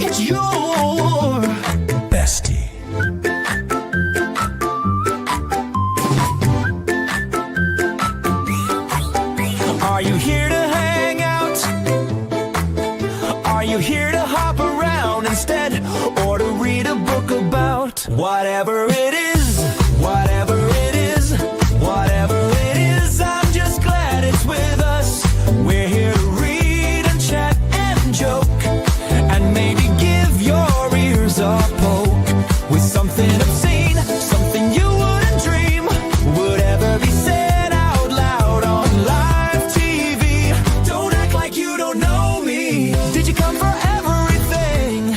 It's your bestie. Are you here to hang out? Are you here to hop around instead? Or to read a book about whatever it is? Whatever it is, whatever it is, I'm just glad it's with us. We're here to read and chat and joke, and maybe give your ears a poke with something obscene, something you wouldn't dream would ever be said out loud on live TV. Don't act like you don't know me. Did you come for everything?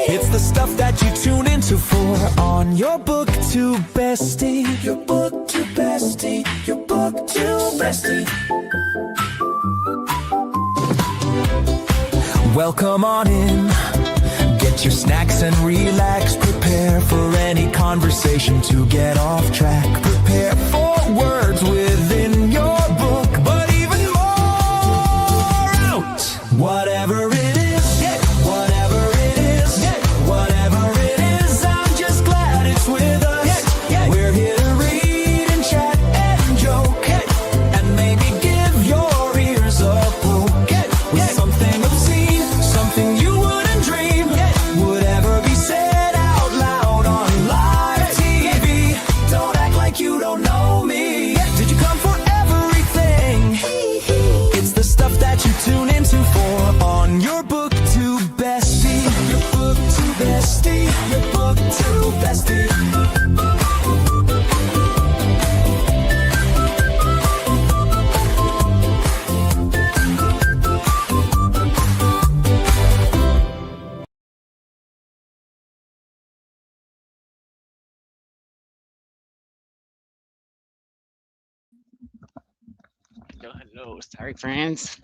It's the stuff that you tune into for on your BookTube bestie. Your BookTube bestie. Your BookTube bestie. Welcome on in. Get your snacks and relax. Prepare for any conversation to get off track. Prepare for words within your book, but even more out. Whatever it is, yeah. Whatever it is, yeah. Whatever it is, I'm just glad it's with us. Yeah. Yeah. We're here to read and chat and joke, yeah. And maybe give your ears a poke, yeah. With something obscene, something you wouldn't dream would ever be said out loud on live TV. Don't act like you don't know me. Did you come for everything? It's the stuff that you tune into for on your BookTube bestie. Your BookTube bestie. Your BookTube bestie. Hello, hello. Sorry, friends.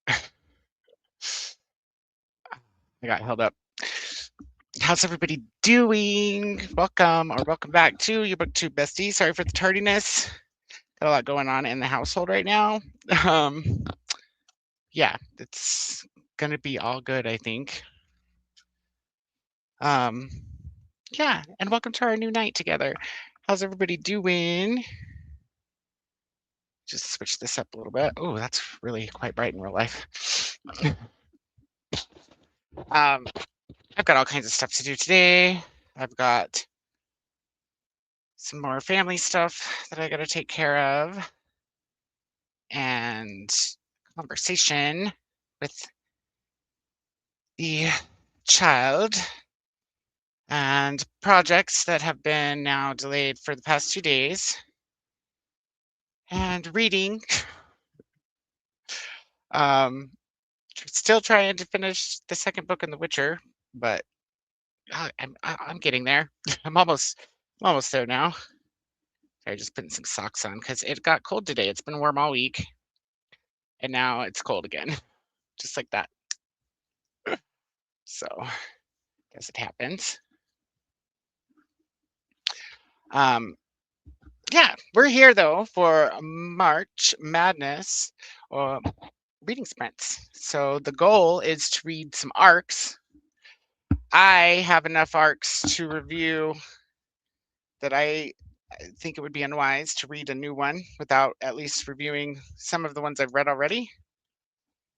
I got held up. How's everybody doing? Welcome or welcome back to your BookTube bestie. Sorry for the tardiness. Got a lot going on in the household right now. Yeah, it's gonna be all good, I think. Yeah, and welcome to our new night together. How's everybody doing? Just switch this up a little bit. Oh, that's really quite bright in real life. I've got all kinds of stuff to do today. I've got some more family stuff that I got to take care of, and conversation with the child, and projects that have been now delayed for the past 2 days, and reading. Still trying to finish the second book in The Witcher, but I'm getting there. I'm almost there now. I just putting some socks on because it got cold today. It's been warm all week, and now it's cold again, just like that. So, guess it happens. Yeah, we're here though for March Madness or reading sprints. So the goal is to read some arcs. I have enough arcs to review that I think it would be unwise to read a new one without at least reviewing some of the ones I've read already.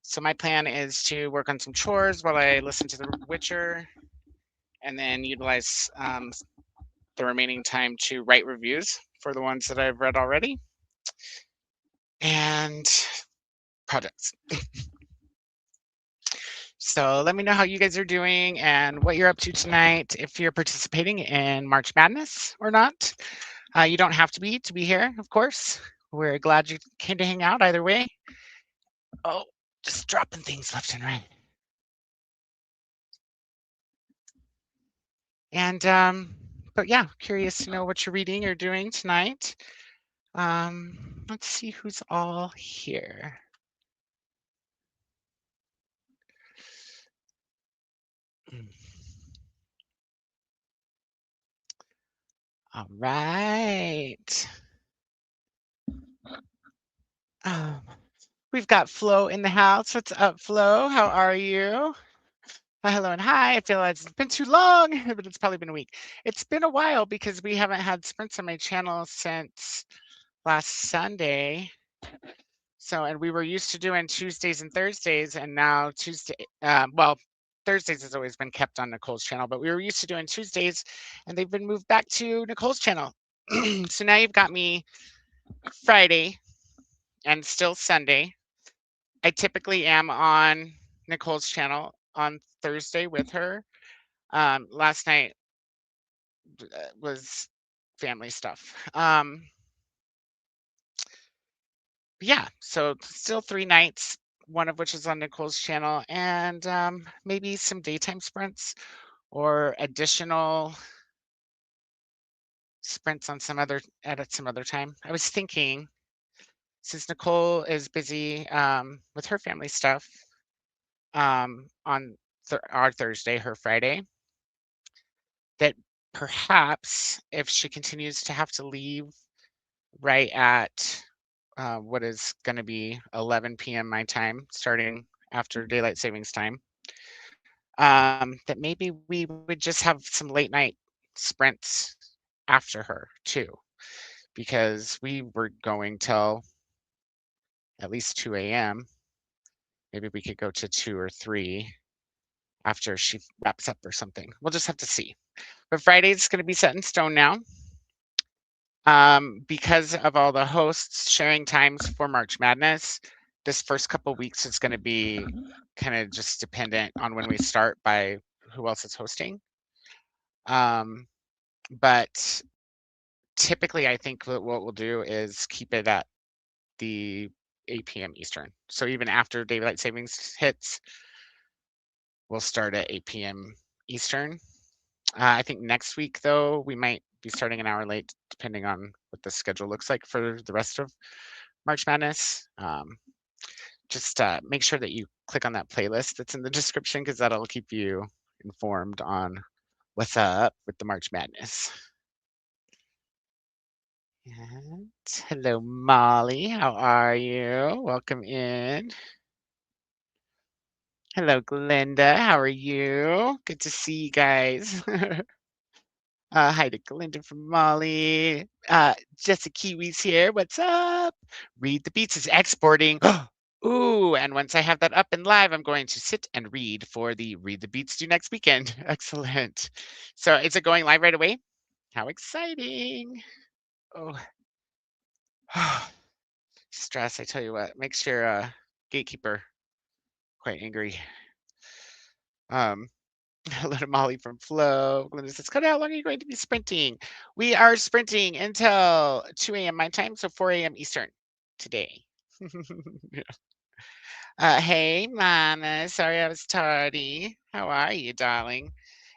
So my plan is to work on some chores while I listen to The Witcher, and then utilize the remaining time to write reviews for the ones that I've read already, and projects. So let me know how you guys are doing and what you're up to tonight, if you're participating in March Madness or not. You don't have to be here, of course. We're glad you came to hang out either way. Oh, just dropping things left and right. And but yeah, curious to know what you're reading or doing tonight. Let's see who's all here. All right. We've got Flo in the house. What's up, Flo? How are you? Hello and hi. I feel like it's been too long, but it's probably been a week. It's been a while because we haven't had sprints on my channel since last Sunday. So, and we were used to doing Tuesdays and Thursdays, and now well, Thursdays has always been kept on Nicole's channel, but we were used to doing Tuesdays, and they've been moved back to Nicole's channel. So now you've got me Friday and still Sunday. I typically am on Nicole's channel on Thursday with her. Last night was family stuff. Yeah, so still 3 nights, one of which is on Nicole's channel, and maybe some daytime sprints or additional sprints on at some other time. I was thinking, since Nicole is busy with her family stuff on our Thursday, her Friday, that perhaps if she continues to have to leave right at what is going to be 11 p.m. my time, starting after daylight savings time, that maybe we would just have some late night sprints after her too, because we were going till at least 2 a.m. Maybe we could go to 2 or 3 after she wraps up or something. We'll just have to see. But Friday's going to be set in stone now. Because of all the hosts sharing times for March Madness, this first couple weeks is going to be kind of just dependent on when we start by who else is hosting. But typically, I think what we'll do is keep it at the 8 p.m. Eastern. So even after daylight savings hits, we'll start at 8 p.m. Eastern. I think next week, though, we might be starting an hour late, depending on what the schedule looks like for the rest of March Madness. Just make sure that you click on that playlist that's in the description, because that'll keep you informed on what's up with the March Madness. And hello, Molly. How are you? Welcome in. Hello, Glenda. How are you? Good to see you guys. Hi to Glenda from Molly. Jessica Kiwi's here. What's up? Read the Beats is exporting. Ooh, and once I have that up and live, I'm going to sit and read for the Read the Beats due next weekend. Excellent. So is it going live right away? How exciting. Oh. Stress, I tell you what, makes your gatekeeper quite angry. Hello to Molly from Flo. Glenda says, Koda, how long are you going to be sprinting? We are sprinting until 2 a.m. my time, so 4 a.m. Eastern today. Hey, Mana. Sorry I was tardy. How are you, darling?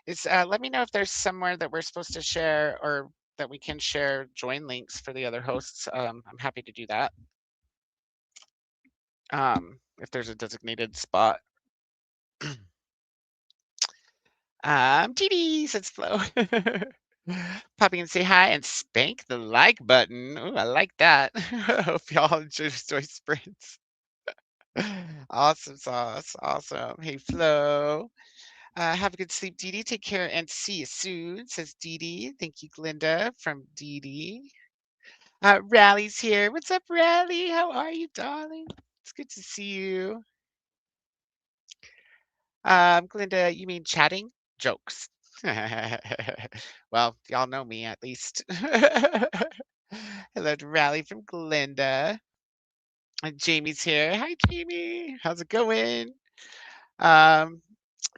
Let me know if there's somewhere that we're supposed to share or that we can share join links for the other hosts. I'm happy to do that. If there's a designated spot. Didi, says Flo. Pop in and say hi and spank the like button. Ooh, I like that. Hope y'all enjoy sprints. Awesome sauce. Awesome. Hey, Flo. Have a good sleep, Didi. Take care and see you soon, says Didi. Thank you, Glinda from Didi. Rally's here. What's up, Rally? How are you, darling? It's good to see you. Glinda, you mean chatting? Jokes. Well, y'all know me at least. Hello to Rally from Glinda. And Jamie's here. Hi, Jamie. How's it going?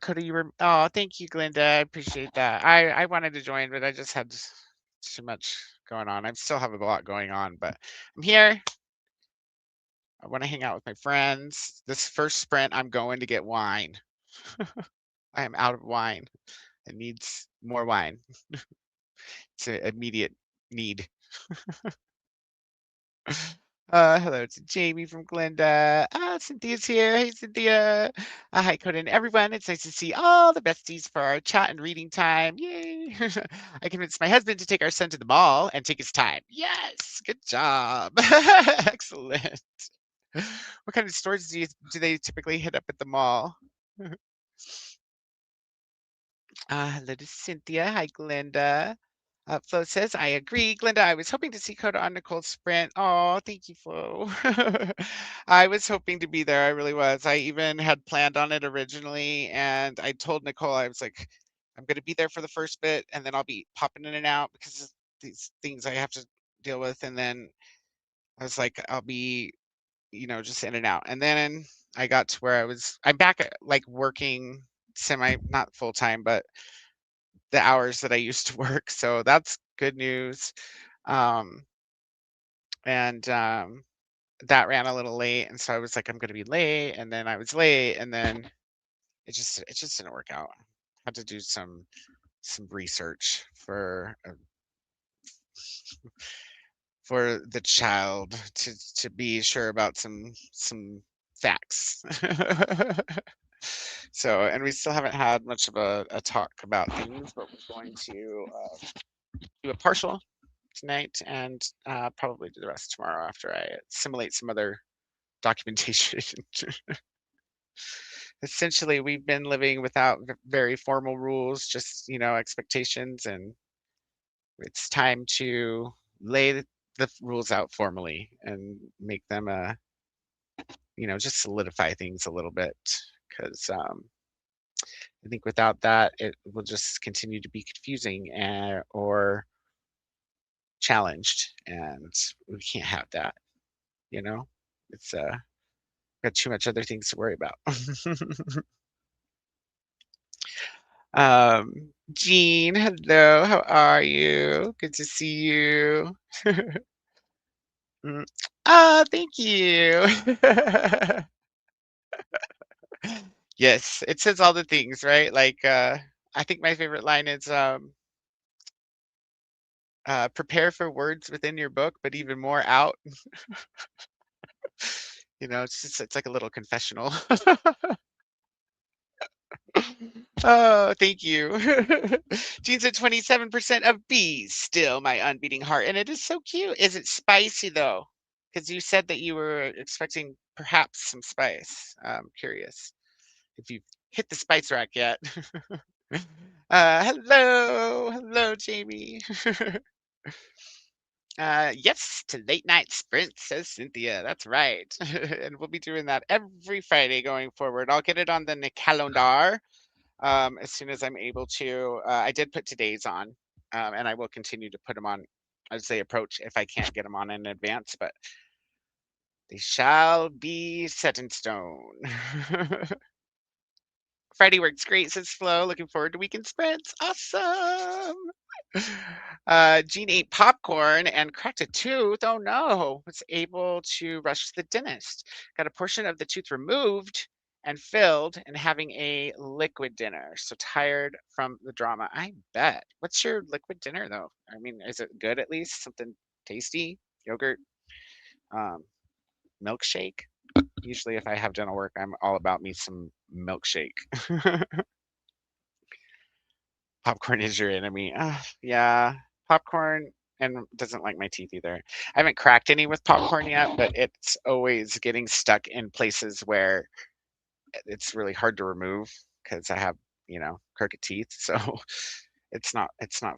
Koda, oh, thank you, Glinda. I appreciate that. I wanted to join, but I just had too much going on. I still have a lot going on, but I'm here. I want to hang out with my friends. This first sprint, I'm going to get wine. I am out of wine. It needs more wine. It's an immediate need. Hello to Jamie from Glenda. Cynthia's here. Hey, Cynthia. Hi, Koda and everyone. It's nice to see all the besties for our chat and reading time. Yay. I convinced my husband to take our son to the mall and take his time. Yes, good job. Excellent. What kind of stores do they typically hit up at the mall? Hello to Cynthia. Hi, Glenda. Flo says, I agree. Glenda, I was hoping to see Koda on Nicole's sprint. Oh, thank you, Flo. I was hoping to be there. I really was. I even had planned on it originally. And I told Nicole, I was like, I'm going to be there for the first bit, and then I'll be popping in and out because of these things I have to deal with. And then I was like, I'll be, just in and out. And then I got to where I'm back at like working not full time, but the hours that I used to work. So that's good news. Um, and that ran a little late. And so I was like, I'm going to be late. And then I was late. And then it just didn't work out. I had to do some research for the child to be sure about some facts. So, and we still haven't had much of a talk about things, but we're going to do a partial tonight and probably do the rest tomorrow after I assimilate some other documentation. Essentially, we've been living without very formal rules, just expectations, and it's time to lay the rules out formally and make them just solidify things a little bit, because I think without that it will just continue to be confusing or challenged, and we can't have that. It's got too much other things to worry about. Jean, hello, how are you? Good to see you. Mm. Thank you. Yes, it says all the things, right? Like, I think my favorite line is, prepare for words within your book, but even more out. It's like a little confessional. Oh, thank you. Jean said 27% of bees, still my unbeating heart. And it is so cute. Is it spicy though? Because you said that you were expecting perhaps some spice. I'm curious if you've hit the spice rack yet. Hello, Jamie. Yes, to late night sprint, says Cynthia. That's right. And we'll be doing that every Friday going forward. I'll get it on the calendar as soon as I'm able to. I did put today's on, and I will continue to put them on as they approach if I can't get them on in advance, but they shall be set in stone. Friday works great, says Flo. Looking forward to weekend sprints. Awesome. Jean ate popcorn and cracked a tooth. Oh no. Was able to rush to the dentist. Got a portion of the tooth removed and filled and having a liquid dinner. So tired from the drama. I bet. What's your liquid dinner though? I mean, is it good at least? Something tasty? Yogurt? Um, Milkshake? Usually if I have dental work, I'm all about me some milkshake. Popcorn is your enemy. Yeah, popcorn and doesn't like my teeth either. I haven't cracked any with popcorn yet, but it's always getting stuck in places where it's really hard to remove because I have, crooked teeth. So it's not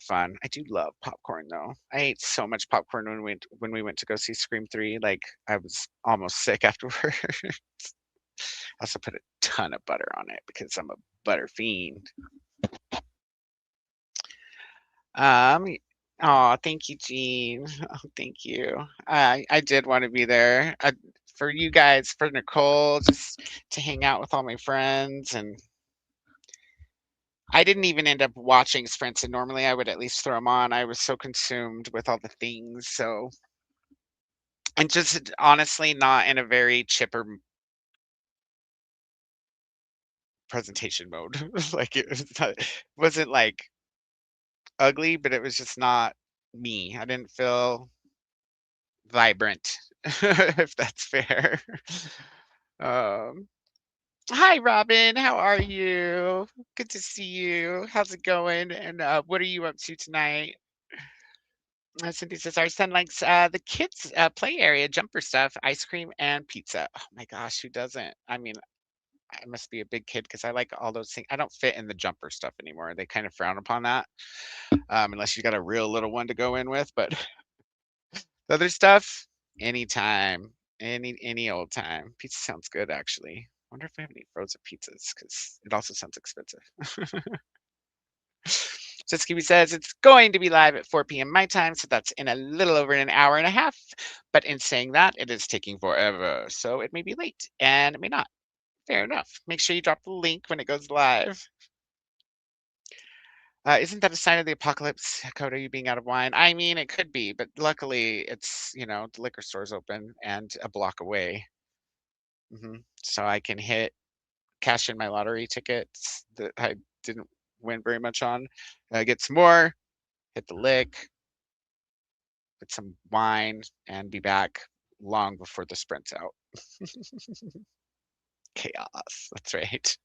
fun. I do love popcorn though. I ate so much popcorn when we went to go see Scream 3. Like I was almost sick afterwards. I also put a ton of butter on it because I'm a butter fiend. Um, oh, thank you, Jean. Oh, thank you. I did want to be there. For you guys, for Nicole, just to hang out with all my friends, and I didn't even end up watching sprints, and normally I would at least throw them on. I was so consumed with all the things, so and just honestly not in a very chipper presentation mode. Like wasn't like ugly, but it was just not me. I didn't feel vibrant, if that's fair. Um, Hi, Robin. How are you? Good to see you. How's it going? And what are you up to tonight? Cynthia says our son likes the kids play area, jumper stuff, ice cream, and pizza. Oh my gosh, who doesn't? I mean, I must be a big kid because I like all those things. I don't fit in the jumper stuff anymore. They kind of frown upon that, unless you got a real little one to go in with. But the other stuff, anytime, any old time. Pizza sounds good, actually. Wonder if we have any frozen pizzas because it also sounds expensive. So Skippy says it's going to be live at 4 p.m. my time, so that's in a little over an hour and a half. But in saying that, it is taking forever, so it may be late and it may not. Fair enough. Make sure you drop the link when it goes live. Isn't that a sign of the apocalypse, Koda, you being out of wine? I mean, it could be, but luckily it's, the liquor store's open and a block away. So I can cash in my lottery tickets that I didn't win very much on, get some more, hit the lick, get some wine, and be back long before the sprint's out. Chaos, that's right.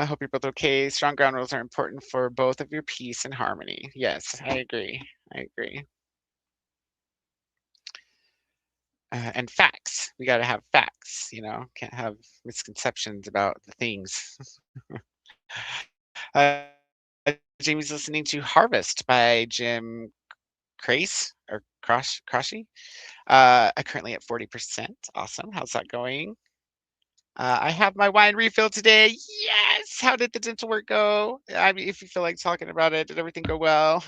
Hope you're both okay. Strong ground rules are important for both of your peace and harmony. Yes, I agree. I agree. And facts. We got to have facts, can't have misconceptions about the things. Jamie's listening to Harvest by Jim Crace or Croshy. Currently at 40%. Awesome. How's that going? I have my wine refill today. Yes. How did the dental work go? I mean, if you feel like talking about it, did everything go well?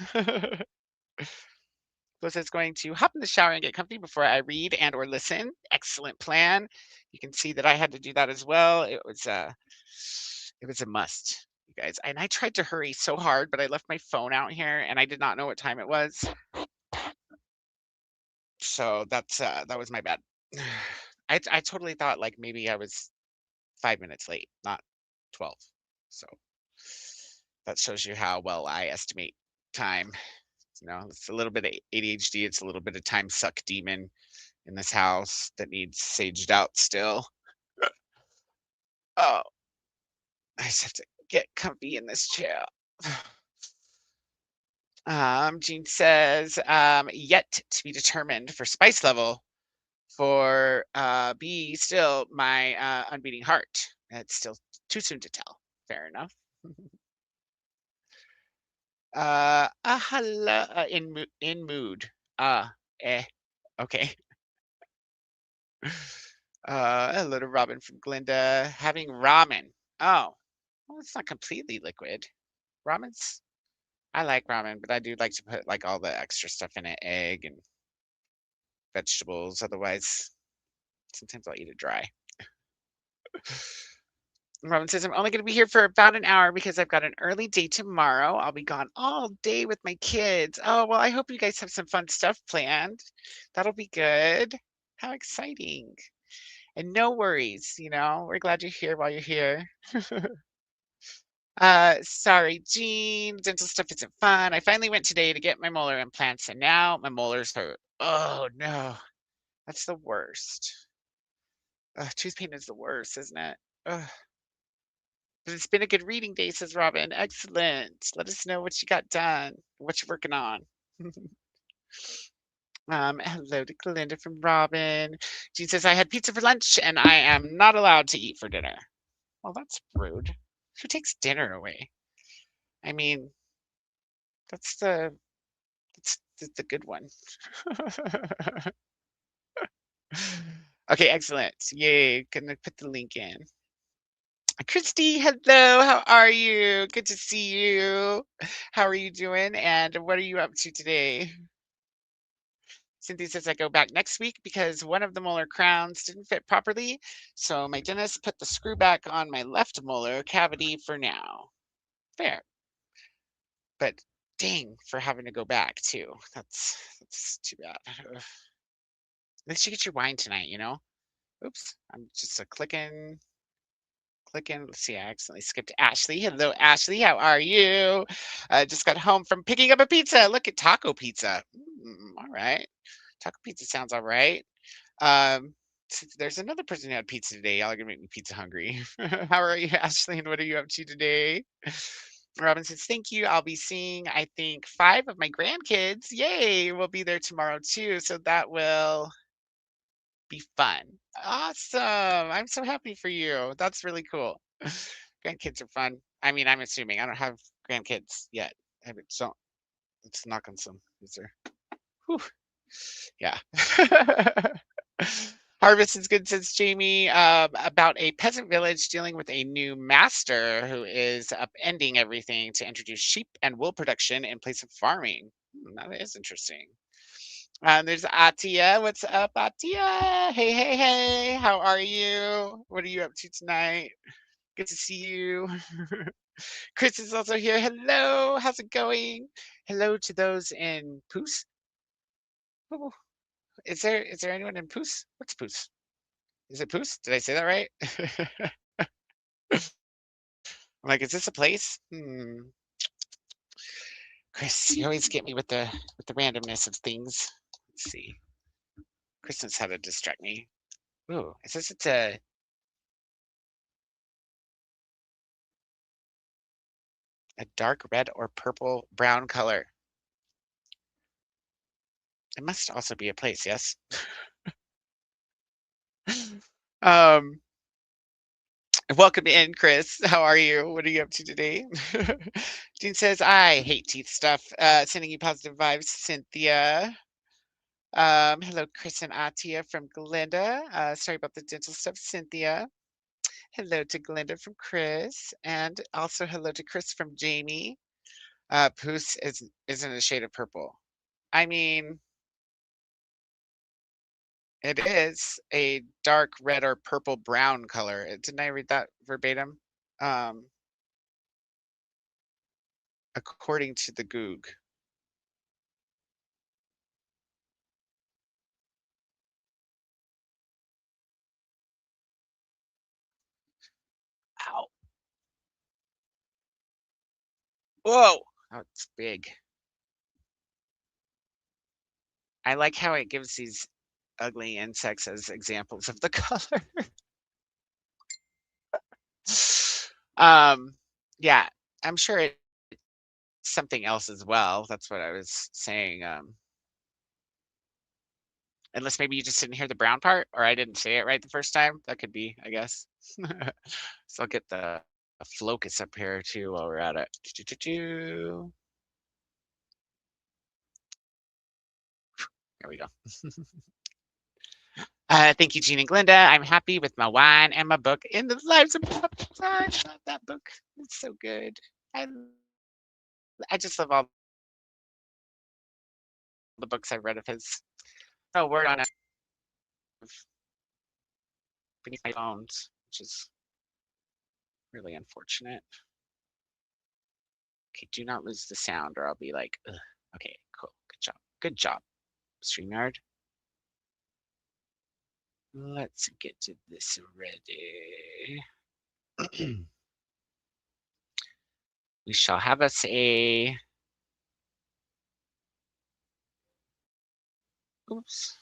Is going to hop in the shower and get comfy before I read and or listen. Excellent plan. You can see that I had to do that as well. It was a must, you guys. And I tried to hurry so hard, but I left my phone out here and I did not know what time it was. So that was my bad. I totally thought like maybe I was 5 minutes late, not 12. So that shows you how well I estimate time. It's a little bit of ADHD. It's a little bit of time suck demon in this house that needs saged out still. Oh, I just have to get comfy in this chair. Jean says, yet to be determined for spice level for B, still my unbeating heart. It's still too soon to tell. Fair enough. Hello, in mood. Okay. Hello to Robin from Glinda. Having ramen. Oh, well, it's not completely liquid. Ramen's, I like ramen, but I do like to put like all the extra stuff in it, egg and vegetables. Otherwise, sometimes I'll eat it dry. Robin says, I'm only going to be here for about an hour because I've got an early day tomorrow. I'll be gone all day with my kids. Oh, well, I hope you guys have some fun stuff planned. That'll be good. How exciting. And no worries, we're glad you're here while you're here. Sorry, Jean, dental stuff isn't fun. I finally went today to get my molar implants and now my molars hurt. Oh no, that's the worst. Tooth pain is the worst, isn't it? Ugh. But it's been a good reading day, says Robin. Excellent. Let us know what you got done, what you're working on. Hello to Glinda from Robin. Jean says, I had pizza for lunch and I am not allowed to eat for dinner. Well, that's rude. Who takes dinner away? I mean, that's the good one. Okay, excellent. Yay. Gonna put the link in. Christy, hello. How are you? Good to see you. How are you doing? And what are you up to today? Cynthia says I go back next week because one of the molar crowns didn't fit properly. So my dentist put the screw back on my left molar cavity for now. Fair. But dang for having to go back too. That's too bad. Ugh. At least you get your wine tonight, Oops, I'm just clicking. Let's see, I accidentally skipped Ashley. Hello, Ashley. How are you? Just got home from picking up a pizza. Look at taco pizza. All right. Taco pizza sounds all right. There's another person who had pizza today. Y'all are gonna make me pizza hungry. How are you, Ashley? And what are you up to today? Robin says, thank you. I'll be seeing, I think, 5 of my grandkids. Yay! We'll be there tomorrow too. So that will be fun. Awesome. I'm so happy for you. That's really cool. Grandkids are fun. I mean, I'm assuming I don't have grandkids yet. So let's knock on some. Is there? Whew. Yeah. Harvest is good, says Jamie, about a peasant village dealing with a new master who is upending everything to introduce sheep and wool production in place of farming. That is interesting. There's Atia. What's up, Atia? Hey, hey, hey. How are you? What are you up to tonight? Good to see you. Chris is also here. Hello. How's it going? Hello to those in Poos. Ooh, is there anyone in Poos? What's Poos? Is it Poos? Did I say that right? I'm like, is this a place? Chris, you always get me with the randomness of things. Let's see. Chris knows how to distract me. Ooh, it says it's a dark red or purple brown color. It must also be a place, yes? um Welcome in, Chris. How are you? What are you up to today? Dean says, I hate teeth stuff. Sending you positive vibes, Cynthia. Hello, Chris and Atia from Glenda. Sorry about the dental stuff, Cynthia. Hello to Glenda from Chris. And also hello to Chris from Jamie. Poos isn't a shade of purple. I mean, it is a dark red or purple brown color. Didn't I read that verbatim? According to the Goog. Ow. Whoa. Oh, it's big. I like how it gives these ugly insects as examples of the color. Yeah, I'm sure it's something else as well. That's what I was saying. Unless maybe you just didn't hear the brown part, or I didn't say it right the first time. That could be, I guess. So I'll get the focus up here too while we're at it. There we go. Thank you, Jean and Glenda. I'm happy with my wine and my book in the lives of puppets. I love that book. It's so good. I just love all the books I've read of his. Oh, word on it. Beneath my bones, which is really unfortunate. Okay, do not lose the sound or I'll be like, ugh. Okay, cool. Good job. Good job, StreamYard. Let's get to this ready. We shall have us a... Oops.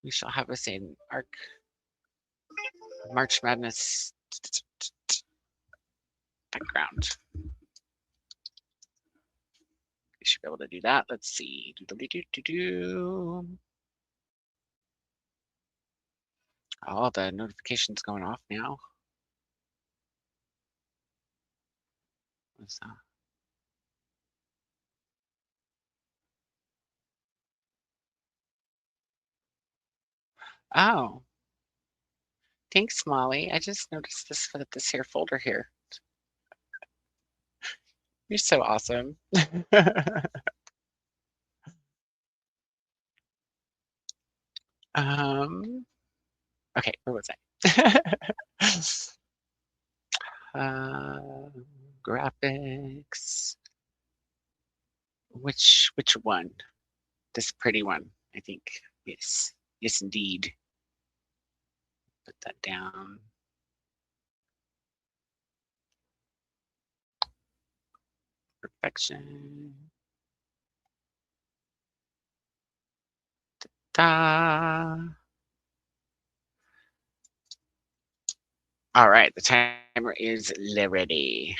We shall have us an March Madness background. We should be able to do that. Let's see. All the notifications going off now. What's that? Oh. Thanks, Molly. I just noticed this here folder here. You're so awesome. Okay, where was I? Graphics. Which one? This pretty one, I think. Yes. Yes, indeed. Put that down. Perfection. Ta-da. All right, the timer is ready.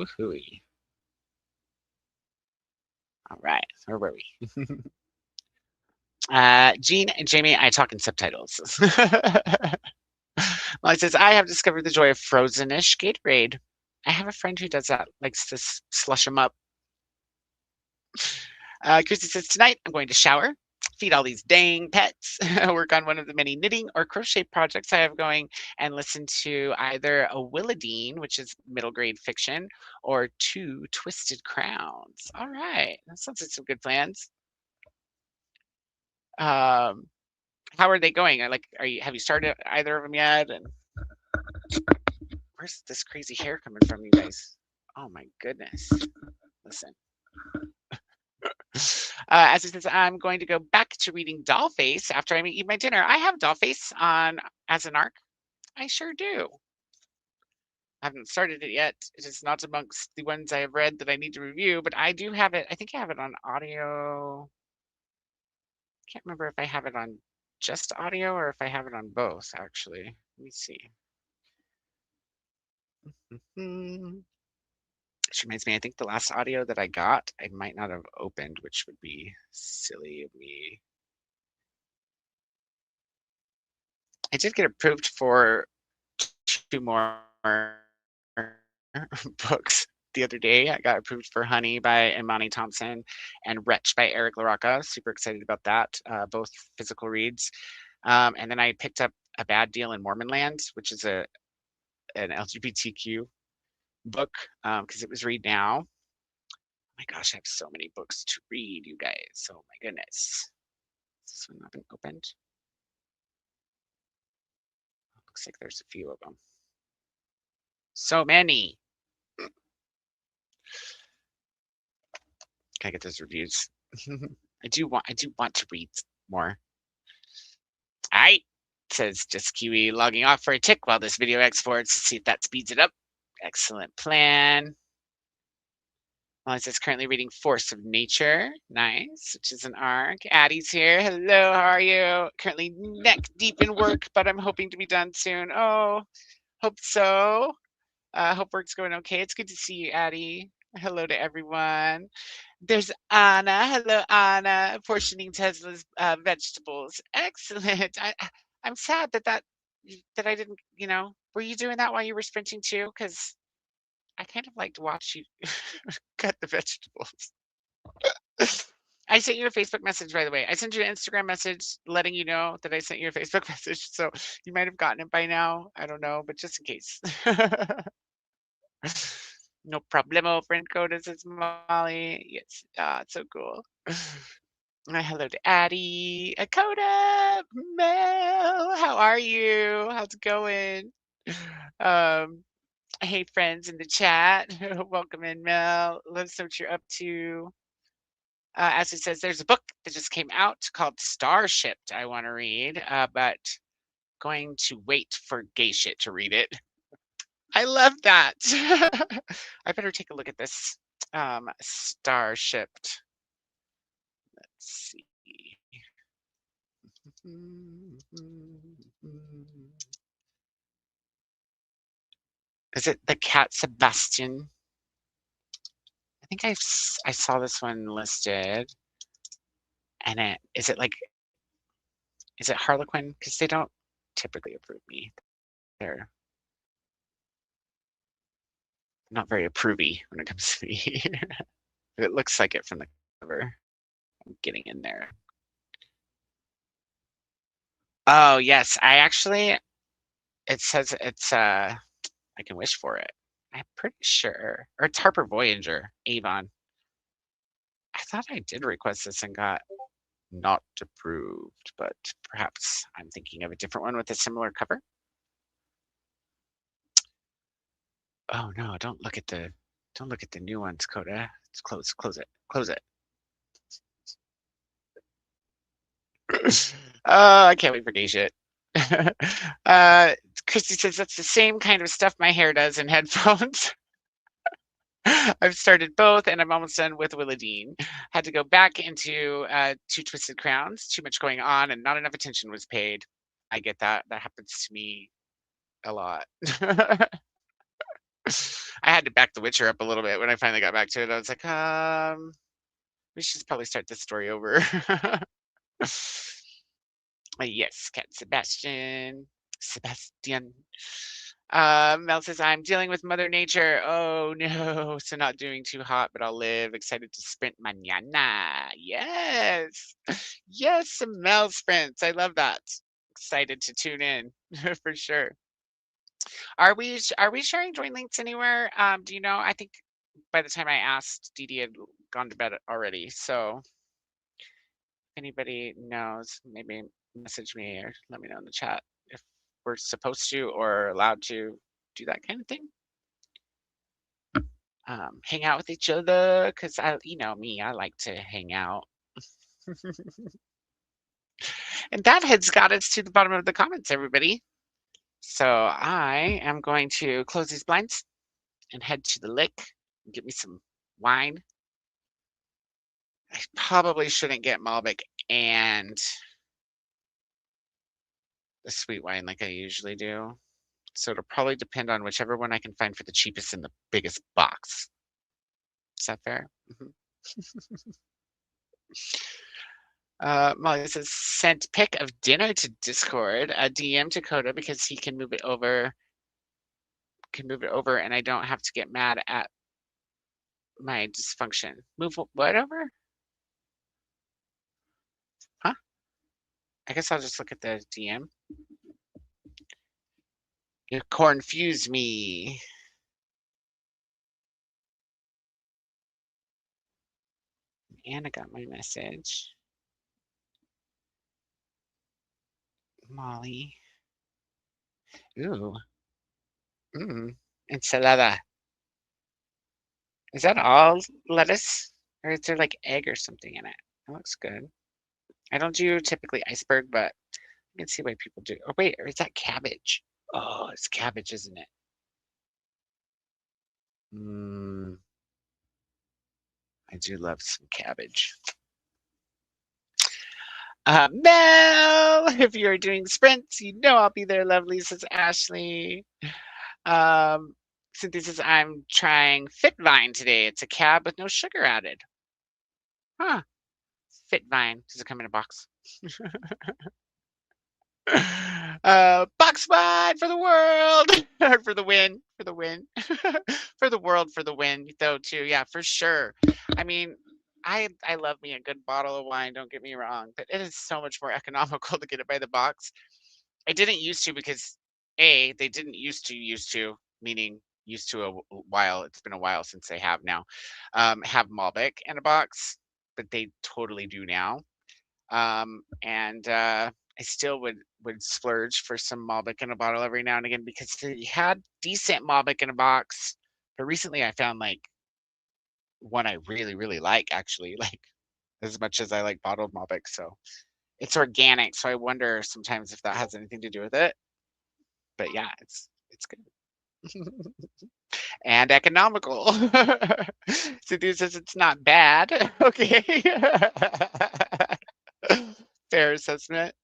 Woohooey. All right, where were we? Jean and Jamie, I talk in subtitles. Well, it says, I have discovered the joy of frozen-ish Gatorade. I have a friend who does that, likes to slush them up. Christy says, tonight I'm going to shower, feed all these dang pets, work on one of the many knitting or crochet projects I have going, and listen to either a Willadine, which is middle grade fiction, or 2 Twisted Crowns. All right, that sounds like some good plans. How are they going? Have you started either of them yet? And where's this crazy hair coming from, you guys? Oh my goodness. Listen. As it says, I'm going to go back to reading Dollface after I eat my dinner. I have Dollface on as an arc. I sure do. I haven't started it yet. It is not amongst the ones I have read that I need to review, but I do have it. I think I have it on audio. Can't remember if I have it on just audio or if I have it on both, actually. Let me see. Which reminds me, I think the last audio that I got, I might not have opened, which would be silly of me. I did get approved for 2 more books the other day. I got approved for Honey by Imani Thompson and Wretch by Eric LaRocca. Super excited about that, both physical reads. And then I picked up A Bad Deal in Mormonland, which is an LGBTQ book, because it was Read Now. Oh my gosh, I have so many books to read, you guys. Oh my goodness. Has this one not been opened? Looks like there's a few of them. So many. Can I get those reviews? I do want to read more. All right, says Just Kiwi, logging off for a tick while this video exports to see if that speeds it up. Excellent plan. Well, it says currently reading Force of Nature. Nice, which is an arc. Addie's here. Hello, how are you? Currently neck deep in work, but I'm hoping to be done soon. Oh, hope so. Hope work's going okay. It's good to see you, Addie. Hello to everyone. There's Anna. Hello, Anna. Portioning Tesla's vegetables. Excellent. I'm sad that I didn't. Were you doing that while you were sprinting too? Because I kind of like to watch you cut the vegetables. I sent you a Facebook message, by the way. I sent you an Instagram message letting you know that I sent you a Facebook message. So you might have gotten it by now. I don't know, but just in case. No problemo, friend Koda, says Molly. Yes, it's so cool. Hello to Addie, Koda, Mel. How are you? How's it going? Hey, friends in the chat. Welcome in, Mel. Let us know what you're up to. As it says, there's a book that just came out called Starshipped I want to read, but going to wait for Gay Shit to read it. I love that. I better take a look at this. Starshipped. Let's see. Is it The Cat Sebastian? I think I saw this one listed. And is it Harlequin? Because they don't typically approve me. They're not very approvey when it comes to me. It looks like it from the cover. I'm getting in there. Oh yes, it says it's I can wish for it. I'm pretty sure. Or it's Harper Voyager, Avon. I thought I did request this and got not approved, but perhaps I'm thinking of a different one with a similar cover. Oh no, don't look at the new ones, Koda. It's close it. I can't wait for gay shit. Christy says that's the same kind of stuff my hair does in headphones. I've started both and I'm almost done with Willadine. Had to go back into 2 Twisted Crowns. Too much going on and not enough attention was paid. I get that. That happens to me a lot. I had to back The Witcher up a little bit when I finally got back to it. I was like, we should probably start this story over. Yes, Cat Sebastian. Sebastian. Mel says, I'm dealing with Mother Nature. Oh no. So not doing too hot, but I'll live. Excited to sprint mañana. Yes. Yes, some Mel sprints. I love that. Excited to tune in for sure. Are we sharing join links anywhere? Do you know? I think by the time I asked, Didi had gone to bed already. So if anybody knows, maybe message me or let me know in the chat if we're supposed to or allowed to do that kind of thing. Hang out with each other, because you know me, I like to hang out. And that has got us to the bottom of the comments, everybody. So I am going to close these blinds and head to the lick and get me some wine. I probably shouldn't get Malbec and the sweet wine like I usually do. So it'll probably depend on whichever one I can find for the cheapest in the biggest box. Is that fair? Molly says, sent pic of dinner to Discord, a DM to Koda because he can move it over. And I don't have to get mad at my dysfunction. Move what over? Huh? I guess I'll just look at the DM. You confused me. Anna got my message. Molly. Ooh. Ensalada. Is that all lettuce? Or is there like egg or something in it? It looks good. I don't do typically iceberg, but I can see why people do. Oh, wait, or is that cabbage? Oh, it's cabbage, isn't it? I do love some cabbage. Mel, if you're doing sprints, you know I'll be there, lovely, says Ashley. Cynthia says, I'm trying Fitvine today. It's a cab with no sugar added. Huh. Fitvine. Does it come in a box? Box wide for the world. For the win. For the win. For the world, for the win, though, too. Yeah, for sure. I mean, I love me a good bottle of wine, don't get me wrong, but it is so much more economical to get it by the box. I didn't used to because they didn't used to, meaning used to a while. It's been a while since they have now, have Malbec in a box, but they totally do now. And I still would splurge for some Malbec in a bottle every now and again because they had decent Malbec in a box. But recently I found like one I really, really like, actually, like as much as I like bottled Malbec. So it's organic. So I wonder sometimes if that has anything to do with it. But yeah, it's good. And economical. Cynthia says it's not bad. Okay. Fair assessment.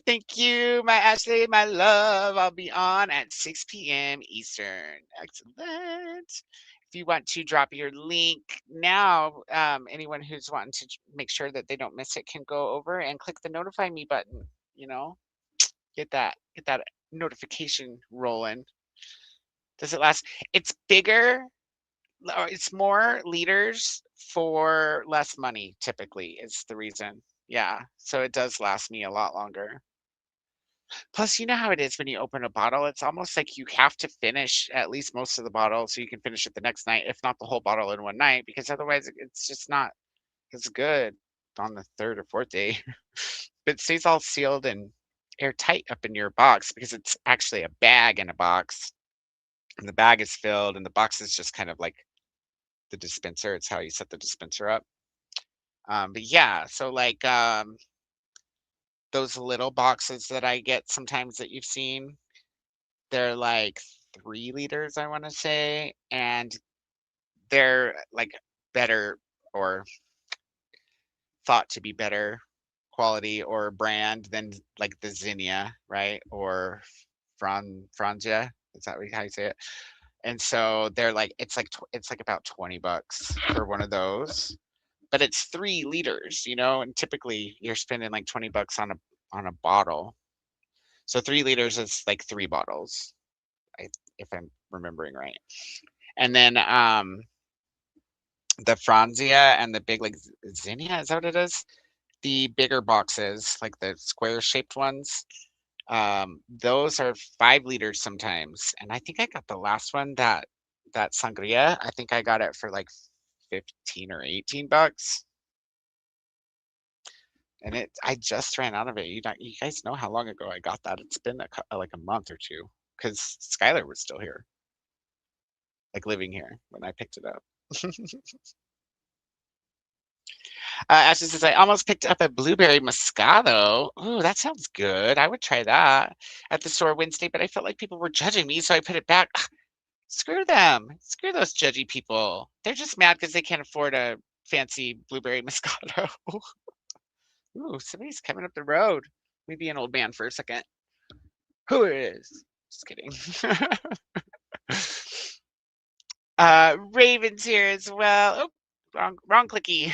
Thank you, my Ashley, my love. I'll be on at 6 p.m. Eastern. Excellent. If you want to drop your link now, anyone who's wanting to make sure that they don't miss it can go over and click the notify me button. You know, get that notification rolling. Does it last? It's bigger. It's more liters for less money. Typically, is the reason. Yeah, so it does last me a lot longer. Plus, you know how it is when you open a bottle, it's almost like you have to finish at least most of the bottle so you can finish it the next night, if not the whole bottle in one night, because otherwise it's just not as good on the third or fourth day. But it stays all sealed and airtight up in your box because it's actually a bag in a box. And the bag is filled and the box is just kind of like the dispenser. It's how you set the dispenser up. But yeah, so like those little boxes that I get sometimes that you've seen, they're like 3 liters, I want to say, and they're like better or thought to be better quality or brand than like the Zinnia, right? Or Franzia, is that how you say it? And so they're like, it's like about $20 for one of those, but it's 3 liters, you know, and typically you're spending like $20 on a bottle. So 3 liters is like 3 bottles, if I'm remembering right. And then the Franzia and the big like Zinnia, is that what it is? The bigger boxes, like the square shaped ones, those are 5 liters sometimes. And I think I got the last one, that sangria, I think I got it for like 15 or $18. And I just ran out of it. You guys know how long ago I got that. It's been like a month or two, because Skylar was still here, like living here when I picked it up. Ashley says, I almost picked up a blueberry moscato. Ooh, that sounds good. I would try that at the store Wednesday, but I felt like people were judging me, so I put it back. Screw them. Screw those judgy people. They're just mad because they can't afford a fancy blueberry moscato. Ooh, somebody's coming up the road. Maybe an old man for a second. Who it is? Just kidding. Raven's here as well. Oh, wrong clicky.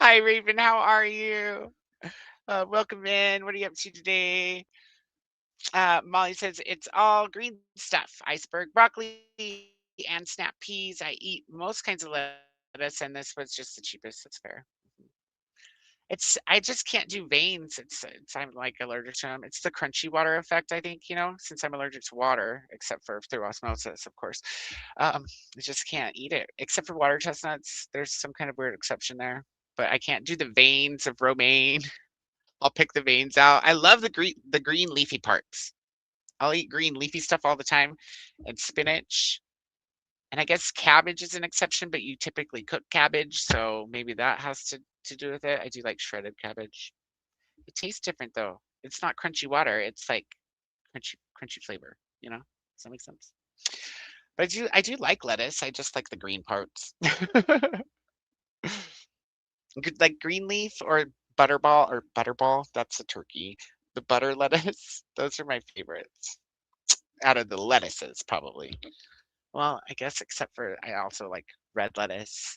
Hi, Raven. How are you? Welcome in. What are you up to today? Molly says it's all green stuff: iceberg, broccoli, and snap peas. I eat most kinds of lettuce, and this was just the cheapest. That's fair. I just can't do veins. I'm like allergic to them. It's the crunchy water effect, I think, you know, since I'm allergic to water, except for through osmosis, of course. I just can't eat it, except for water chestnuts. There's some kind of weird exception there, but I can't do the veins of romaine. I'll pick the veins out. I love the green leafy parts. I'll eat green leafy stuff all the time, and spinach. And I guess cabbage is an exception, but you typically cook cabbage, so maybe that has to do with it. I do like shredded cabbage. It tastes different though. It's not crunchy water. It's like crunchy flavor, you know? Does that make sense? But I do like lettuce. I just like the green parts. Like green leaf or butterball. That's a turkey. The butter lettuce. Those are my favorites out of the lettuces, probably. Well, I guess except for I also like red lettuce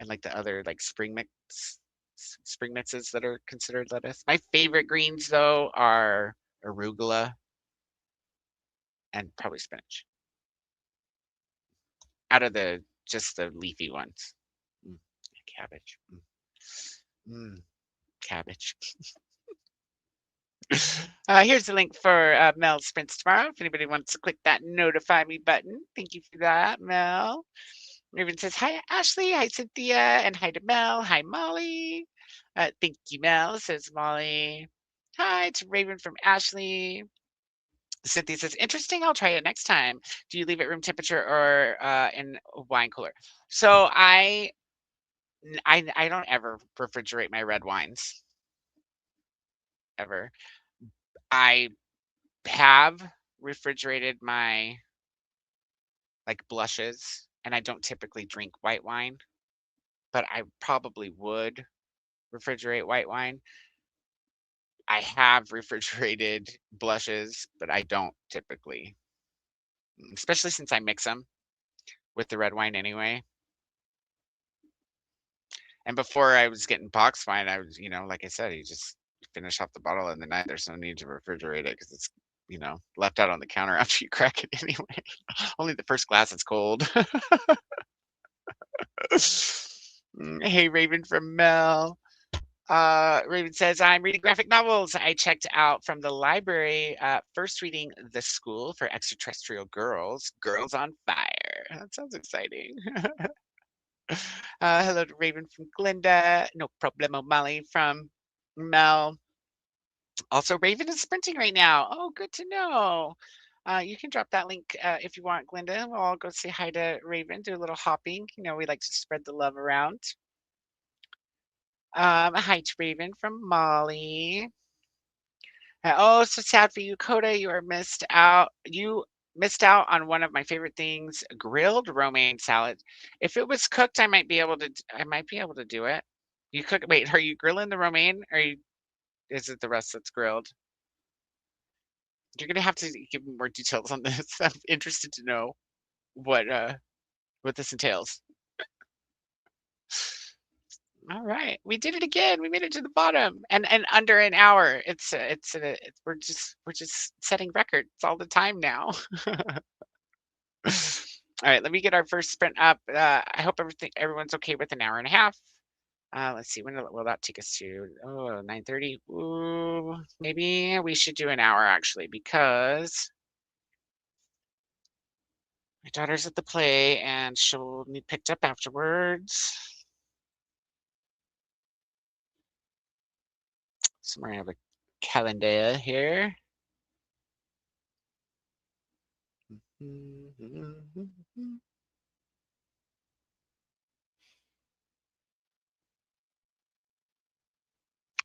and like the other like spring mixes that are considered lettuce. My favorite greens though are arugula and probably spinach. Out of just the leafy ones. Mm, cabbage. Cabbage. Here's the link for Mel's sprints tomorrow. If anybody wants to click that notify me button. Thank you for that, Mel. Raven says, hi, Ashley. Hi, Cynthia. And hi to Mel. Hi, Molly. Thank you, Mel, says Molly. Hi to Raven from Ashley. Cynthia says, interesting. I'll try it next time. Do you leave it room temperature or in a wine cooler? So I don't ever refrigerate my red wines. Ever. I have refrigerated my like blushes, and I don't typically drink white wine, but I probably would refrigerate white wine. I have refrigerated blushes, but I don't typically, especially since I mix them with the red wine anyway. And before I was getting box wine, I was, you know, like I said, you just finish off the bottle in the night. There's no need to refrigerate it because it's, you know, left out on the counter after you crack it anyway. Only the first glass is cold. Hey, Raven from Mel. Raven says, I'm reading graphic novels I checked out from the library, first reading The School for Extraterrestrial Girls, Girls on Fire. That sounds exciting. Hello to Raven from Glinda. No problemo, Molly from Mel. Also, Raven is sprinting right now. Oh, good to know. You can drop that link if you want, Glinda. We'll all go say hi to Raven, do a little hopping. You know, we like to spread the love around. Hi to Raven from Molly. Oh, so sad for you, Koda. You are missed out. You missed out on one of my favorite things: grilled romaine salad. If it was cooked, I might be able to. I might be able to do it. You cook? Wait, are you grilling the romaine, or is it the rest that's grilled? You're gonna have to give me more details on this. I'm interested to know what this entails. All right, we did it again. We made it to the bottom, and under an hour. We're just setting records all the time now. All right, let me get our first sprint up. I hope everyone's okay with an hour and a half. Let's see, when will that take us to? Oh, 9:30. Ooh, maybe we should do an hour actually, because my daughter's at the play and she'll be picked up afterwards. So we're gonna have a calendar here.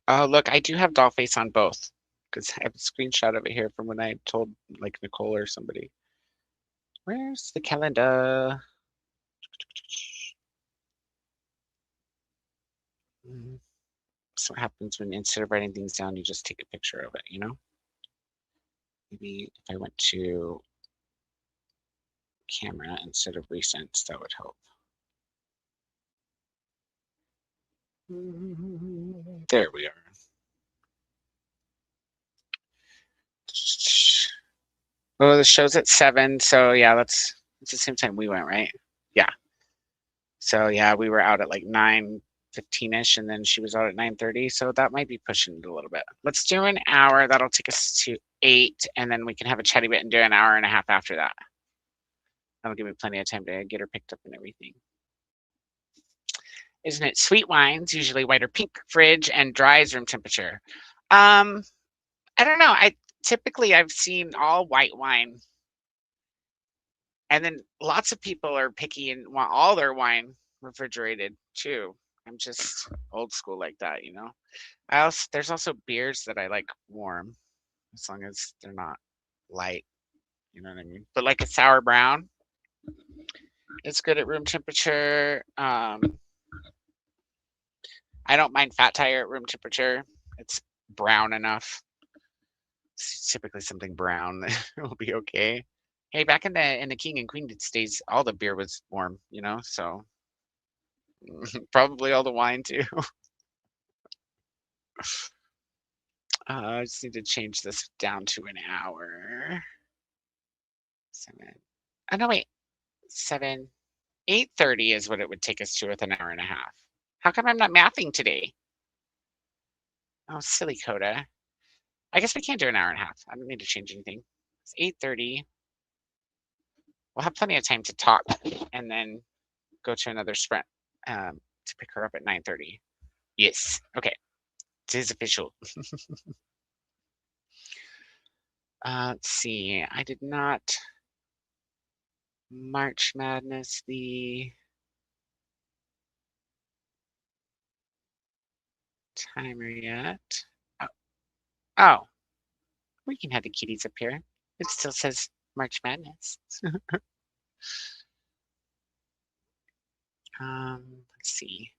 Oh, look, I do have doll face on both because I have a screenshot of it here from when I told like Nicole or somebody. Where's the calendar? So what happens when instead of writing things down, you just take a picture of it, you know? Maybe if I went to camera instead of recents, that would help. There we are. Oh, the show's at 7, so yeah, it's the same time we went, right? Yeah. So yeah, we were out at like 9:15ish, and then she was out at 9:30, so that might be pushing it a little bit. Let's do an hour. That'll take us to 8, and then we can have a chatty bit and do an hour and a half after that. That'll give me plenty of time to get her picked up and everything. Isn't it? Sweet wines, usually white or pink, fridge, and dries room temperature. I don't know. I've seen all white wine. And then lots of people are picky and want all their wine refrigerated too. I'm just old school like that, you know. There's also beers that I like warm, as long as they're not light, you know what I mean? But like a sour brown, it's good at room temperature. I don't mind fat tire at room temperature. It's brown enough. It's typically something brown that will be okay. Hey, back in the King and Queen days, all the beer was warm, you know, so probably all the wine too. I just need to change this down to an hour. 7. Oh no, wait. 7. 8:30 is what it would take us to with an hour and a half. How come I'm not mathing today? Oh, silly Koda. I guess we can't do an hour and a half. I don't need to change anything. It's 8:30. We'll have plenty of time to talk and then go to another sprint to pick her up at 9:30. Yes. Okay. It is official. Let's see. I did not March Madness the timer yet. Oh, we can have the kitties up here. It still says March Madness. Let's see.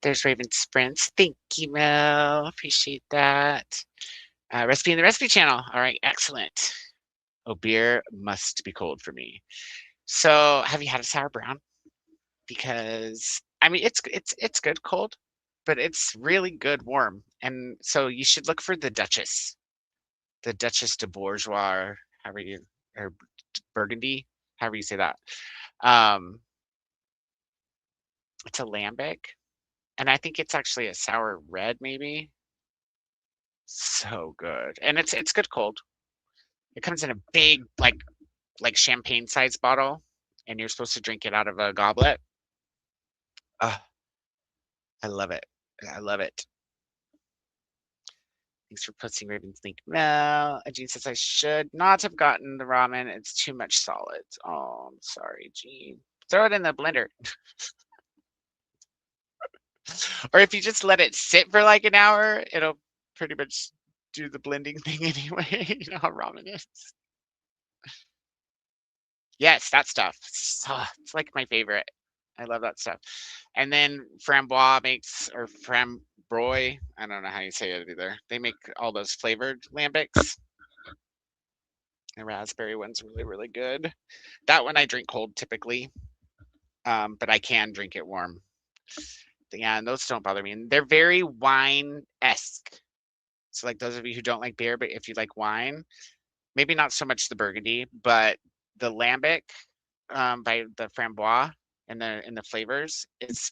There's Raven Sprints. Thank you, Mel. Appreciate that. Recipe in the recipe channel. All right, excellent. Oh, beer must be cold for me. So, have you had a sour brown? Because I mean, it's good cold, but it's really good warm. And so you should look for the Duchess de Bourgeois, or Burgundy, however you say that. It's a lambic, and I think it's actually a sour red, maybe. So good, and it's good cold. It comes in a big like champagne size bottle, and you're supposed to drink it out of a goblet. I love it. I love it. Thanks for posting Raven's link. Well, Jean says I should not have gotten the ramen. It's too much solids. Oh, I'm sorry, Jean. Throw it in the blender. Or if you just let it sit for like an hour, it'll pretty much do the blending thing anyway. You know how ramen is. Yes, that stuff. It's like my favorite. I love that stuff. And then Frambois makes, or Frambroy, I don't know how you say it either. They make all those flavored lambics. The raspberry one's really, really good. That one I drink cold typically, but I can drink it warm. Yeah, and those don't bother me. And they're very wine-esque. So like those of you who don't like beer, but if you like wine, maybe not so much the Burgundy, but the Lambic by the Framboise and the flavors is.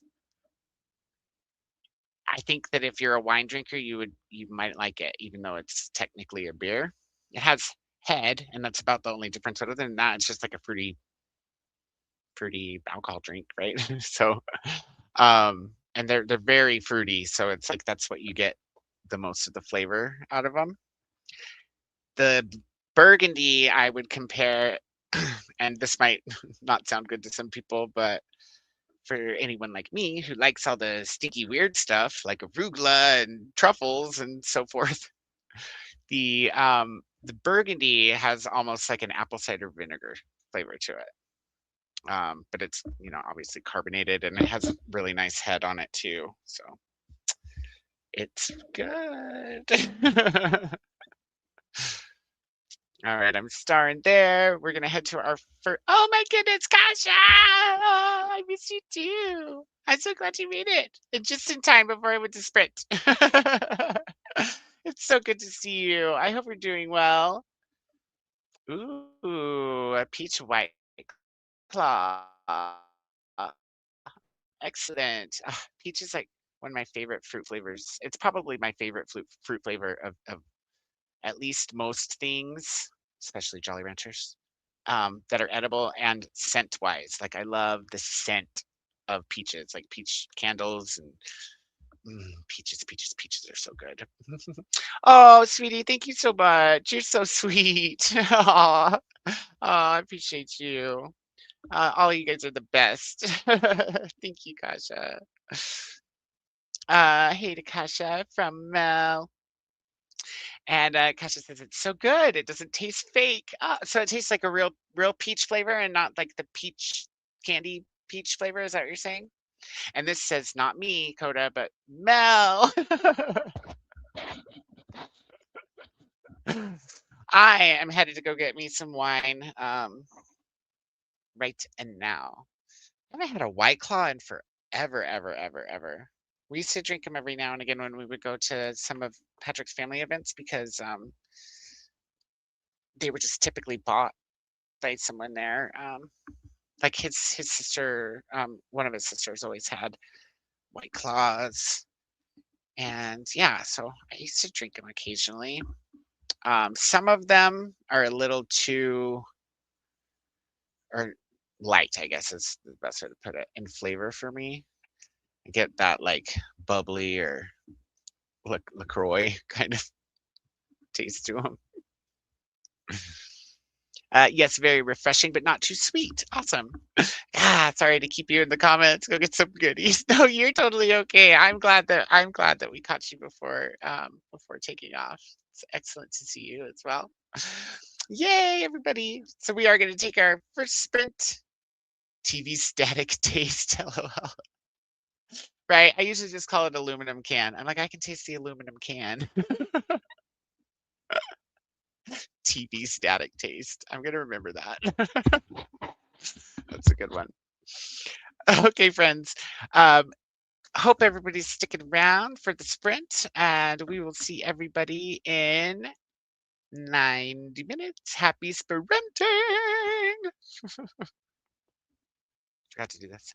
I think that if you're a wine drinker, you might like it, even though it's technically a beer. It has head, and that's about the only difference. Other than that, it's just like a fruity alcohol drink, right? So, and they're very fruity, so it's like that's what you get the most of the flavor out of them. The Burgundy, I would compare, and this might not sound good to some people, but for anyone like me who likes all the stinky weird stuff like arugula and truffles and so forth, the Burgundy has almost like an apple cider vinegar flavor to it. But it's, obviously carbonated and it has a really nice head on it too. So it's good. All right, I'm starring there. We're gonna head to our first. Oh my goodness, Kasha! Oh, I miss you too. I'm so glad you made it. And just in time before I went to sprint. It's so good to see you. I hope you're doing well. Ooh, a peach white claw. Excellent. Peach is like one of my favorite fruit flavors. It's probably my favorite fruit flavor of at least most things, especially Jolly Ranchers, that are edible and scent wise. Like I love the scent of peaches, like peach candles and peaches are so good. Oh, sweetie, thank you so much. You're so sweet. Aw. I appreciate you. All you guys are the best. Thank you, Kasha. Hey to Kasha from Mel. And Kasha says it's so good. It doesn't taste fake. So it tastes like a real peach flavor and not like the peach candy peach flavor. Is that what you're saying? And this says not me, Koda, but Mel. I am headed to go get me some wine right and now. I haven't had a White Claw in forever, ever, ever, ever. We used to drink them every now and again when we would go to some of Patrick's family events because they were just typically bought by someone there. Like his sister, one of his sisters always had White Claws, and yeah, so I used to drink them occasionally. Some of them are a little too or light, I guess is the best way to put it, in flavor for me. I get that like bubbly or LaCroix kind of taste to them. Yes, very refreshing, but not too sweet. Awesome. Sorry to keep you in the comments. Go get some goodies. No, you're totally okay. I'm glad that we caught you before taking off. It's excellent to see you as well. Yay, everybody! So we are going to take our first sprint. TV static taste. LOL. Right? I usually just call it aluminum can. I'm like, I can taste the aluminum can. TV static taste. I'm gonna remember that. That's a good one. Okay, friends. Hope everybody's sticking around for the sprint, and we will see everybody in 90 minutes. Happy sprinting! Forgot to do this.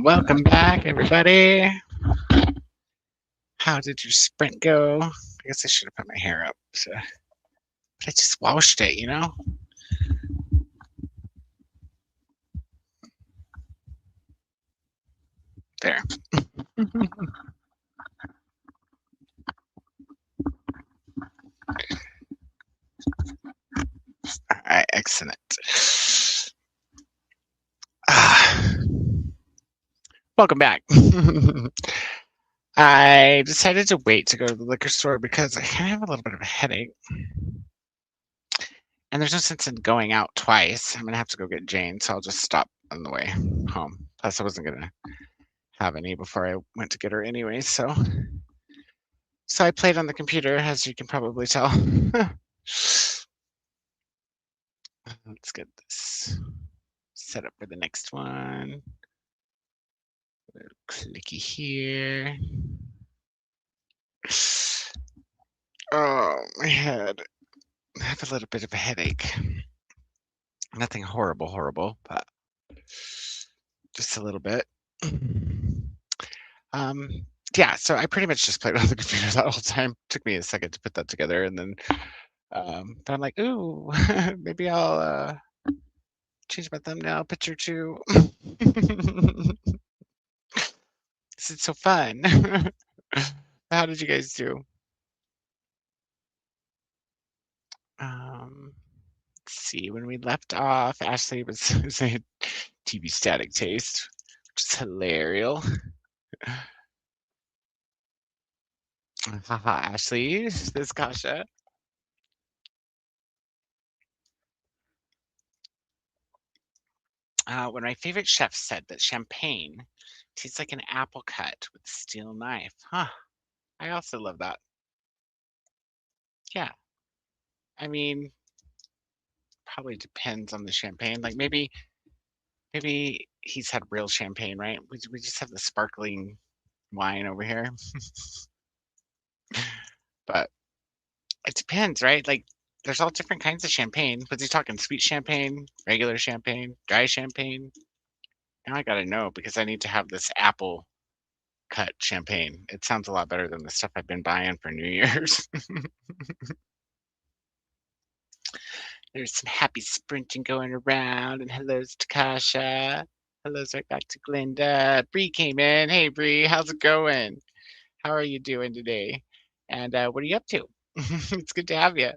Welcome back, everybody. How did your sprint go? I guess I should have put my hair up. So. But I just washed it, you know? There. All right, excellent. Welcome back. I decided to wait to go to the liquor store because I kind of have a little bit of a headache. And there's no sense in going out twice. I'm going to have to go get Jane, so I'll just stop on the way home. Plus, I wasn't going to have any before I went to get her anyway, so I played on the computer, as you can probably tell. Let's get this set up for the next one. Clicky here. Oh, my head. I have a little bit of a headache. Nothing horrible, but just a little bit. Yeah, so I pretty much just played on the computer that whole time. Took me a second to put that together, and then, but I'm like, ooh, maybe I'll change my thumbnail picture too. This is so fun. How did you guys do? Let's see. When we left off, Ashley was saying TV static taste, which is hilarious. Haha, Ashley, this Kasha. When my favorite chef said that champagne tastes like an apple cut with a steel knife. Huh. I also love that. Yeah. I mean, probably depends on the champagne. Like maybe he's had real champagne, right? We just have the sparkling wine over here. But it depends, right? Like there's all different kinds of champagne. Was he talking sweet champagne, regular champagne, dry champagne? Now I gotta know because I need to have this apple cut champagne. It sounds a lot better than the stuff I've been buying for New Year's. There's some happy sprinting going around, and hello's to Kasha. Hello's right back to Glinda. Bree came in. Hey, Bree, how's it going? How are you doing today? And what are you up to? It's good to have you.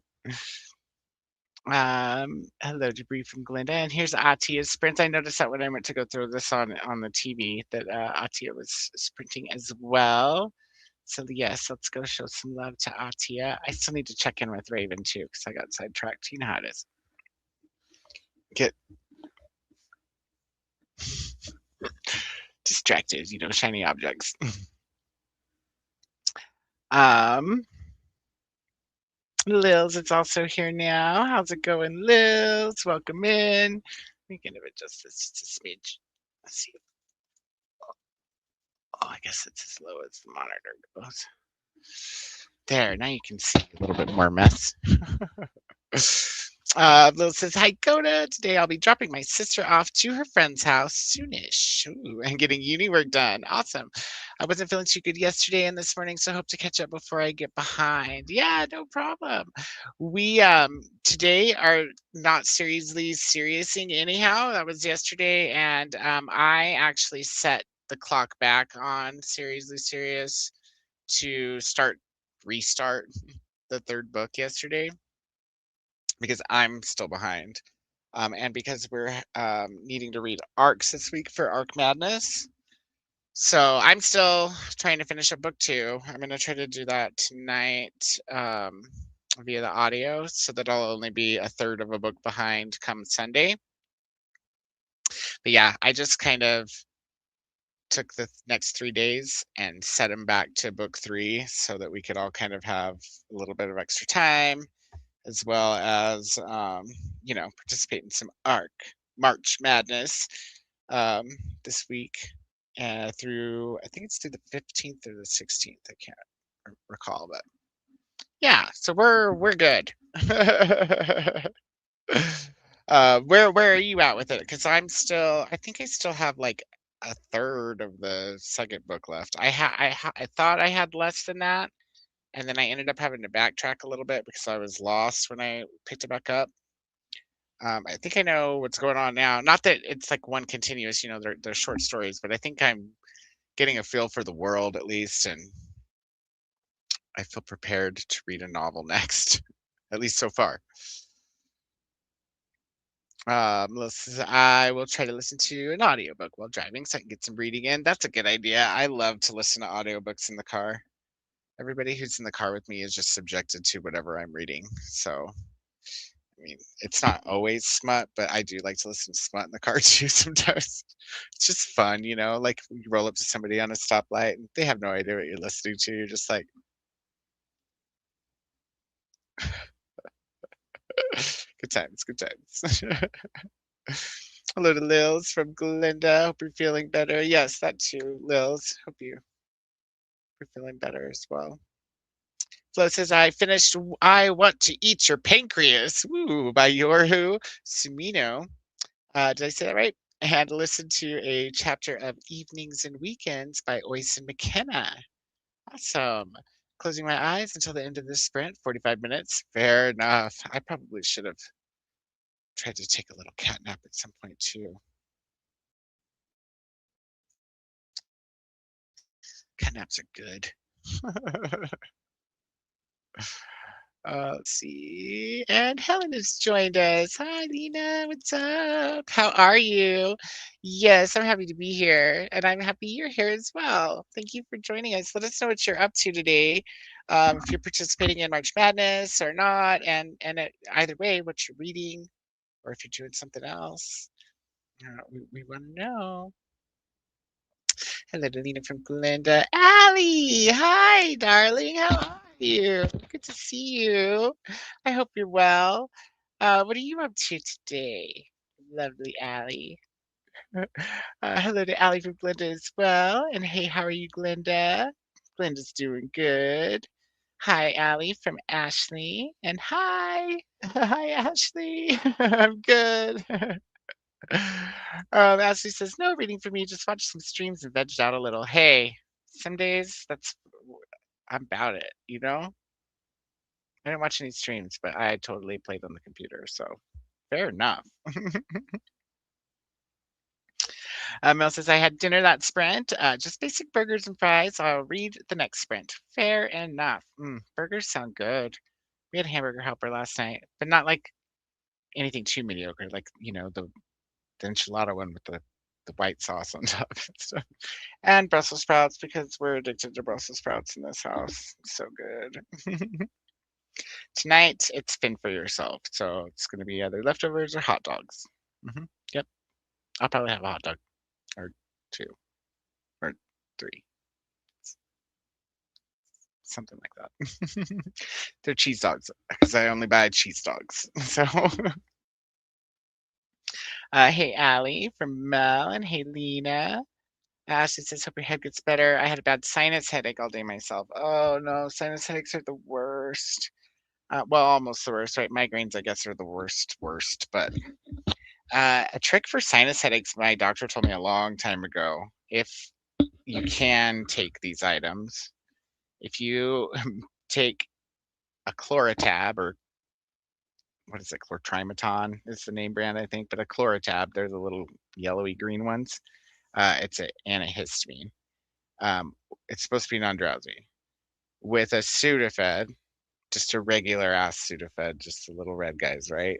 Hello to Bree from Glinda. And here's Atia's sprint. I noticed that when I went to go throw this on the TV that Atia was sprinting as well. So yes, let's go show some love to Atia. I still need to check in with Raven too because I got sidetracked. You know how it is. Get distracted, you know, shiny objects. Lils is also here now. How's it going, Lils? Welcome in. We can adjust this just a smidge. Let's see. Oh, I guess it's as low as the monitor goes. There, now you can see a little bit more mess. Lil says, hi, Koda. Today I'll be dropping my sister off to her friend's house soonish. Ooh, and getting uni work done. Awesome. I wasn't feeling too good yesterday and this morning, so I hope to catch up before I get behind. Yeah, no problem. We today are not seriously seriousing anyhow. That was yesterday, and I actually set the clock back on seriously serious to restart the third book yesterday because I'm still behind. And because we're needing to read arcs this week for Arc Madness. So I'm still trying to finish up book 2. I'm going to try to do that tonight via the audio so that I'll only be a third of a book behind come Sunday. But yeah, I just kind of took the next 3 days and set them back to book 3 so that we could all kind of have a little bit of extra time, as well as, you know, participate in some March Madness this week through, I think it's through the 15th or the 16th. I can't recall, but yeah, so we're good. Where are you at with it? Because I think I still have like a third of the second book left. I thought I had less than that, and then I ended up having to backtrack a little bit because I was lost when I picked it back up. I think I know what's going on now. Not that it's like one continuous, they're short stories, but I think I'm getting a feel for the world at least, and I feel prepared to read a novel next, at least so far. I will try to listen to an audiobook while driving so I can get some reading in. That's a good idea. I love to listen to audiobooks in the car. Everybody who's in the car with me is just subjected to whatever I'm reading. So, I mean, it's not always smut, but I do like to listen to smut in the car too sometimes. It's just fun, like you roll up to somebody on a stoplight and they have no idea what you're listening to. You're just like, good times, good times. Hello to Lils from Glinda. Hope you're feeling better. Yes, that too, Lils. Hope you're feeling better as well. Flo says, I finished I Want to Eat Your Pancreas, woo, by Yorhu Sumino. Did I say that right? I had to listen to a chapter of Evenings and Weekends by Oyson McKenna. Awesome. Closing my eyes until the end of this sprint, 45 minutes. Fair enough. I probably should have tried to take a little cat nap at some point too. Cat naps are good. Let's see. And Helen has joined us. Hi, Lena. What's up? How are you? Yes, I'm happy to be here. And I'm happy you're here as well. Thank you for joining us. Let us know what you're up to today. If you're participating in March Madness or not. And either way, what you're reading, or if you're doing something else. We want to know. Hello, Lena from Glinda. Allie, hi, darling. How are you? Good to see you. I hope you're well. What are you up to today, lovely Allie? Hello to Allie from Glinda as well. And hey, how are you, Glinda? Glinda's doing good. Hi, Allie from Ashley. And hi. Hi, Ashley. I'm good. Ashley says, no reading for me, just watch some streams and veg out a little. Hey, some days I'm about it, I didn't watch any streams, but I totally played on the computer, so fair enough. Mel says, I had dinner that sprint, just basic burgers and fries. I'll read the next sprint. Fair enough. Burgers sound good. We had hamburger helper last night, but not like anything too mediocre, like, the enchilada one with the white sauce on top and stuff. And Brussels sprouts, because we're addicted to Brussels sprouts in this house. So good. Tonight, it's fend for yourself. So it's going to be either leftovers or hot dogs. Yep. I'll probably have a hot dog or two or three. Something like that. They're cheese dogs because I only buy cheese dogs. So, hey, Allie from Mel, and hey, Lena. Ashley says, hope your head gets better. I had a bad sinus headache all day myself. Oh no, sinus headaches are the worst. Well, almost the worst, right? Migraines, I guess, are the worst. But a trick for sinus headaches, my doctor told me a long time ago, if you can take these items, if you take a Chlorotab, or what is it, Chlortrimeton is the name brand, I think, but a Chlorotab, they're the little yellowy green ones. It's an antihistamine. It's supposed to be non-drowsy. With a Sudafed, just a regular ass Sudafed, just the little red guys, right?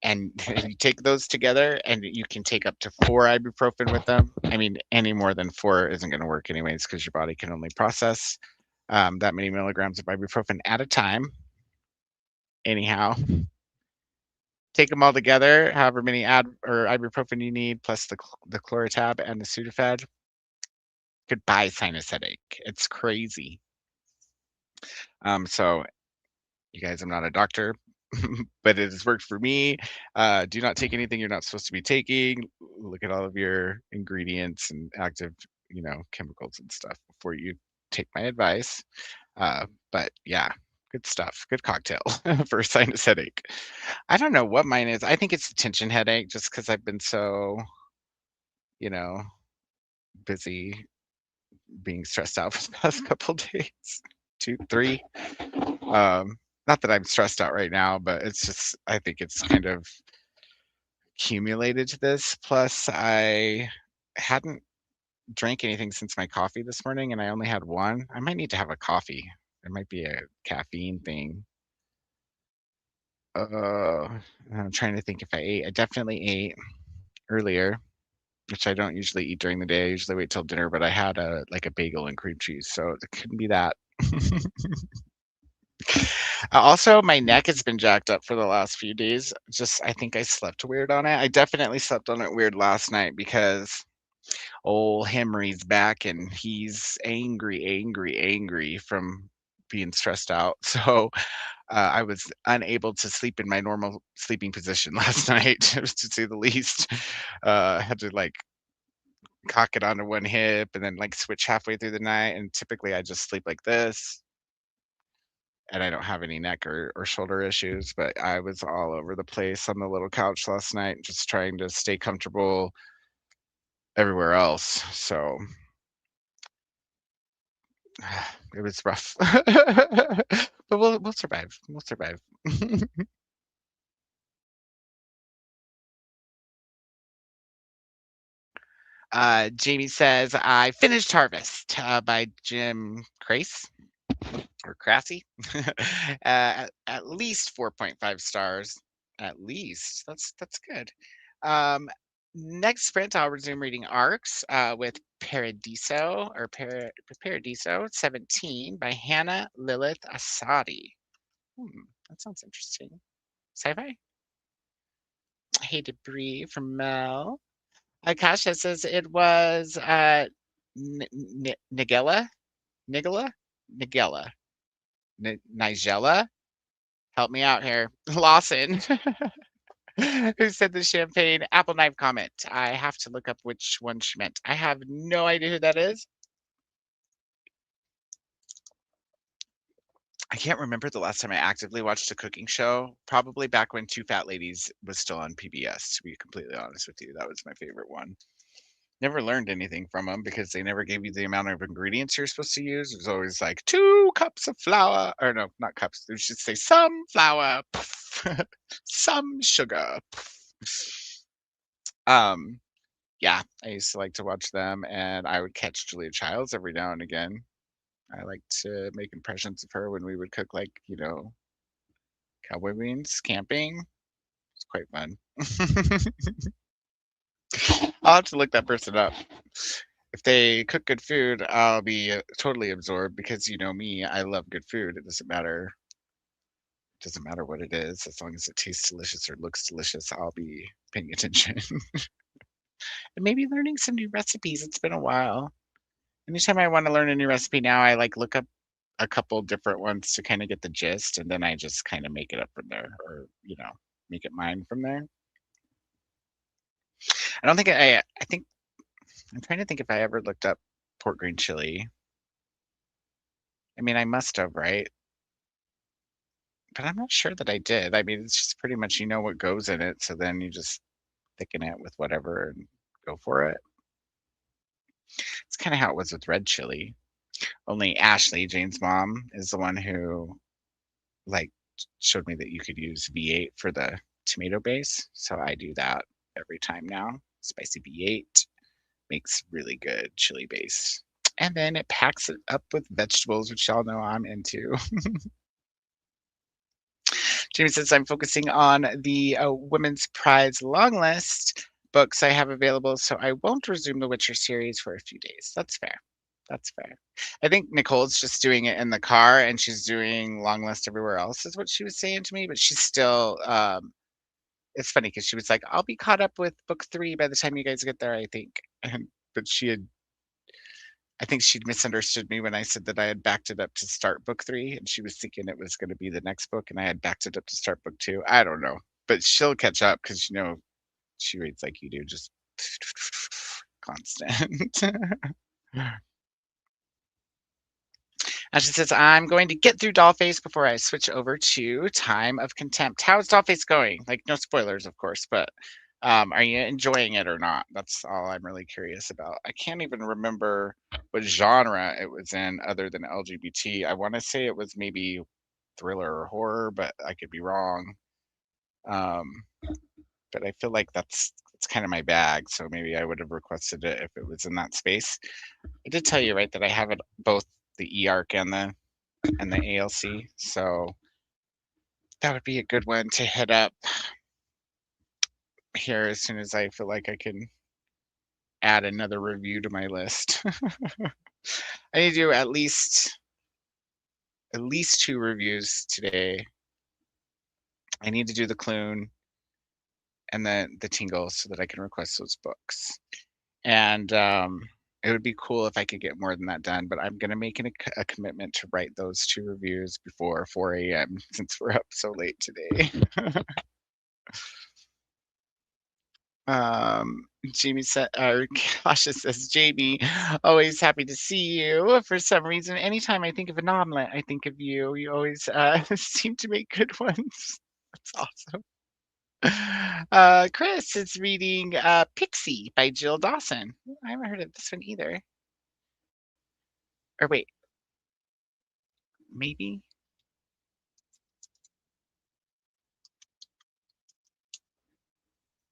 And you take those together, and you can take up to 4 ibuprofen with them. I mean, any more than 4 isn't going to work anyways, because your body can only process that many milligrams of ibuprofen at a time. Anyhow, take them all together, however many ibuprofen you need, plus the Chlorotab and the Sudafed. Goodbye sinus headache. It's crazy. So, you guys, I'm not a doctor, but it has worked for me. Do not take anything you're not supposed to be taking. Look at all of your ingredients and active, chemicals and stuff before you take my advice. But yeah, Good stuff. Good cocktail for a sinus headache. I don't know what mine is. I think it's a tension headache just because I've been so, you know, busy being stressed out for the past couple days. 2, 3. Not that I'm stressed out right now, but it's just I think it's kind of accumulated to this. Plus, I hadn't drank anything since my coffee this morning, and I only had one. I might need to have a coffee. There might be a caffeine thing. Uh, I'm trying to think if I ate. I definitely ate earlier, which I don't usually eat during the day. I usually wait till dinner, but I had a like a bagel and cream cheese, so it couldn't be that. Also, my neck has been jacked up for the last few days. Just I think I slept weird on it. I definitely slept on it weird last night because old Henry's back and he's angry from being stressed out. So I was unable to sleep in my normal sleeping position last night, to say the least. I had to like cock it onto one hip and then like switch halfway through the night. And typically I just sleep like this and I don't have any neck or shoulder issues, but I was all over the place on the little couch last night, just trying to stay comfortable everywhere else. So it was rough, but we'll survive. We'll survive. Jamie says, I finished Harvest by Jim Crace or Crassy. At least 4.5 stars. At least. That's good. Next sprint, I'll resume reading ARCs with Paradiso or Paradiso 17 by Hannah Lilith Asadi. That sounds interesting. Sci-fi? Hey Debris from Mel. Akasha says it was Nigella? Nigella? Nigella. Nigella? Help me out here. Lawson. Who said the champagne apple knife comment? I have to look up which one she meant. I have no idea who that is. I can't remember the last time I actively watched a cooking show. Probably back when Two Fat Ladies was still on PBS, to be completely honest with you. That was my favorite one. Never learned anything from them because they never gave you the amount of ingredients you're supposed to use. It was always like 2 cups of flour, or no, not cups. They should say some flour, some sugar. Yeah, I used to like to watch them, and I would catch Julia Childs every now and again. I like to make impressions of her when we would cook, like, cowboy beans, camping. It's quite fun. I'll have to look that person up. If they cook good food, I'll be totally absorbed because you know me, I love good food. It doesn't matter. It doesn't matter what it is, as long as it tastes delicious or looks delicious, I'll be paying attention. And maybe learning some new recipes. It's been a while. Anytime I want to learn a new recipe now, I like look up a couple different ones to kind of get the gist, and then I just kind of make it up from there, or make it mine from there. I don't think I think I'm trying to think if I ever looked up pork green chili. I mean, I must have, right? But I'm not sure that I did. I mean, it's just pretty much you know what goes in it, so then you just thicken it with whatever and go for it. It's kind of how it was with red chili. Only Ashley, Jane's mom, is the one who like showed me that you could use V8 for the tomato base. So I do that every time now. Spicy V8 makes really good chili base. And then it packs it up with vegetables, which y'all know I'm into. Jamie says, I'm focusing on the Women's Prize long list books I have available, so I won't resume the Witcher series for a few days. That's fair. That's fair. I think Nicole's just doing it in the car and she's doing long list everywhere else is what she was saying to me, but she's still, it's funny because she was like, I'll be caught up with book 3 by the time you guys get there, I think. But I think she'd misunderstood me when I said that I had backed it up to start book 3, and she was thinking it was going to be the next book, and I had backed it up to start book 2. I don't know, but she'll catch up because she reads like you do, just constant. Ashley says, I'm going to get through Dollface before I switch over to Time of Contempt. How is Dollface going? Like, no spoilers, of course, but are you enjoying it or not? That's all I'm really curious about. I can't even remember what genre it was in other than LGBT. I want to say it was maybe thriller or horror, but I could be wrong. But I feel like that's kind of my bag, so maybe I would have requested it if it was in that space. I did tell you, right, that I have it both the eARC and the ALC, so that would be a good one to hit up here as soon as I feel like I can add another review to my list. I need to do at least 2 reviews today. I need to do the Clune and the Tingle so that I can request those books. And it would be cool if I could get more than that done, but I'm going to make a commitment to write those 2 reviews before 4 a.m. since we're up so late today. Jamie said, or Kasha says, Jamie, always happy to see you. For some reason, anytime I think of an omelet, I think of you. You always seem to make good ones. That's awesome. Chris is reading Pixie by Jill Dawson. I haven't heard of this one either. Or wait, maybe?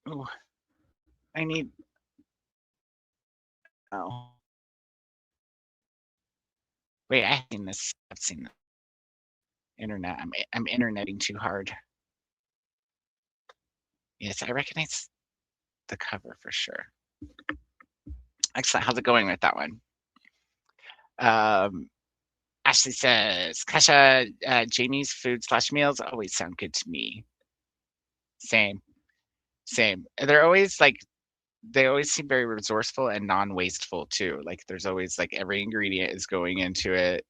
Oh, I need. Oh, wait, I've seen this. I've seen the internet. I'm interneting too hard. Yes, I recognize the cover for sure. Excellent. How's it going with that one? Ashley says, Kasha, Jamie's food/meals always sound good to me. Same. They're always like, they always seem very resourceful and non-wasteful too. Like there's always like every ingredient is going into it,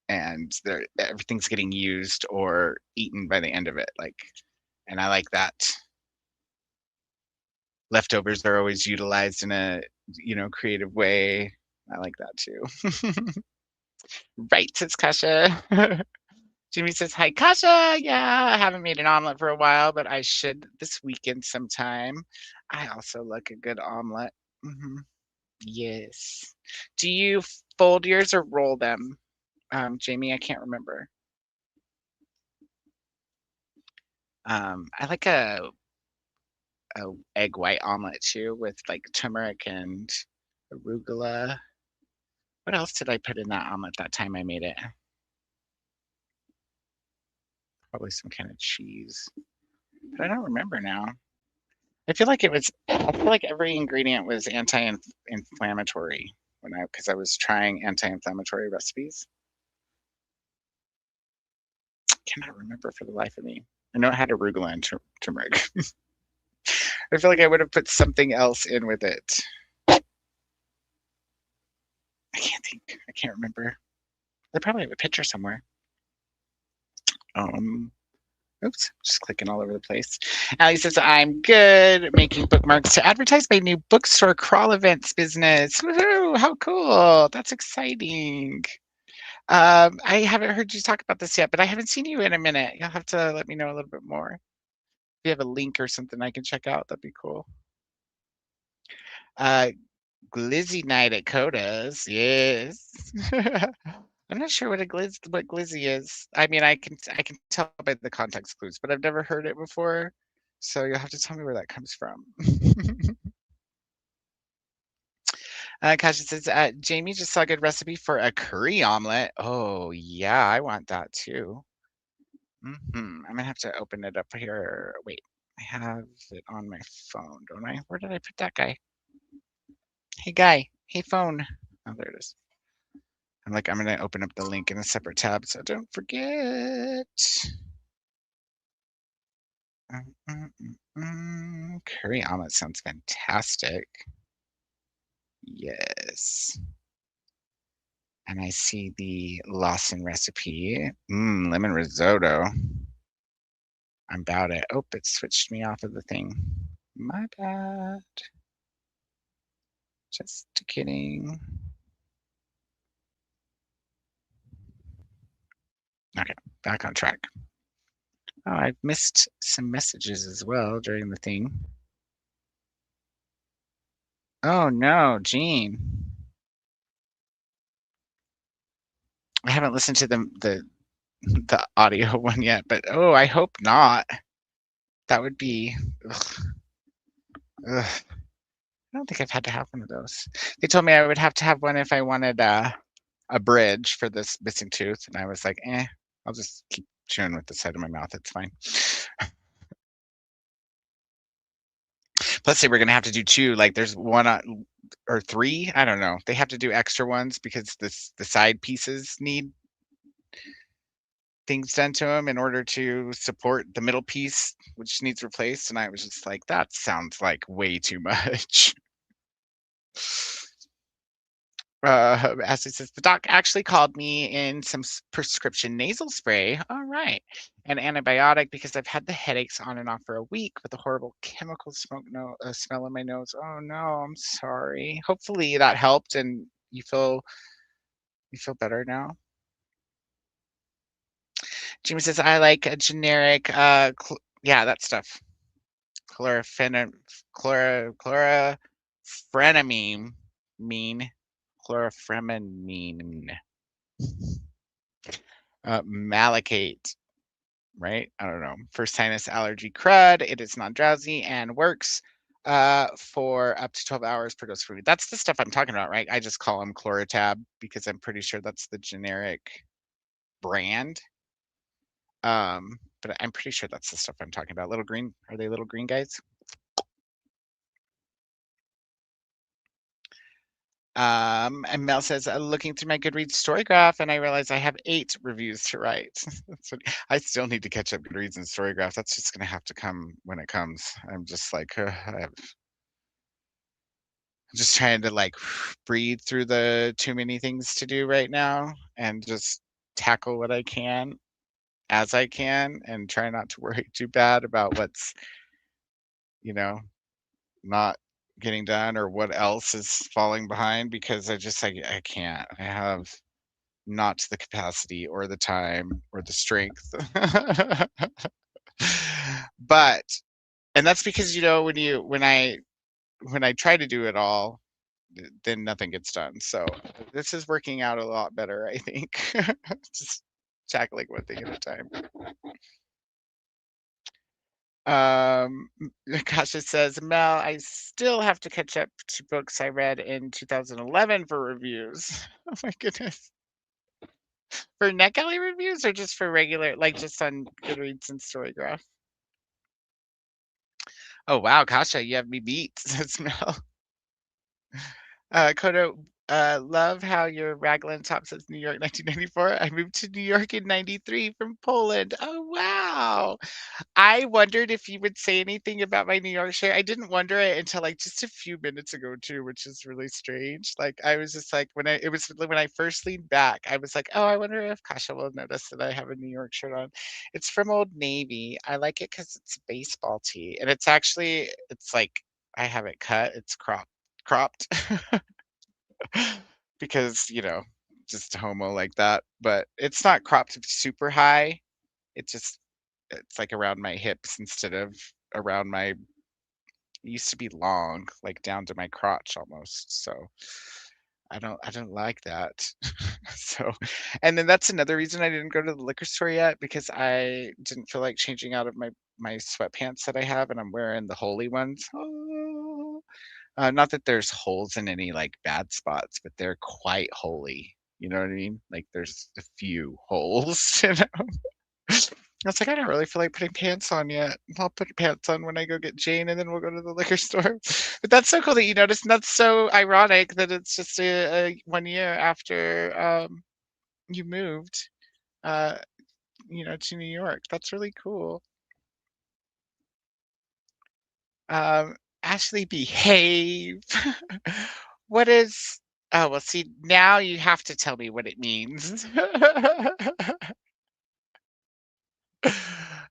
and everything's getting used or eaten by the end of it. Like, and I like that. Leftovers are always utilized in a creative way. I like that too. Right, says Kasha. Jimmy says, hi, Kasha. Yeah, I haven't made an omelet for a while, but I should this weekend sometime. I also like a good omelet. Yes. Do you fold yours or roll them? Jamie, I can't remember. I like a egg white omelet too with like turmeric and arugula. What else did I put in that omelet that time I made it? Probably some kind of cheese, but I don't remember now. I feel like every ingredient was anti-inflammatory because I was trying anti-inflammatory recipes. Cannot remember for the life of me. I know it had arugula and turmeric. I feel like I would have put something else in with it. I can't think. I can't remember. They probably have a picture somewhere. Oops, just clicking all over the place. Ali says, I'm good making bookmarks to advertise my new bookstore crawl events business. Woohoo, how cool. That's exciting. I haven't heard you talk about this yet, but I haven't seen you in a minute. You'll have to let me know a little bit more. If you have a link or something I can check out, that'd be cool. Glizzy night at Koda's, yes. I'm not sure what glizzy is. I mean, I can tell by the context clues, but I've never heard it before. So you'll have to tell me where that comes from. Kasha says, Jamie just saw a good recipe for a curry omelet. Oh, yeah, I want that too. I'm gonna have to open it up here. Wait, I have it on my phone, don't I? Where did I put that guy? Hey, guy. Hey, phone. Oh, there it is. I'm gonna open up the link in a separate tab so don't forget. Curry omelet sounds fantastic. Yes. And I see the Lawson recipe. Lemon risotto. I'm about it. Oh, it switched me off of the thing. My bad. Just kidding. Okay, back on track. Oh, I've missed some messages as well during the thing. Oh no, Gene. I haven't listened to the audio one yet, but oh, I hope not. That would be. Ugh, ugh. I don't think I've had to have one of those. They told me I would have to have one if I wanted a bridge for this missing tooth, and I was like, I'll just keep chewing with the side of my mouth. It's fine. Plus, they were gonna have to do two. Like, there's one or three. I don't know. They have to do extra ones because the side pieces need things done to them in order to support the middle piece, which needs replaced. And I was just like, that sounds like way too much. Ashley says, the doc actually called me in some prescription nasal spray. All right. An antibiotic because I've had the headaches on and off for a week with a horrible chemical smell in my nose. Oh no, I'm sorry. Hopefully that helped and you feel better now. Jimmy says, I like a generic, yeah, that stuff. Chlorofrenamine, malachate, right? I don't know. For sinus allergy crud, it is non-drowsy and works for up to 12 hours per dose of food. That's the stuff I'm talking about, right? I just call them Chlorotab because I'm pretty sure that's the generic brand. But I'm pretty sure that's the stuff I'm talking about. Little green, are they little green guys? And Mel says, looking through my Goodreads story graph, and I realize I have 8 reviews to write. I still need to catch up Goodreads and story graph. That's just going to have to come when it comes. I'm just like, I'm just trying to like breathe through the too many things to do right now and just tackle what I can as I can and try not to worry too bad about what's, not getting done or what else is falling behind because I can't. I have not the capacity or the time or the strength. But and that's because when I try to do it all, then nothing gets done. So this is working out a lot better, I think. Just tackling one thing at a time. Kasha says, Mel, I still have to catch up to books I read in 2011 for reviews. Oh my goodness. For NetGalley reviews or just for regular, like just on Goodreads and Storygraph? Oh wow, Kasha, you have me beat, says Mel. Koda, love how your raglan top says New York 1994. I moved to New York in 93 from Poland. Oh wow. I wondered if you would say anything about my New York share. I didn't wonder it until like just a few minutes ago too, which is really strange. Like I was just like when I first leaned back, I was like, oh, I wonder if Kasha will notice that I have a New York shirt on. It's from Old Navy. I like it because it's baseball tee, and it's like I have it cut. It's cropped because just homo like that. But it's not cropped super high. It's like around my hips instead of around my it used to be long, like down to my crotch almost. So I don't like that. So and then that's another reason I didn't go to the liquor store yet because I didn't feel like changing out of my sweatpants that I have and I'm wearing the holy ones. Oh. Not that there's holes in any like bad spots, but they're quite holy. You know what I mean? Like there's a few holes. I was like, I don't really feel like putting pants on yet. I'll put pants on when I go get Jane, and then we'll go to the liquor store. But that's so cool that you noticed, and that's so ironic that it's just a 1 year after you moved, uh, to New York. That's really cool. Ashley, behave. What is? Oh well, see now you have to tell me what it means.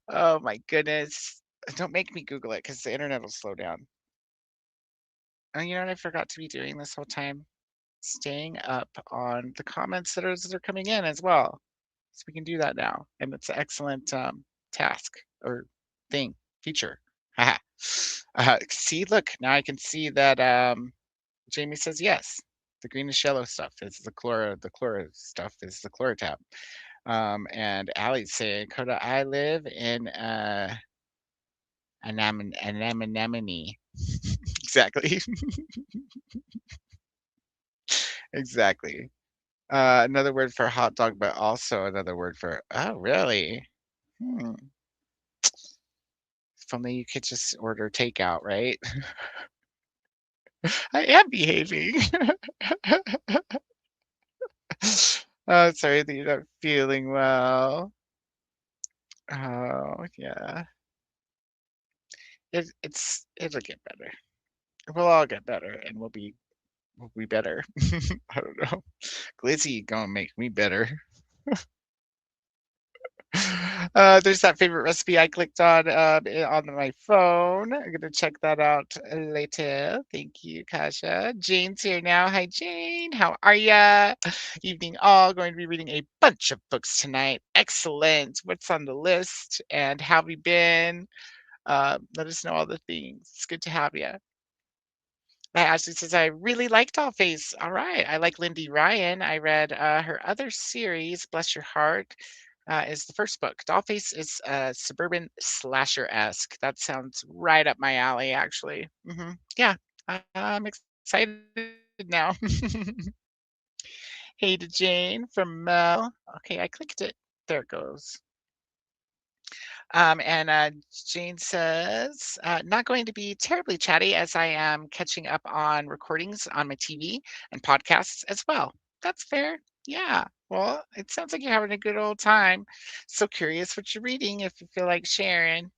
Oh my goodness. Don't make me Google it because the internet will slow down. And you know what I forgot to be doing this whole time? Staying up on the comments that are coming in as well. So we can do that now. And it's an excellent task or thing, feature. Haha. See, look, now I can see that Jamie says yes. The greenish yellow stuff is the chlora stuff is the chlora tab. And Allie's saying, Koda, I live in anemone. Exactly. Exactly. Another word for hot dog, but also another word for, oh, really? Hmm. If only you could just order takeout, right? I am behaving. Oh, sorry that you're not feeling well. Oh, yeah. It'll get better. We'll all get better, and we'll be better. I don't know. Glizzy gonna make me better. There's that favorite recipe I clicked on my phone. I'm gonna check that out later. Thank you, Kasha. Jane's here now. Hi, Jane. How are ya? Evening all. Going to be reading a bunch of books tonight. Excellent. What's on the list? And how have you been? Let us know all the things. It's good to have you. Ashley says, I really like Dollface. All right. I like Lindy Ryan. I read her other series, Bless Your Heart, is the first book. Dollface is suburban slasher-esque. That sounds right up my alley, actually. Yeah, I'm excited now. Hey to Jane from Mel. Okay, I clicked it. There it goes. And Jane says, not going to be terribly chatty as I am catching up on recordings on my TV and podcasts as well. That's fair. Yeah. Well, it sounds like you're having a good old time. So curious what you're reading if you feel like sharing.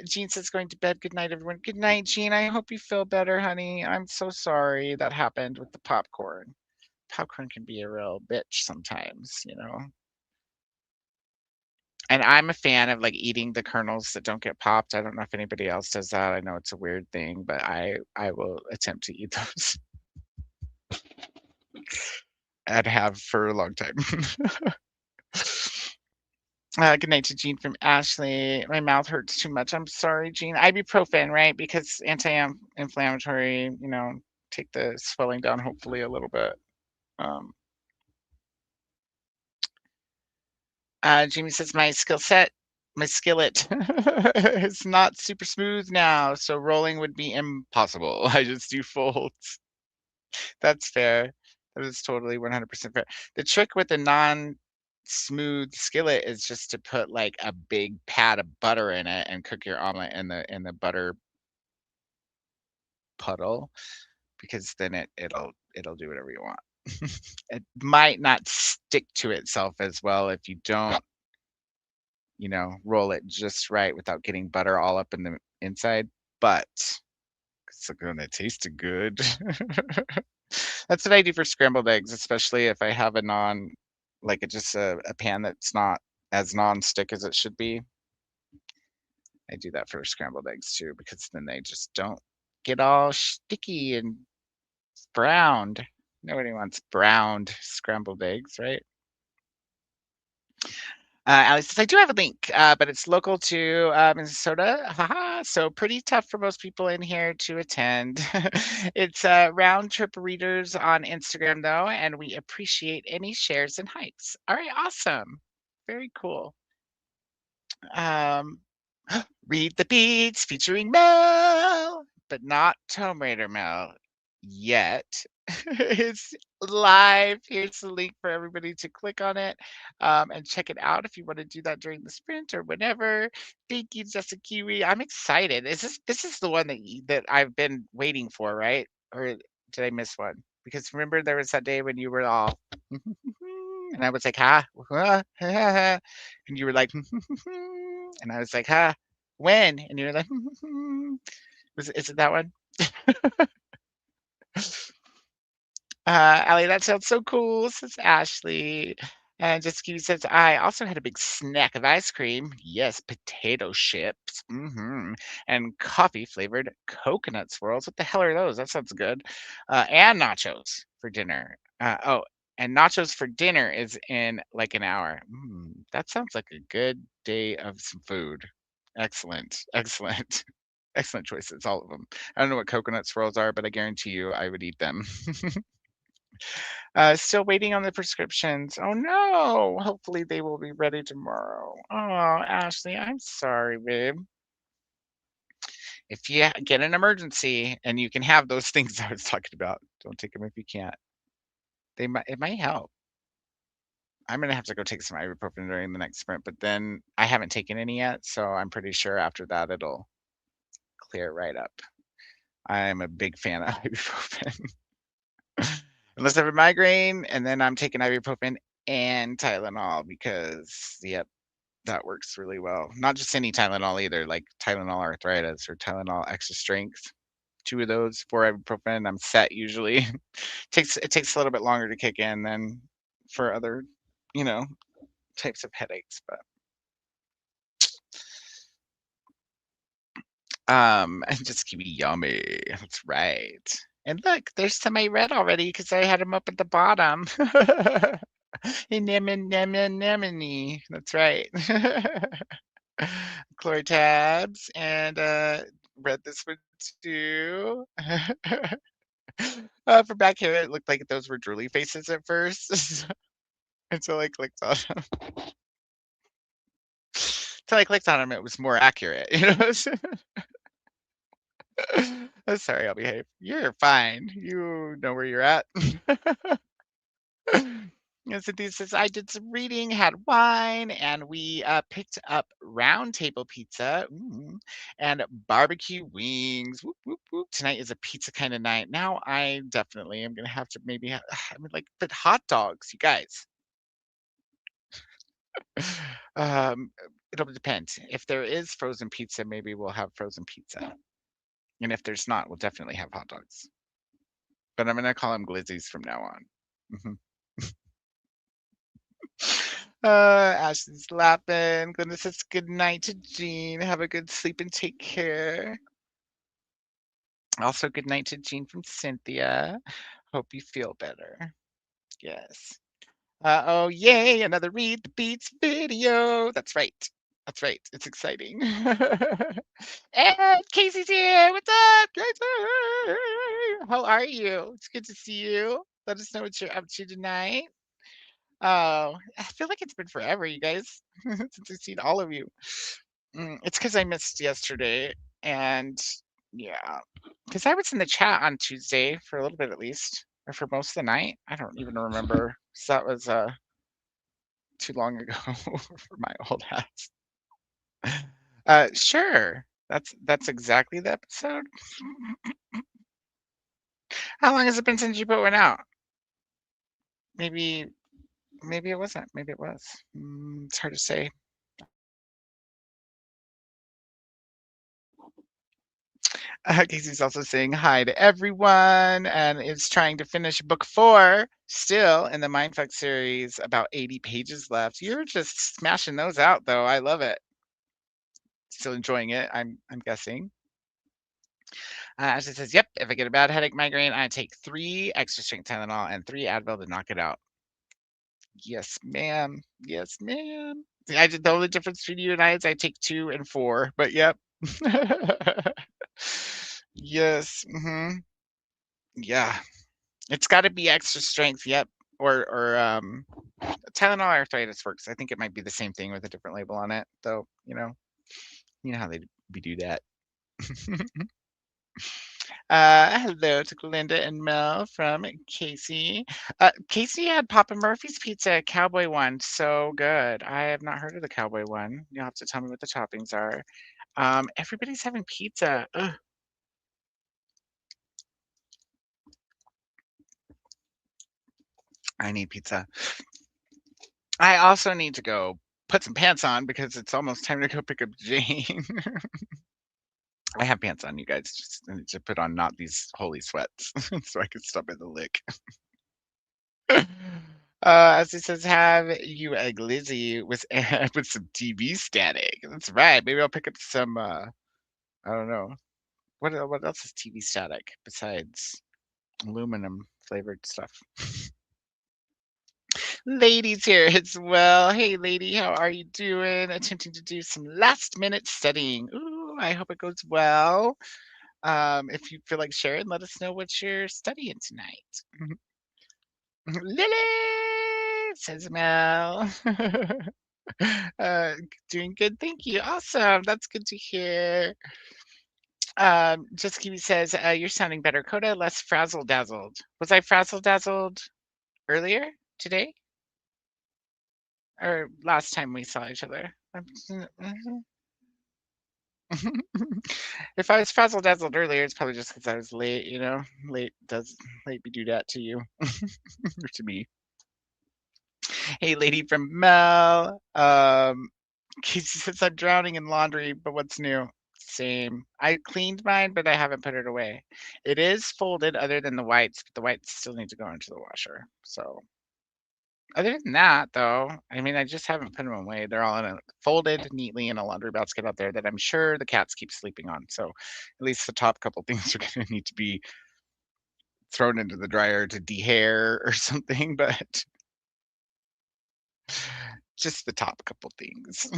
Jean says going to bed. Good night, everyone. Good night, Jean. I hope you feel better, honey. I'm so sorry that happened with the popcorn. Popcorn can be a real bitch sometimes, you know. And I'm a fan of, like, eating the kernels that don't get popped. I don't know if anybody else does that. I know it's a weird thing, but I will attempt to eat those and have for a long time. Good night to Jean from Ashley. My mouth hurts too much. I'm sorry, Jean. Ibuprofen, right? Because anti-inflammatory, you know, take the swelling down hopefully a little bit. Jamie says my skillet is not super smooth now, so rolling would be impossible. I just do folds. That's fair. That is totally 100% fair. The trick with a non-smooth skillet is just to put like a big pat of butter in it and cook your omelet in the butter puddle, because then it'll do whatever you want. It might not stick to itself as well if you don't, you know, roll it just right without getting butter all up in the inside, but it's gonna taste good. That's what I do for scrambled eggs, especially if I have like just a pan that's not as non-stick as it should be. I do that for scrambled eggs too, because then they just don't get all sticky and browned. Nobody wants browned scrambled eggs, right? Ali says, I do have a link, but it's local to Minnesota. Haha, so pretty tough for most people in here to attend. It's round trip readers on Instagram, though, and we appreciate any shares and hypes. All right, awesome. Very cool. Um, Read the Beats featuring Mel, but not Tomb Raider Mel yet. It's live. Here's the link for everybody to click on it and check it out if you want to do that during the sprint or whenever. Thank you, Jessica Kiwi. I'm excited. This is the one that I've been waiting for, right? Or did I miss one? Because remember there was that day when you were all and I was like, ha, and you were like, and I was like, ha, when? And you were like, is it that one? Allie, that sounds so cool, says Ashley. And Jessica says, I also had a big snack of ice cream. Yes, potato chips. And coffee flavored coconut swirls. What the hell are those? That sounds good. And nachos for dinner. Oh, And nachos for dinner is in like an hour. That sounds like a good day of some food. Excellent, excellent, excellent choices, all of them. I don't know what coconut swirls are, but I guarantee you I would eat them. Still waiting on the prescriptions. Oh no! Hopefully they will be ready tomorrow. Oh, Ashley, I'm sorry, babe. If you get an emergency and you can have those things I was talking about, don't take them if you can't. It might help. I'm gonna have to go take some ibuprofen during the next sprint, but then I haven't taken any yet, so I'm pretty sure after that it'll clear right up. I'm a big fan of ibuprofen. Unless I have a migraine, and then I'm taking ibuprofen and Tylenol because, yep, that works really well. Not just any Tylenol either, like Tylenol arthritis or Tylenol extra strength. 2 of those, 4 ibuprofen, I'm set usually. It takes a little bit longer to kick in than for other, you know, types of headaches, but and just keep it yummy. That's right. And look, there's some I read already because I had them up at the bottom. Anemone. That's right. Chlor tabs and read this one too. For back here, it looked like those were drooly faces at first. And so I clicked on them. Till I clicked on them, it was more accurate, you know? I'm sorry, I'll behave. You're fine. You know where you're at. And Cynthia says, I did some reading, had wine, and we picked up round table pizza and barbecue wings. Whoop, whoop, whoop. Tonight is a pizza kind of night. Now I definitely am going to have to maybe, I mean, like, but hot dogs, you guys. Um, it'll depend. If there is frozen pizza, maybe we'll have frozen pizza. And if there's not, we'll definitely have hot dogs. But I'm gonna call them glizzies from now on. Mhm. Ashley's laughing. Glenna says good night to Jean. Have a good sleep and take care. Also, good night to Jean from Cynthia. Hope you feel better. Yes. Oh, yay, another Read the Beats video. That's right. That's right. It's exciting. And Casey's here. What's up, Casey? How are you? It's good to see you. Let us know what you're up to tonight. Oh, I feel like it's been forever, you guys, since I've seen all of you. It's because I missed yesterday, and yeah, because I was in the chat on Tuesday for a little bit at least, or for most of the night. I don't even remember. So that was too long ago for my old ass. Sure. That's exactly the episode. How long has it been since you put one out? Maybe it wasn't. Maybe it was. It's hard to say. Casey's also saying hi to everyone and is trying to finish book 4 still in the Mindfuck series. About 80 pages left. You're just smashing those out, though. I love it. Still enjoying it, I'm guessing. Ashley says, yep, if I get a bad headache migraine, I take 3 extra strength Tylenol and 3 Advil to knock it out. Yes, ma'am. Yes, ma'am. The only difference between you and I is I take 2 and 4, but yep. Yes. Yeah. It's got to be extra strength. Yep. Or Tylenol arthritis works. I think it might be the same thing with a different label on it, though. You know how they do that. Hello to Glinda and Mel from Casey. Casey had Papa Murphy's pizza, cowboy one. So good. I have not heard of the cowboy one. You'll have to tell me what the toppings are. Everybody's having pizza. Ugh. I need pizza. I also need to go put some pants on because it's almost time to go pick up Jane. I have pants on, you guys. Just need to put on not these holy sweats so I can stop at the lick. As he says, have you a glizzy with with some TV static? That's right. Maybe I'll pick up some. I don't know. What else is TV static besides aluminum flavored stuff? Lady's here as well. Hey, lady, how are you doing? Attempting to do some last-minute studying. Ooh, I hope it goes well. If you feel like sharing, let us know what you're studying tonight. Lily, says Mel. uh, Doing good, thank you. Awesome, that's good to hear. Just Kiwi says, you're sounding better, Koda, less frazzle-dazzled. Was I frazzle-dazzled earlier today? Or last time we saw each other? If I was frazzle-dazzled earlier, it's probably just because I was late, you know? Late be do that to you. Or to me. Hey, lady from Mel. Casey says I'm drowning in laundry, but what's new? Same. I cleaned mine, but I haven't put it away. It is folded other than the whites, but the whites still need to go into the washer. So other than that, though, I mean, I just haven't put them away. They're all folded neatly in a laundry basket out there that I'm sure the cats keep sleeping on. So at least the top couple things are going to need to be thrown into the dryer to dehair or something, but just the top couple things.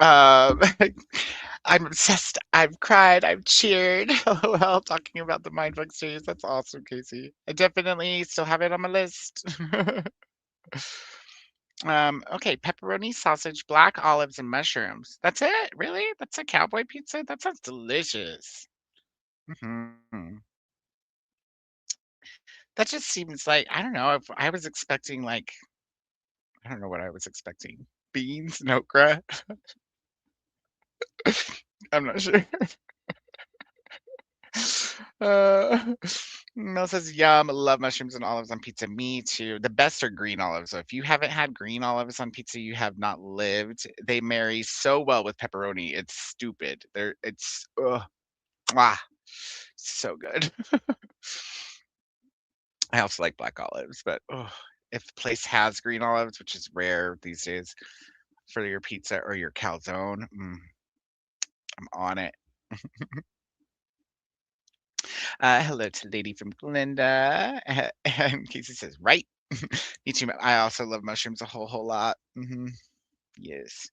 Um, I'm obsessed. I've cried. I've cheered. LOL, talking about the Mindfuck series. That's awesome, Casey. I definitely still have it on my list. Okay, pepperoni, sausage, black olives, and mushrooms. That's it? Really? That's a cowboy pizza? That sounds delicious. That just seems like, I don't know, if I was expecting like, I don't know what I was expecting. Beans, and okra. I'm not sure. Mel says, yum, love mushrooms and olives on pizza. Me too. The best are green olives. So if you haven't had green olives on pizza, you have not lived. They marry so well with pepperoni. It's stupid. It's so good. I also like black olives, but if the place has green olives, which is rare these days, for your pizza or your calzone, I'm on it. Hello to lady from Glinda. And Casey says, right. Me too. I also love mushrooms a whole lot. Yes.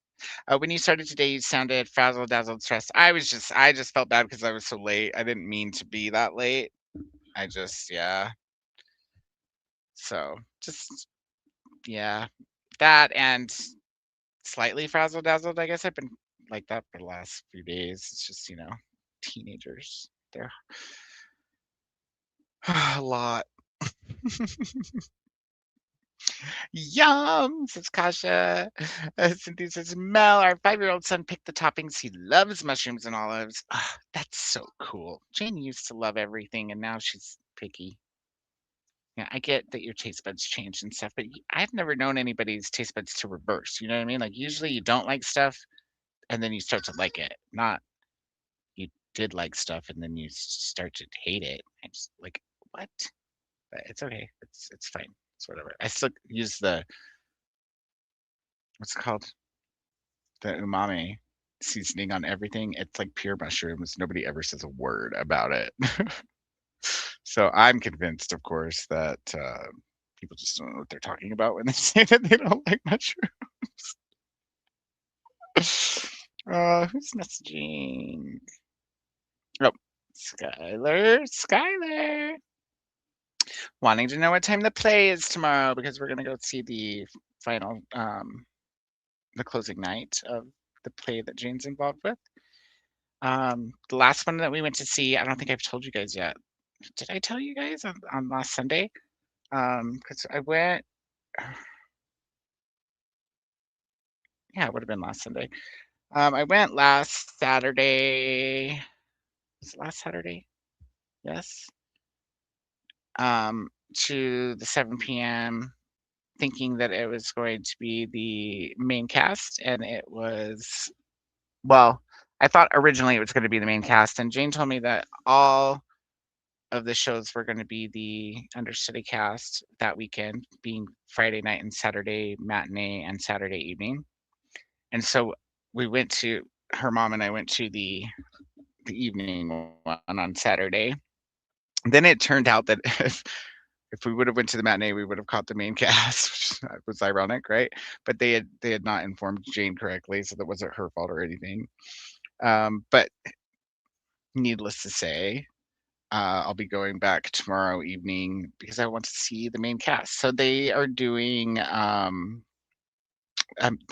When you started today, you sounded frazzled, dazzled, stressed. I just felt bad because I was so late. I didn't mean to be that late. Yeah. So yeah, that and slightly frazzled, dazzled. I guess I've been like that for the last few days. It's just, teenagers. They're a lot. Yum, says Kasha. Cynthia says, Mel, our 5-year-old son picked the toppings. He loves mushrooms and olives. That's so cool. Jane used to love everything, and now she's picky. Yeah, I get that your taste buds change and stuff, but I've never known anybody's taste buds to reverse. You know what I mean? Like, usually you don't like stuff, and then you start to like it. Not you did like stuff, and then you start to hate it. I just like, what? But it's okay. It's fine. It's whatever. I still use what's it called? The umami seasoning on everything. It's like pure mushrooms. Nobody ever says a word about it. So I'm convinced, of course, that people just don't know what they're talking about when they say that they don't like mushrooms. Who's messaging? Oh, Skylar. Wanting to know what time the play is tomorrow because we're gonna go see the final, the closing night of the play that Jane's involved with. The last one that we went to see, I don't think I've told you guys yet. Did I tell you guys on last Sunday? Because I went. Yeah, it would have been last Sunday. I went last Saturday. Was it last Saturday? Yes. To the 7 p.m. thinking that it was going to be the main cast, and it was. Well, I thought originally it was going to be the main cast, and Jane told me that all of the shows were going to be the understudy cast that weekend, being Friday night and Saturday matinee and Saturday evening. And so we went to her mom and I went to the evening one on Saturday. Then it turned out that if we would have went to the matinee, we would have caught the main cast, which was ironic, right? But they had not informed Jane correctly, so that wasn't her fault or anything. But needless to say, I'll be going back tomorrow evening because I want to see the main cast. So they are doing the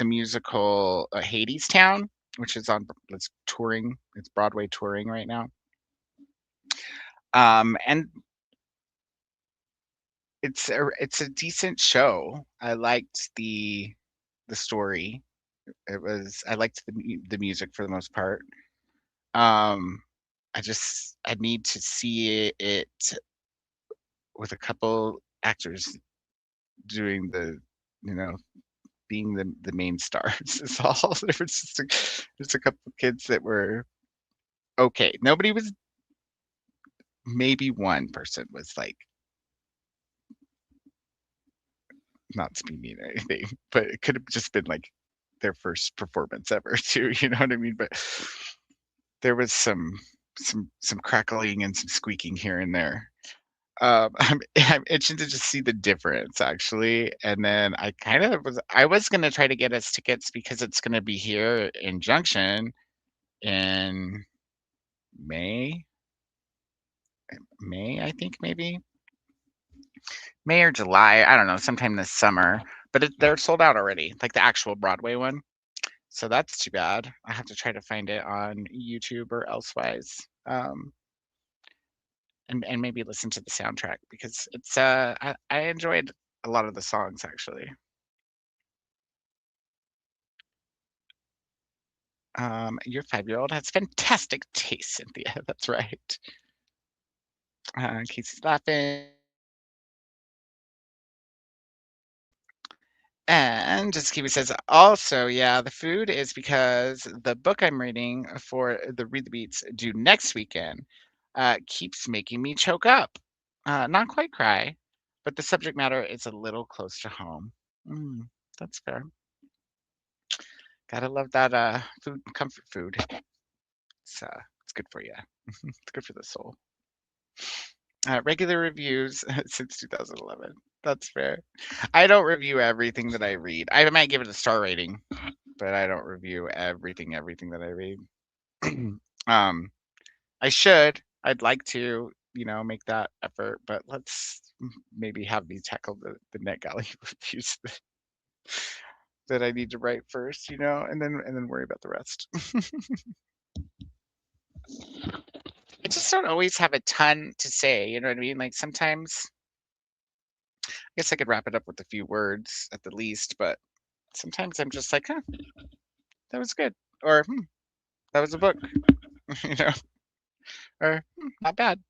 musical Hadestown, which is it's touring. It's Broadway touring right now. And it's a decent show. I liked the story. I liked the music for the most part. I need to see it with a couple actors doing being the main stars is all. There's a couple kids that were okay. Maybe one person was like, not to be mean or anything, but it could have just been like their first performance ever too, you know what I mean? But there was some crackling and some squeaking here and there. I'm itching to just see the difference actually, and then I was gonna try to get us tickets because it's gonna be here in Junction in May. I think maybe May or July. I don't know, sometime this summer. But they're sold out already, like the actual Broadway one. So that's too bad. I have to try to find it on YouTube or elsewise. And maybe listen to the soundtrack because it's I enjoyed a lot of the songs actually. Your 5-year-old has fantastic taste, Cynthia. That's right. Casey's laughing. And just Kiwi says, also, yeah, the food is because the book I'm reading for the Read the Beats due next weekend keeps making me choke up. Not quite cry, but the subject matter is a little close to home. That's fair. Gotta love that food, comfort food. It's good for you. It's good for the soul. Regular reviews since 2011. That's fair. I don't review everything that I read. I might give it a star rating, but I don't review everything that I read. I should. I'd like to, make that effort, but let's maybe have me tackle the NetGalley reviews that I need to write first, and then worry about the rest. I just don't always have a ton to say, you know what I mean? Like sometimes I guess I could wrap it up with a few words at the least, but sometimes I'm just like, huh, that was good. Or that was a book, you know, or not bad.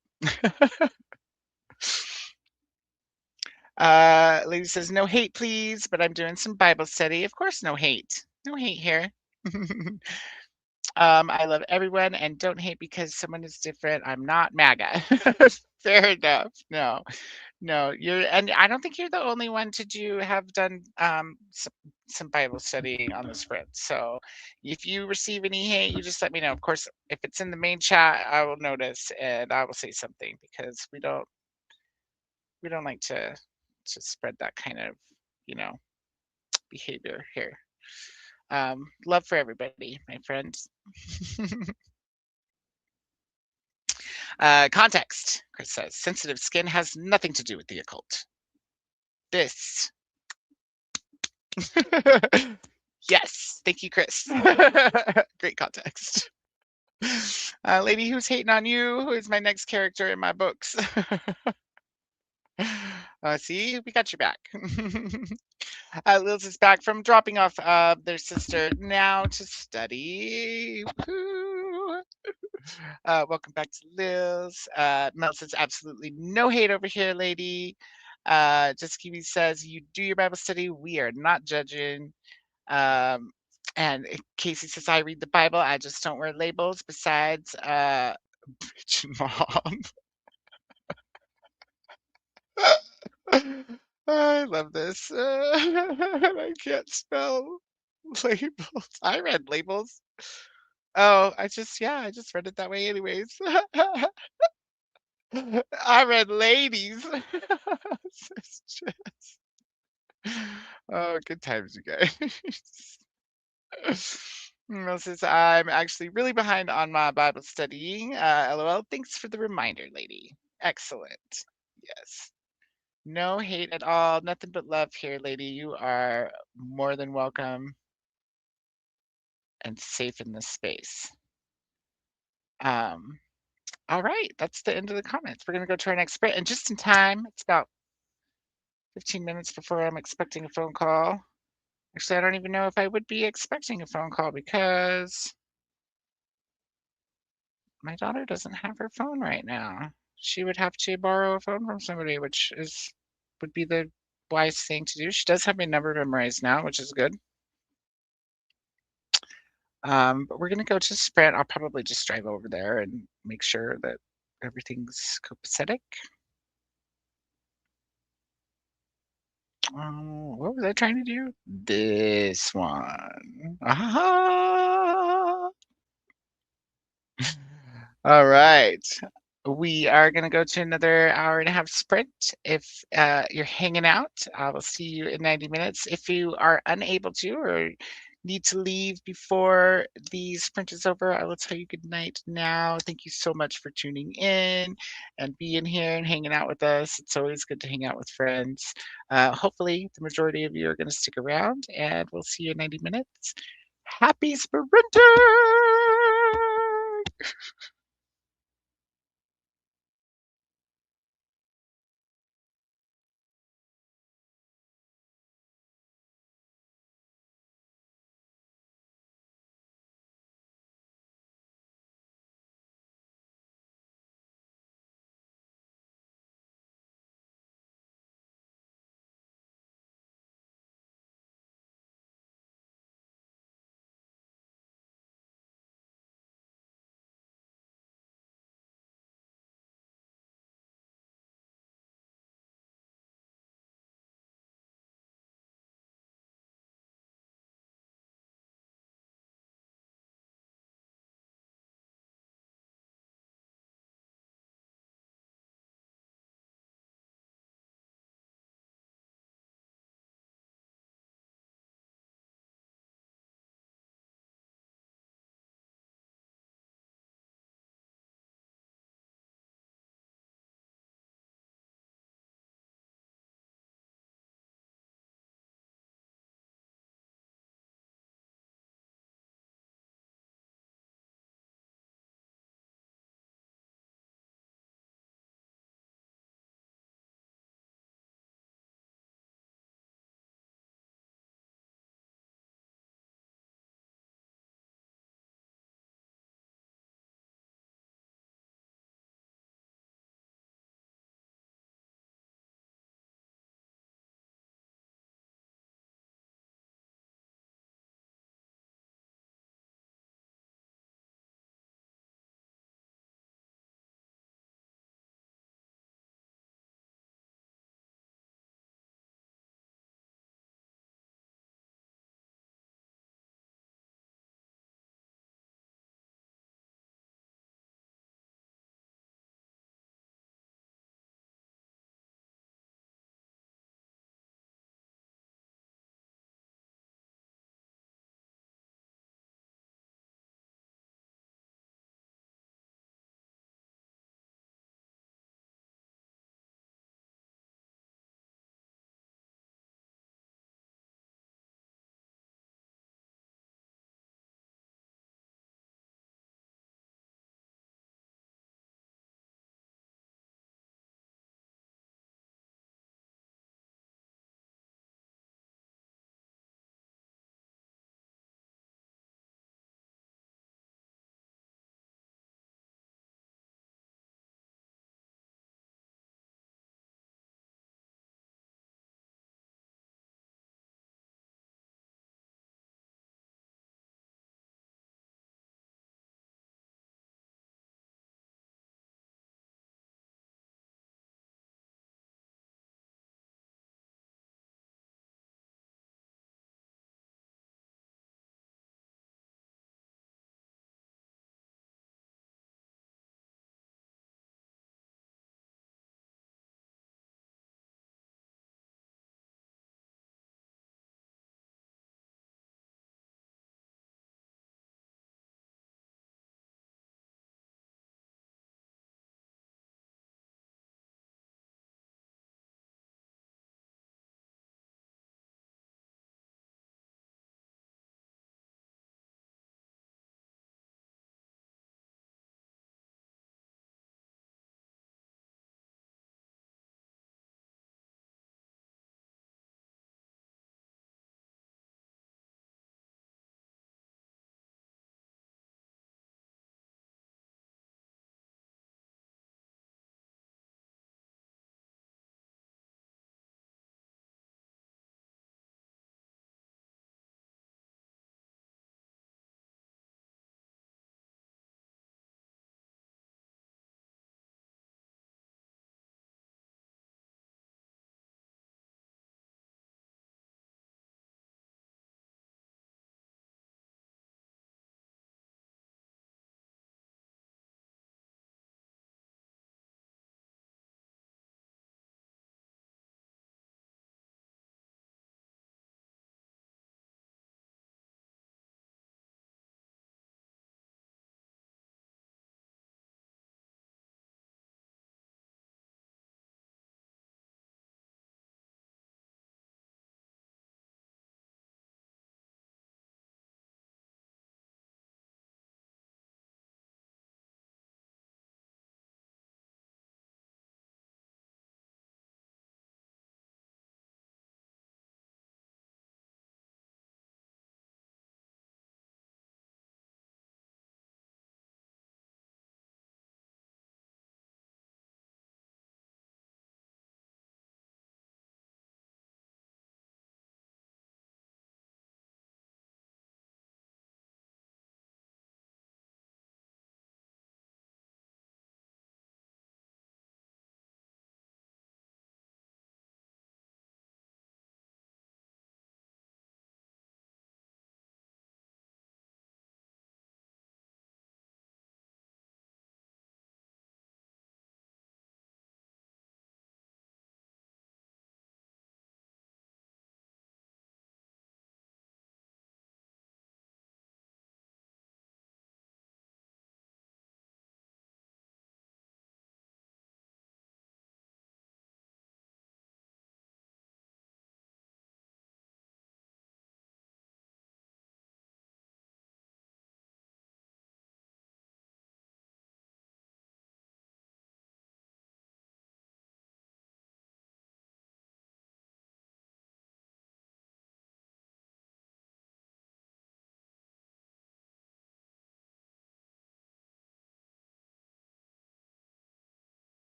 Lady says, no hate, please, but I'm doing some Bible study. Of course, no hate. No hate here. I love everyone and don't hate because someone is different. I'm not MAGA. Fair enough. No, and I don't think you're the only one to have done some Bible studying on the sprint. So if you receive any hate, you just let me know. Of course, if it's in the main chat, I will notice and I will say something because we don't like to spread that kind of behavior here. Love for everybody, my friends. Context, Chris says. Sensitive skin has nothing to do with the occult. This. Yes, thank you, Chris. Great context. Lady who's hating on you, who is my next character in my books. See, we got your back. Liz is back from dropping off their sister now to study. Welcome back to Liz. Mel says, absolutely no hate over here, lady. Just Kiwi says, you do your Bible study. We are not judging. And Casey says, I read the Bible. I just don't wear labels. Besides, bitch mom. I love this. I can't spell labels. I read labels. Oh, I just read it that way anyways. I read ladies. It's just- oh, good times, you guys. No, since I'm actually really behind on my Bible studying, LOL. Thanks for the reminder, lady. Excellent. Yes. No hate at all. Nothing but love here, lady. You are more than welcome and safe in this space. Um, all right, that's the end of the comments. We're gonna go to our next sprint, and just in time. It's about 15 minutes before I'm expecting a phone call. Actually, I don't even know if I would be expecting a phone call because my daughter doesn't have her phone right now. She would have to borrow a phone from somebody, which would be the wise thing to do. She does have my number memorized now, which is good. But we're gonna go to Sprint. I'll probably just drive over there and make sure that everything's copacetic. What was I trying to do? This one. Ah! All right. We are going to go to another hour and a half sprint. If you're hanging out, I will see you in 90 minutes. If you are unable to or need to leave before the sprint is over, I will tell you good night now. Thank you so much for tuning in and being here and hanging out with us. It's always good to hang out with friends. Hopefully, the majority of you are going to stick around, and we'll see you in 90 minutes. Happy sprinting!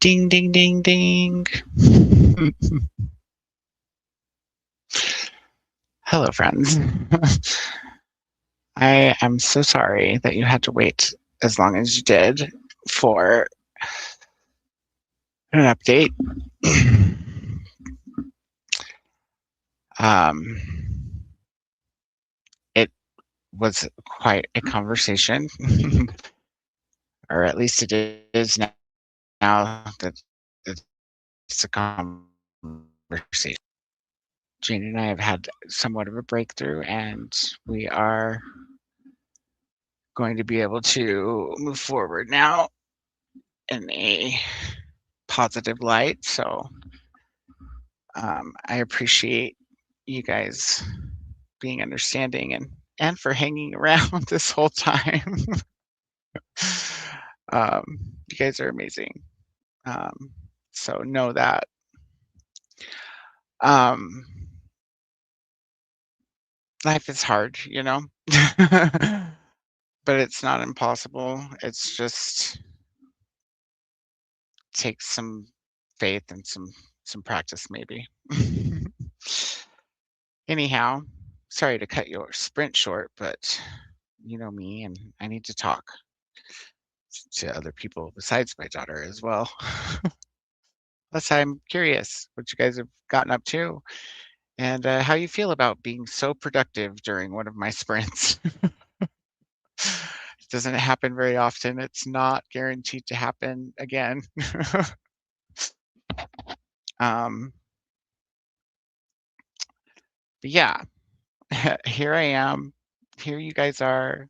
Ding, ding, ding, ding. Hello, friends. I am so sorry that you had to wait as long as you did for an update. It was quite a conversation, or at least it is now that it's a conversation. Jane and I have had somewhat of a breakthrough, and we are going to be able to move forward now in a positive light. So I appreciate you guys being understanding and for hanging around this whole time. You guys are amazing. So know that. Life is hard, you know, but it's not impossible. It's just takes some faith and some practice, maybe. Anyhow, sorry to cut your sprint short, but you know me, and I need to talk to other people besides my daughter as well. Plus, I'm curious what you guys have gotten up to and how you feel about being so productive during one of my sprints. It doesn't happen very often. It's not guaranteed to happen again. But yeah, here I am. Here you guys are.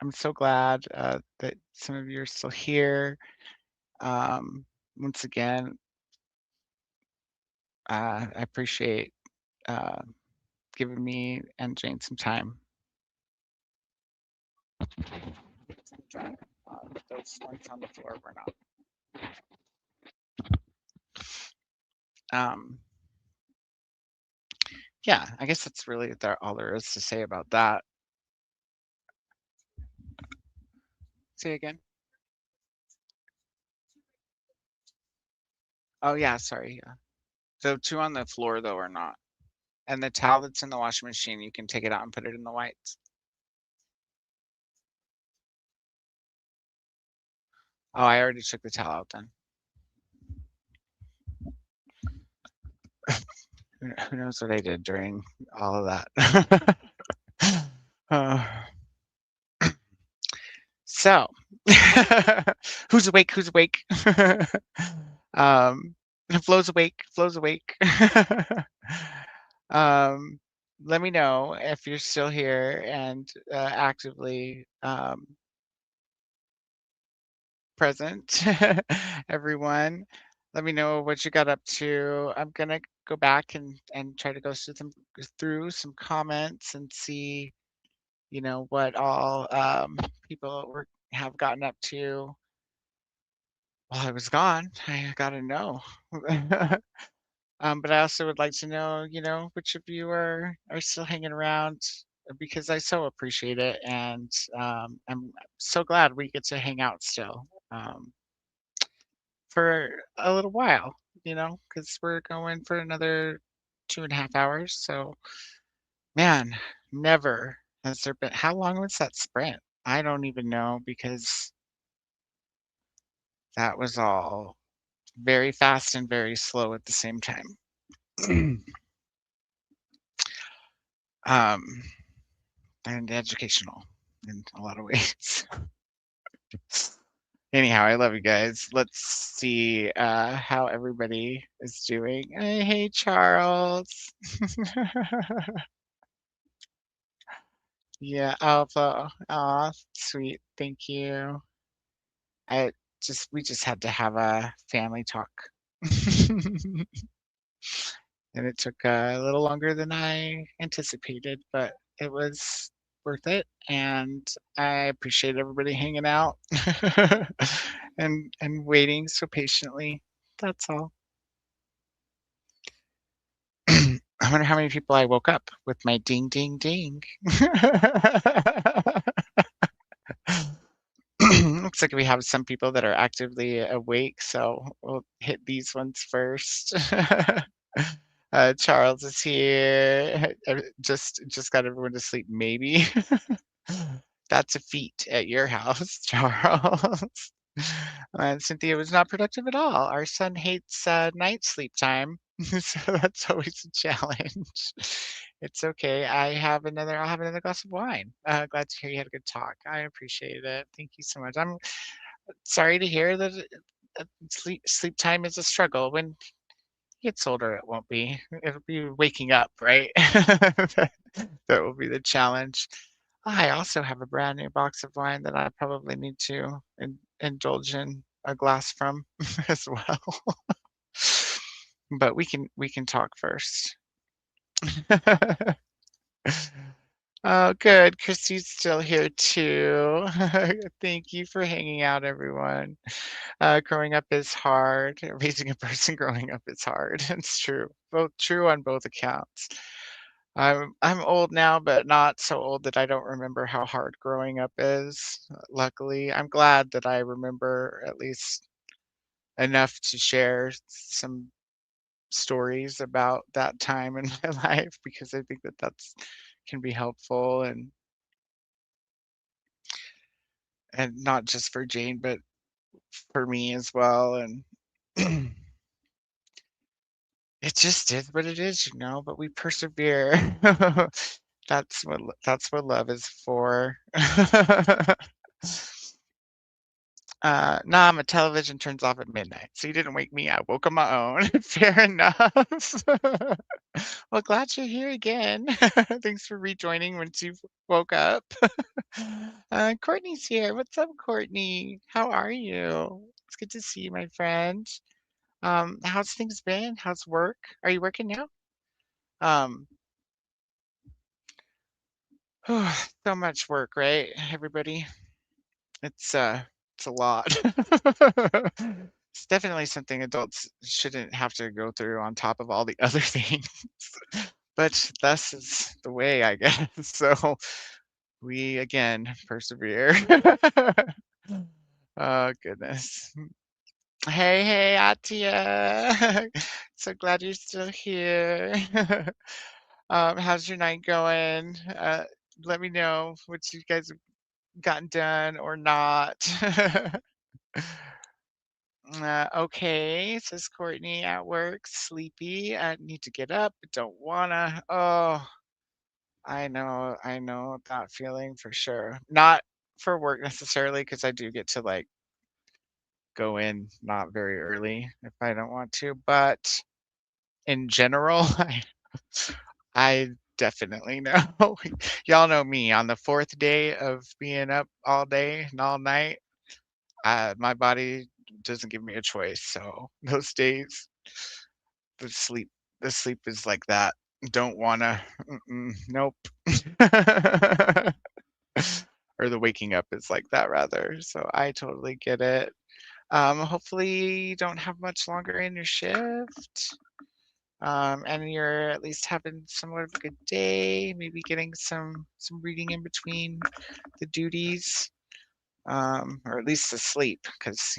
I'm so glad that some of you are still here. Once again, I appreciate giving me and Jane some time. Those ones on the floor were not. Yeah, I guess that's really all there is to say about that. Say again. Oh yeah, sorry. Yeah. So 2 on the floor though are not. And the towel that's in the washing machine, you can take it out and put it in the whites. Oh, I already took the towel out then. Who knows what I did during all of that? So, who's awake? Who's awake? Flo's awake. Flo's awake. Let me know if you're still here and actively present, everyone. Let me know what you got up to. I'm gonna go back and try to go through some comments and see, you know, what all people have gotten up to while I was gone. I gotta know. But I also would like to know, you know, which of you are still hanging around because I so appreciate it, and I'm so glad we get to hang out still for a little while, you know, because we're going for another 2.5 hours. So, man, never has there been. How long was that sprint? I don't even know because that was all very fast and very slow at the same time. And educational in a lot of ways. Anyhow, I love you guys. Let's see how everybody is doing. Hey, Charles. Yeah, Alpha. Aw, sweet. Thank you. We just had to have a family talk. And it took a little longer than I anticipated, but it was worth it. And I appreciate everybody hanging out and waiting so patiently. That's all. I wonder how many people I woke up with my ding, ding, ding. Looks like we have some people that are actively awake, so we'll hit these ones first. Charles is here. Just got everyone to sleep, maybe. That's a feat at your house, Charles. Cynthia was not productive at all. Our son hates night sleep time, so that's always a challenge. It's okay. I'll have another glass of wine. Glad to hear you had a good talk. I appreciate it. Thank you so much. I'm sorry to hear that sleep time is a struggle. When he gets older, it won't be. It'll be waking up, right? That will be the challenge. I also have a brand new box of wine that I probably need to indulge in a glass from as well. But we can talk first. Oh, good. Christy's still here too. Thank you for hanging out, everyone. Growing up is hard. Raising a person growing up is hard. It's true. Both true on both accounts. I'm old now, but not so old that I don't remember how hard growing up is. Luckily, I'm glad that I remember at least enough to share some stories about that time in my life because I think that that's can be helpful and not just for Jane, but for me as well. And it just is what it is, but we persevere. That's what love is for. Nah, my television turns off at midnight, so you didn't wake me. I woke on my own. Fair enough. Well, glad you're here again. Thanks for rejoining once you woke up. Courtney's here. What's up, Courtney? How are you? It's good to see you, my friend. How's things been? How's work? Are you working now? Um, so much work, right, everybody? It's a lot. It's definitely something adults shouldn't have to go through on top of all the other things. But thus is the way, I guess. So we again persevere. Oh goodness. Hey, hey, Atia. So glad you're still here. How's your night going? Let me know what you guys have gotten done or not. Okay, says Courtney at work, sleepy. I need to get up, but don't wanna. Oh, I know that feeling for sure. Not for work necessarily, because I do get to like go in not very early if I don't want to, but in general, I definitely know. Y'all know me. On the fourth day of being up all day and all night, my body doesn't give me a choice. So those days, the sleep, the sleep is like that. Don't wanna. Nope. Or the waking up is like that rather. So I totally get it. Hopefully you don't have much longer in your shift. And you're at least having somewhat of a good day, maybe getting some reading in between the duties, or at least the sleep, because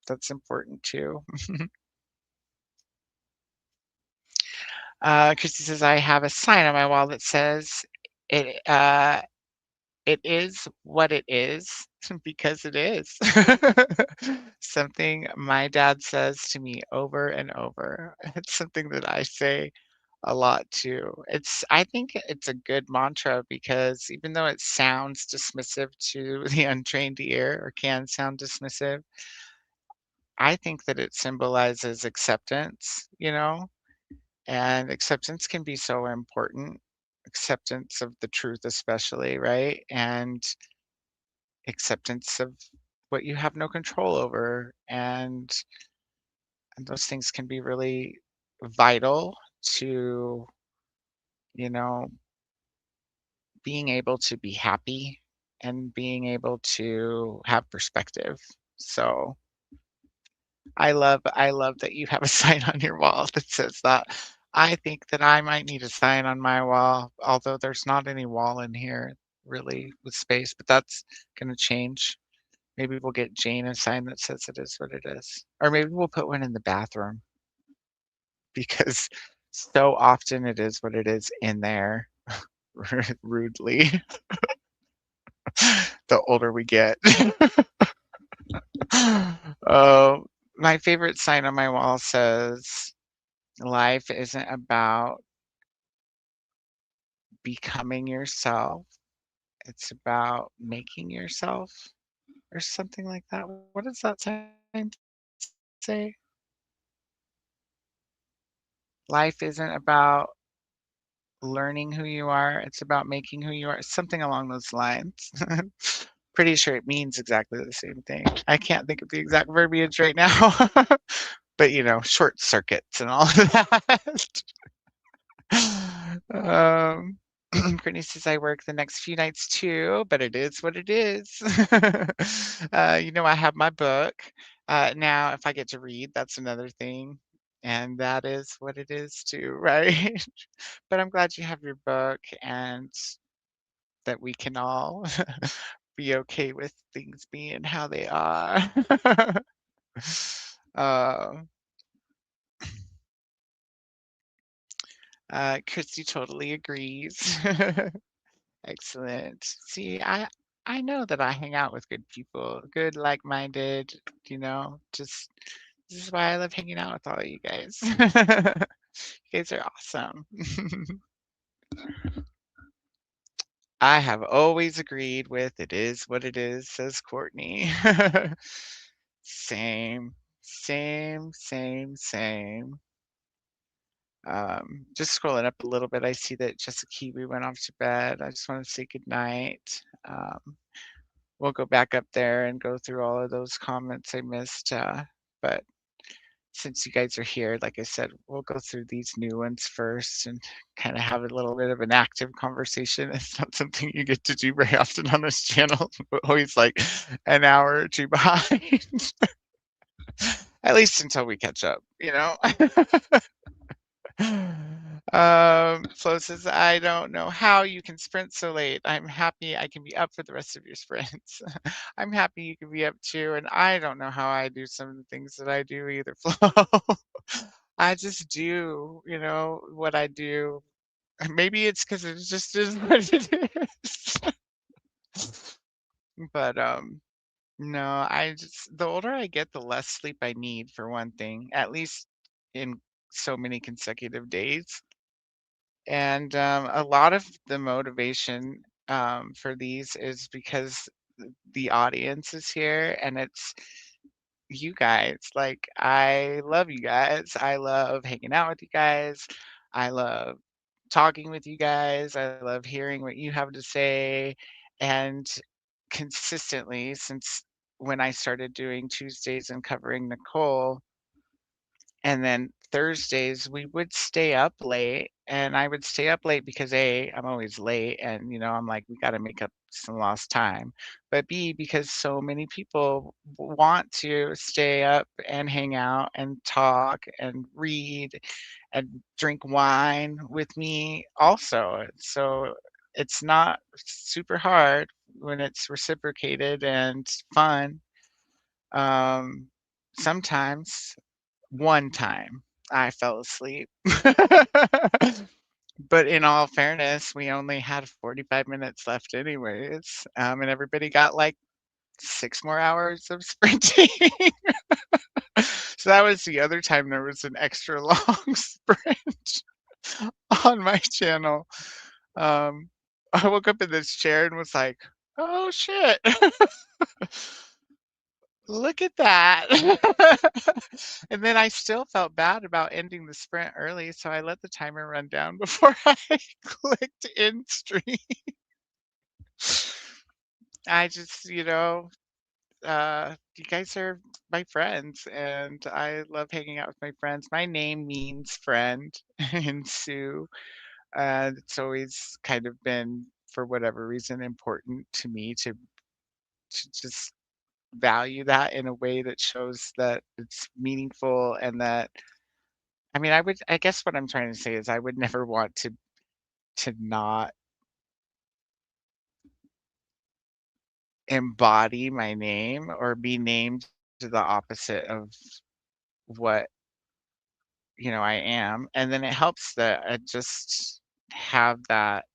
that's important too. Christy says I have a sign on my wall that says it. It is what it is because it is. Something my dad says to me over and over. It's something that I say a lot too. I think it's a good mantra because even though it sounds dismissive to the untrained ear or can sound dismissive, I think that it symbolizes acceptance, and acceptance can be so important. Acceptance of the truth, especially, right? And acceptance of what you have no control over. And those things can be really vital to, you know, being able to be happy and being able to have perspective. So I love that you have a sign on your wall that says that. I think that I might need a sign on my wall, although there's not any wall in here really with space, but that's gonna change. Maybe we'll get Jane a sign that says it is what it is. Or maybe we'll put one in the bathroom because so often it is what it is in there rudely. The older we get. Oh, my favorite sign on my wall says, life isn't about becoming yourself. It's about making yourself, or something like that. What does that sign say? Life isn't about learning who you are, it's about making who you are, something along those lines. Pretty sure it means exactly the same thing. I can't think of the exact verbiage right now, but you know, short circuits and all of that. Brittany says I work the next few nights too, but it is what it is. You know, I have my book. Now, if I get to read, that's another thing. And that is what it is too, right? But I'm glad you have your book and that we can all be okay with things being how they are. Um, Christy totally agrees. Excellent. See, I know that I hang out with good people, good, like-minded, you know, just this is why I love hanging out with all of you guys. You guys are awesome. I have always agreed with it is what it is, says Courtney. Same, same. Just scrolling up a little bit, I see that Jessica Kiwi went off to bed. I just want to say good night. We'll go back up there and go through all of those comments I missed. But since you guys are here, like I said, we'll go through these new ones first and kind of have a little bit of an active conversation. It's not something you get to do very often on this channel. We're always like an hour or two behind. At least until we catch up, you know? Flo says, I don't know how you can sprint so late. I'm happy I can be up for the rest of your sprints. I'm happy you can be up too, and I don't know how I do some of the things that I do either, Flo. I just do, you know, what I do. Maybe it's because it just is what it is. But no, I just the older I get, the less sleep I need for one thing, at least in so many consecutive days. And a lot of the motivation for these is because the audience is here and it's you guys. Like, I love you guys. I love hanging out with you guys. I love talking with you guys. I love hearing what you have to say. And consistently, since when I started doing Tuesdays and covering Nicole, and then Thursdays, we would stay up late, and I would stay up late because A, I'm always late, and, you know, I'm like, "We gotta make up some lost time." But B, because so many people want to stay up and hang out and talk and read and drink wine with me also. So it's not super hard when it's reciprocated and fun. Um, Sometimes one time I fell asleep. But in all fairness, we only had 45 minutes left anyways, and everybody got like 6 more hours of sprinting. So that was the other time there was an extra long sprint on my channel. I woke up in this chair and was like, "Oh shit." Look at that. And then I still felt bad about ending the sprint early, so I let the timer run down before I clicked end stream. I just, you know, you guys are my friends, and I love hanging out with my friends. My name means friend in Sioux, and it's always kind of been, for whatever reason, important to me to just value that in a way that shows that it's meaningful and that I mean, I guess what I'm trying to say is I would never want to not embody my name or be named to the opposite of what, I am, and then it helps that I just have that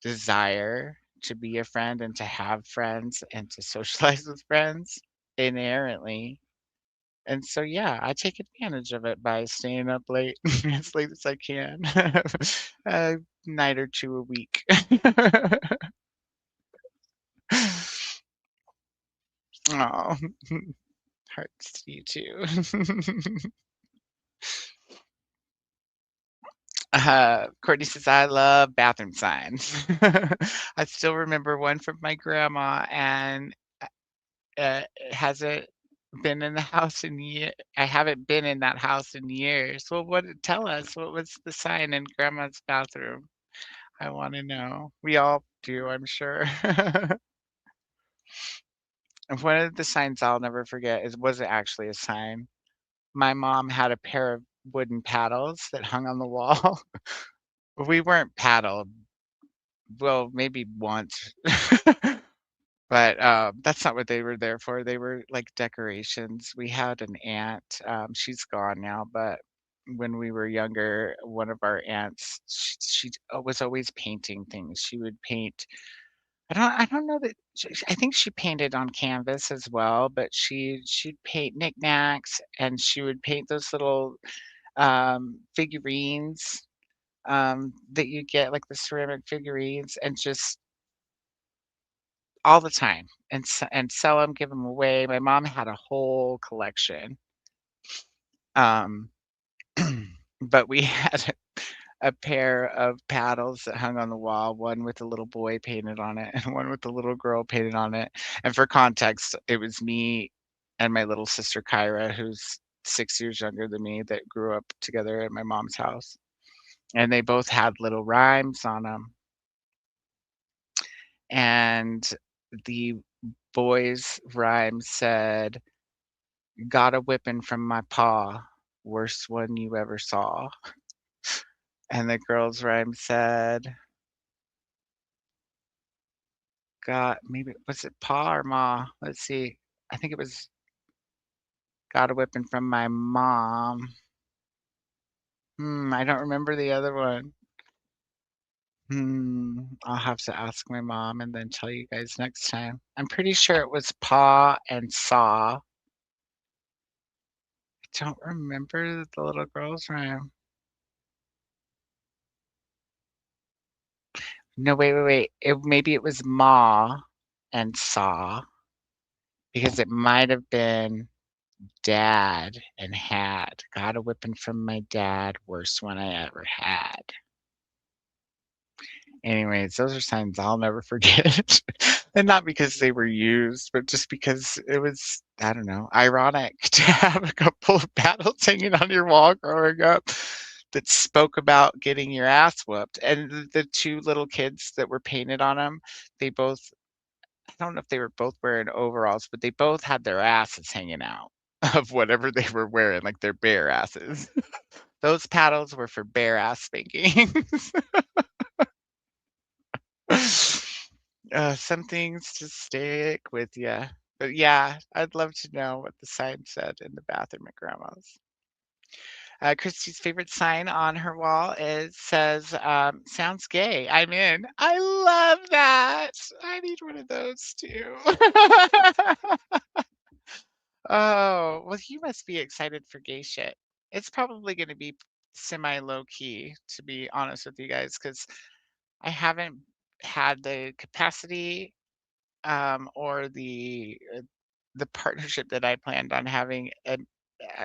desire to be a friend and to have friends and to socialize with friends inherently. And so, yeah, I take advantage of it by staying up late as late as I can, a night or 2 a week. Oh, hearts to you too. Courtney says, "I love bathroom signs." I still remember one from my grandma, and it hasn't been in the house in I haven't been in that house in years. Well, tell us, what was the sign in grandma's bathroom? I wanna know. We all do, I'm sure. And one of the signs I'll never forget wasn't actually a sign. My mom had a pair of wooden paddles that hung on the wall. We weren't paddled, well, maybe once, but, that's not what they were there for. They were like decorations. We had an aunt, she's gone now, but when we were younger, one of our aunts, she was always painting things. She would paint. I don't know that I think she painted on canvas as well, but she'd paint knickknacks, and she would paint those little, figurines, that you get, like the ceramic figurines, and just all the time, and sell them, give them away. My mom had a whole collection, um, but we had a pair of paddles that hung on the wall, one with a little boy painted on it and one with a little girl painted on it. And for context, it was me and my little sister Kyra, who's 6 years younger than me, that grew up together at my mom's house. And they both had little rhymes on them. And the boy's rhyme said, "Got a whipping from my paw, worst one you ever saw." And the girl's rhyme said, got maybe was it pa or ma? Let's see. I think it was got a whipping from my mom. I don't remember the other one. I'll have to ask my mom and then tell you guys next time. I'm pretty sure it was pa and saw. I don't remember the little girl's rhyme. No, wait. Maybe it was ma and saw because it might have been dad and had. Got a whipping from my dad, worst one I ever had. Anyways, those are signs I'll never forget. And not because they were used, but just because it was, I don't know, ironic to have a couple of paddles hanging on your wall growing up that spoke about getting your ass whooped. And the two little kids that were painted on them, they both, I don't know if they were both wearing overalls, but they both had their asses hanging out of whatever they were wearing, like their bare asses. Those paddles were for bare ass spankings. Some things just stick with you. But yeah, I'd love to know what the sign said in the bathroom at grandma's. Christy's favorite sign on her wall says, "Sounds gay. I'm in." I love that. I need one of those too. Oh, well, you must be excited for gay shit. It's probably going to be semi low key, to be honest with you guys, because I haven't had the capacity or the partnership that I planned on having at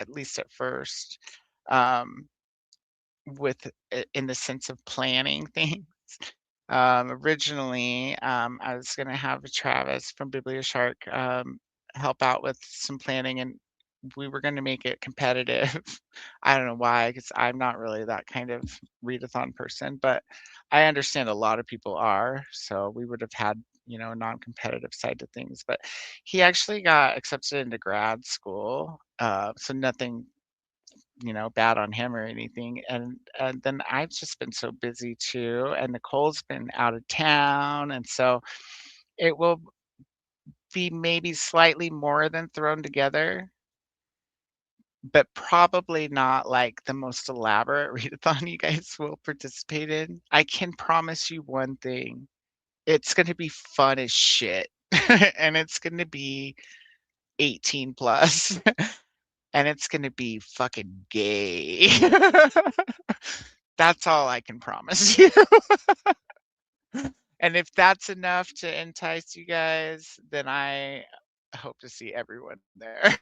least at first, um, in the sense of planning things. Originally, I was gonna have Travis from BiblioShark help out with some planning, and we were gonna make it competitive. I don't know why, because I'm not really that kind of readathon person, but I understand a lot of people are. So we would have had, a non-competitive side to things. But he actually got accepted into grad school, so nothing bad on him or anything. And then I've just been so busy too, and Nicole's been out of town, and so it will. be maybe slightly more than Thrown Together, but probably not like the most elaborate readathon you guys will participate in. I can promise you one thing. It's gonna be fun as shit, and it's gonna be 18 plus, and it's gonna be fucking gay. That's all I can promise you. And if that's enough to entice you guys, then I hope to see everyone there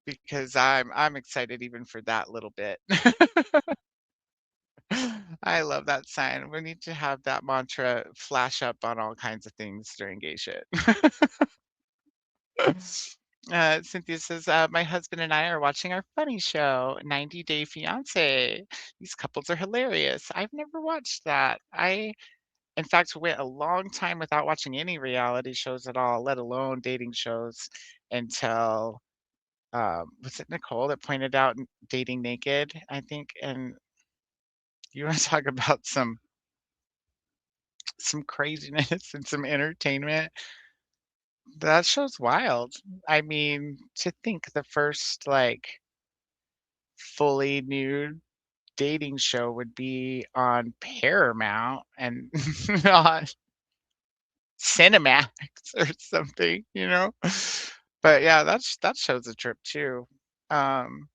because I'm excited even for that little bit. I love that sign. We need to have that mantra flash up on all kinds of things during gay shit. Cynthia says, my husband and I are watching our funny show, 90 Day Fiance. These couples are hilarious. I've never watched that. I, in fact, went a long time without watching any reality shows at all, let alone dating shows, until was it Nicole that pointed out Dating Naked, I think? And you want to talk about some craziness and some entertainment? That show's wild. I mean, to think the first like fully nude dating show would be on Paramount and not Cinemax or something, you know? But yeah, that show's a trip too. Um,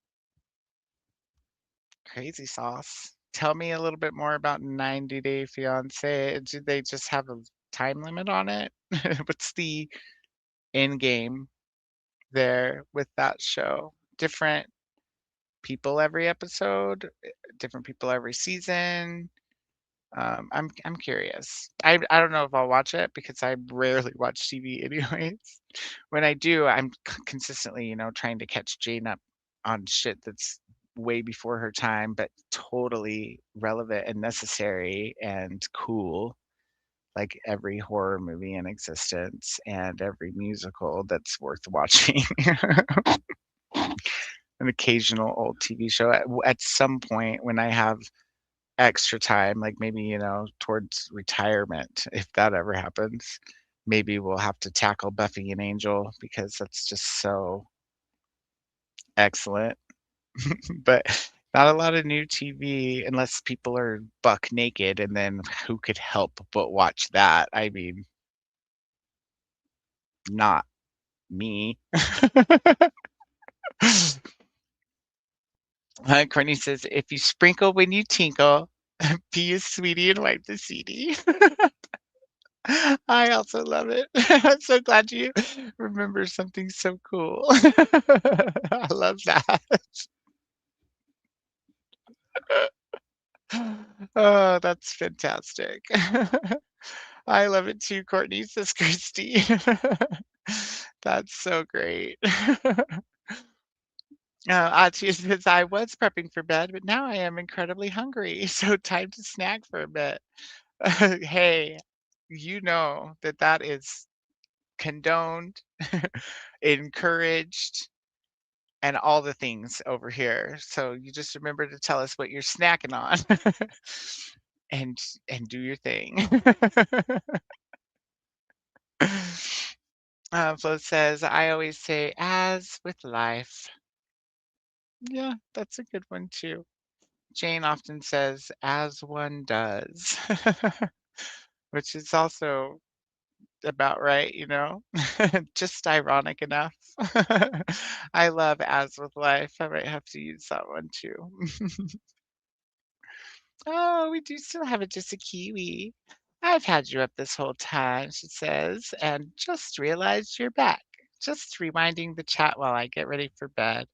Crazy sauce. Tell me a little bit more about 90 Day Fiance. Do they just have a time limit on it? What's the end game there with that show? Different people every episode, different people every season. I'm curious. I don't know if I'll watch it because I rarely watch TV anyways. When I do, I'm consistently, trying to catch Jane up on shit that's way before her time, but totally relevant and necessary and cool. Like every horror movie in existence and every musical that's worth watching. An occasional old TV show at some point when I have extra time, like maybe, towards retirement, if that ever happens, maybe we'll have to tackle Buffy and Angel because that's just so excellent. But not a lot of new TV unless people are buck naked, and then who could help but watch that? I mean, not me. Courtney says, if you sprinkle when you tinkle, be a sweetie and wipe the CD. I also love it. I'm so glad you remember something so cool. I love that. Oh, that's fantastic. I love it too, Courtney, says Christy. That's so great. Achi says, I was prepping for bed, but now I am incredibly hungry, so time to snack for a bit. Hey, you know that is condoned, encouraged, and all the things over here. So you just remember to tell us what you're snacking on and do your thing. Flo says, I always say, as with life. Yeah, that's a good one too. Jane often says, as one does, which is also about right, just ironic enough. I love as with life. I might have to use that one too. Oh, we do still have it, just a kiwi. I've had you up this whole time, she says, and just realized you're back. Just rewinding the chat while I get ready for bed.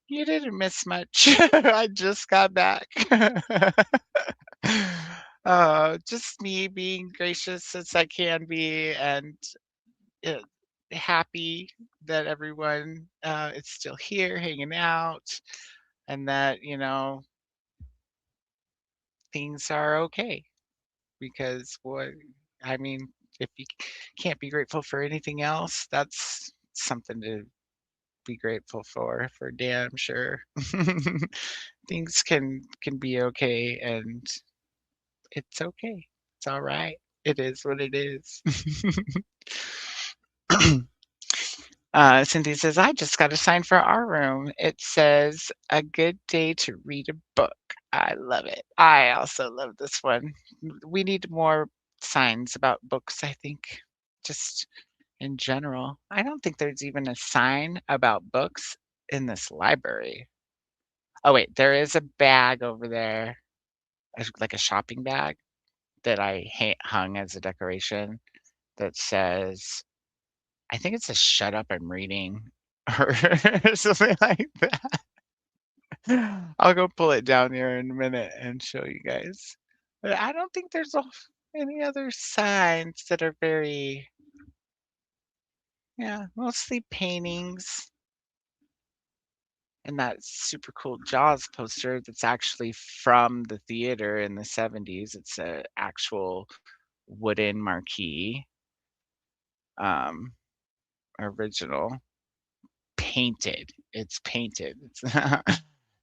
You didn't miss much. I just got back. Just me being gracious as I can be and uh, happy that everyone is still here hanging out and that, things are okay because I mean, if you can't be grateful for anything else, that's something to be grateful for damn sure. Things can be okay and it's okay. It's all right. It is what it is. Cynthia says, I just got a sign for our room. It says, a good day to read a book. I love it. I also love this one. We need more signs about books, I think, just in general. I don't think there's even a sign about books in this library. Oh, wait, there is a bag over there, like a shopping bag that I hung as a decoration that says, I think it says, "Shut up, I'm reading," or something like that. I'll go pull it down here in a minute and show you guys. But I don't think there's any other signs that are very, yeah, mostly paintings and that super cool Jaws poster that's actually from the theater in the 70s. It's a actual wooden marquee, um, original. Painted. It's painted. It's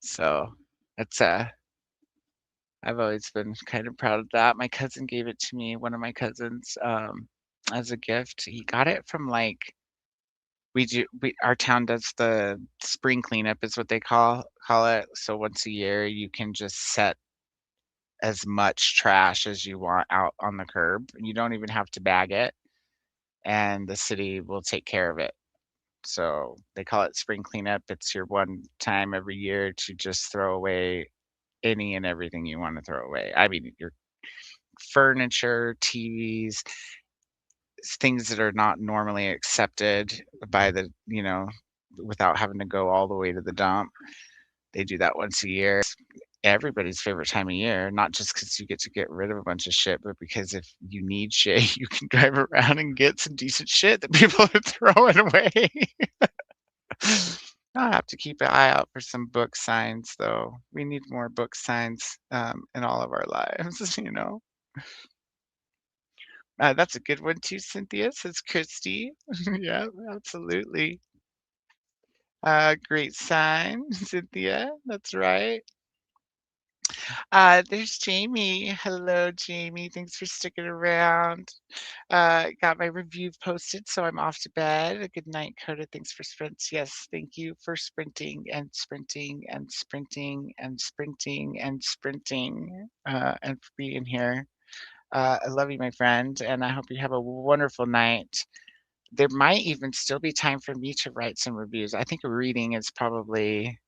so that's I've always been kind of proud of that. My cousin gave it to me, one of my cousins, as a gift. He got it from like we our town does the spring cleanup is what they call it. So once a year you can just set as much trash as you want out on the curb. You don't even have to bag it, and the city will take care of it. So they call it spring cleanup. It's your one time every year to just throw away any and everything you want to throw away. I mean, your furniture, TVs, things that are not normally accepted by without having to go all the way to the dump. They do that once a year. It's everybody's favorite time of year, not just because you get to get rid of a bunch of shit, but because if you need shit, you can drive around and get some decent shit that people are throwing away. I'll have to keep an eye out for some book signs, though. We need more book signs in all of our lives, you know. That's a good one too, Cynthia, says Christy. Yeah, absolutely. Great sign, Cynthia. That's right. There's Jamie. Hello, Jamie. Thanks for sticking around. Got my review posted, so I'm off to bed. Good night, Koda. Thanks for sprints. Yes, thank you for sprinting and sprinting and sprinting and sprinting and sprinting and for being here. I love you, my friend, and I hope you have a wonderful night. There might even still be time for me to write some reviews. I think reading is probably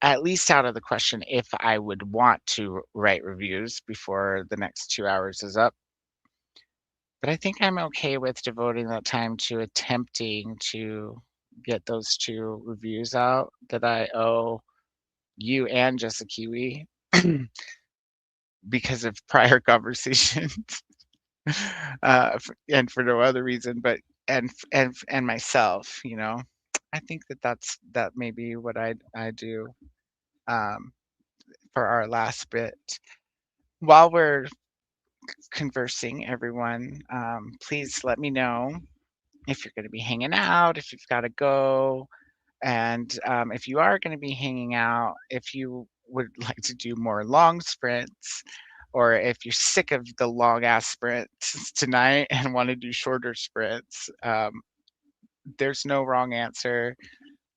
at least out of the question if I would want to write reviews before the next 2 hours is up. But I think I'm okay with devoting that time to attempting to get those 2 reviews out that I owe you and Jessica Kiwi because of prior conversations, and for no other reason, but and myself, you know. I think that may be what I do, um, for our last bit. While we're conversing, everyone, please let me know if you're going to be hanging out, if you've got to go, and if you are going to be hanging out, if you would like to do more long sprints, or if you're sick of the long ass sprints tonight and want to do shorter sprints. There's no wrong answer.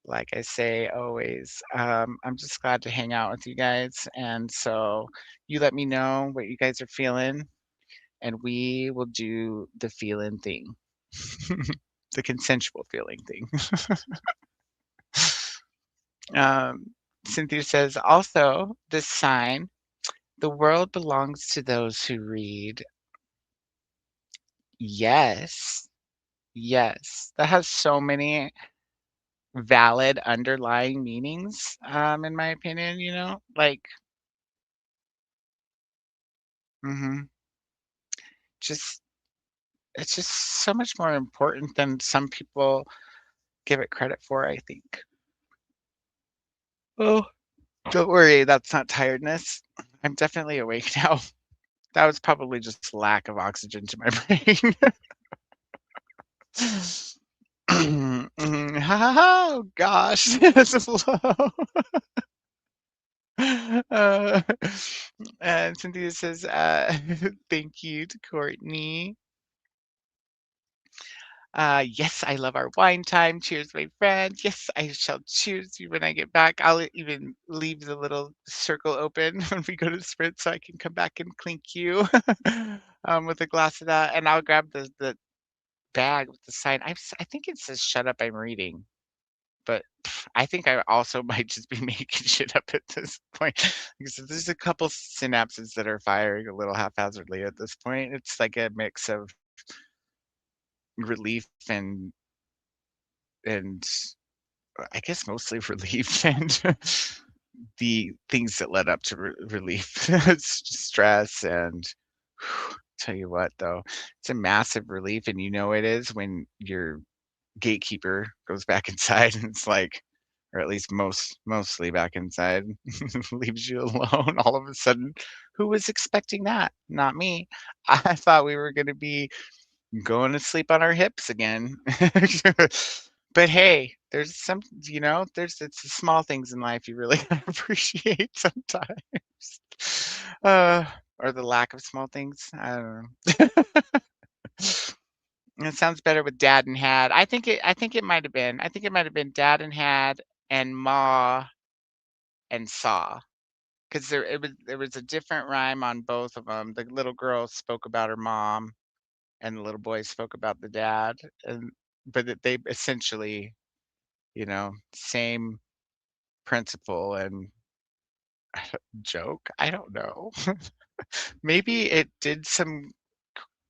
Like I say always, I'm just glad to hang out with you guys. And so you let me know what you guys are feeling, and we will do the feeling thing, the consensual feeling thing. Cynthia says, also, this sign, the world belongs to those who read. Yes, yes. That has so many valid underlying meanings, in my opinion, you know? Like, mhm, just it's just so much more important than some people give it credit for, I think. Oh, don't worry, that's not tiredness. I'm definitely awake now. That was probably just lack of oxygen to my brain. Mhm, ha ha ha! Oh gosh, it's low. Uh, and Cynthia says, thank you to Courtney. Yes, I love our wine time. Cheers, my friend. Yes, I shall cheers you when I get back. I'll even leave the little circle open when we go to Sprint so I can come back and clink you with a glass of that. And I'll grab the bag with the sign. I think it says, shut up, I'm reading. But I think I also might just be making shit up at this point because there's a couple synapses that are firing a little haphazardly at this point. It's like a mix of relief and I guess mostly relief and the things that led up to relief, stress, and tell you what though, it's a massive relief, and you know it is when your gatekeeper goes back inside and it's like, or at least mostly back inside, leaves you alone all of a sudden. Who was expecting that? Not me. I thought we were going to be going to sleep on our hips again. But hey, there's some, it's the small things in life you really appreciate sometimes. Uh, or the lack of small things. I don't know. It sounds better with dad and had. I think it might have been. I think it might have been dad and had and ma and saw. Because there was a different rhyme on both of them. The little girl spoke about her mom and the little boy spoke about the dad. And but they essentially, same principle and joke. I don't know. Maybe it did some,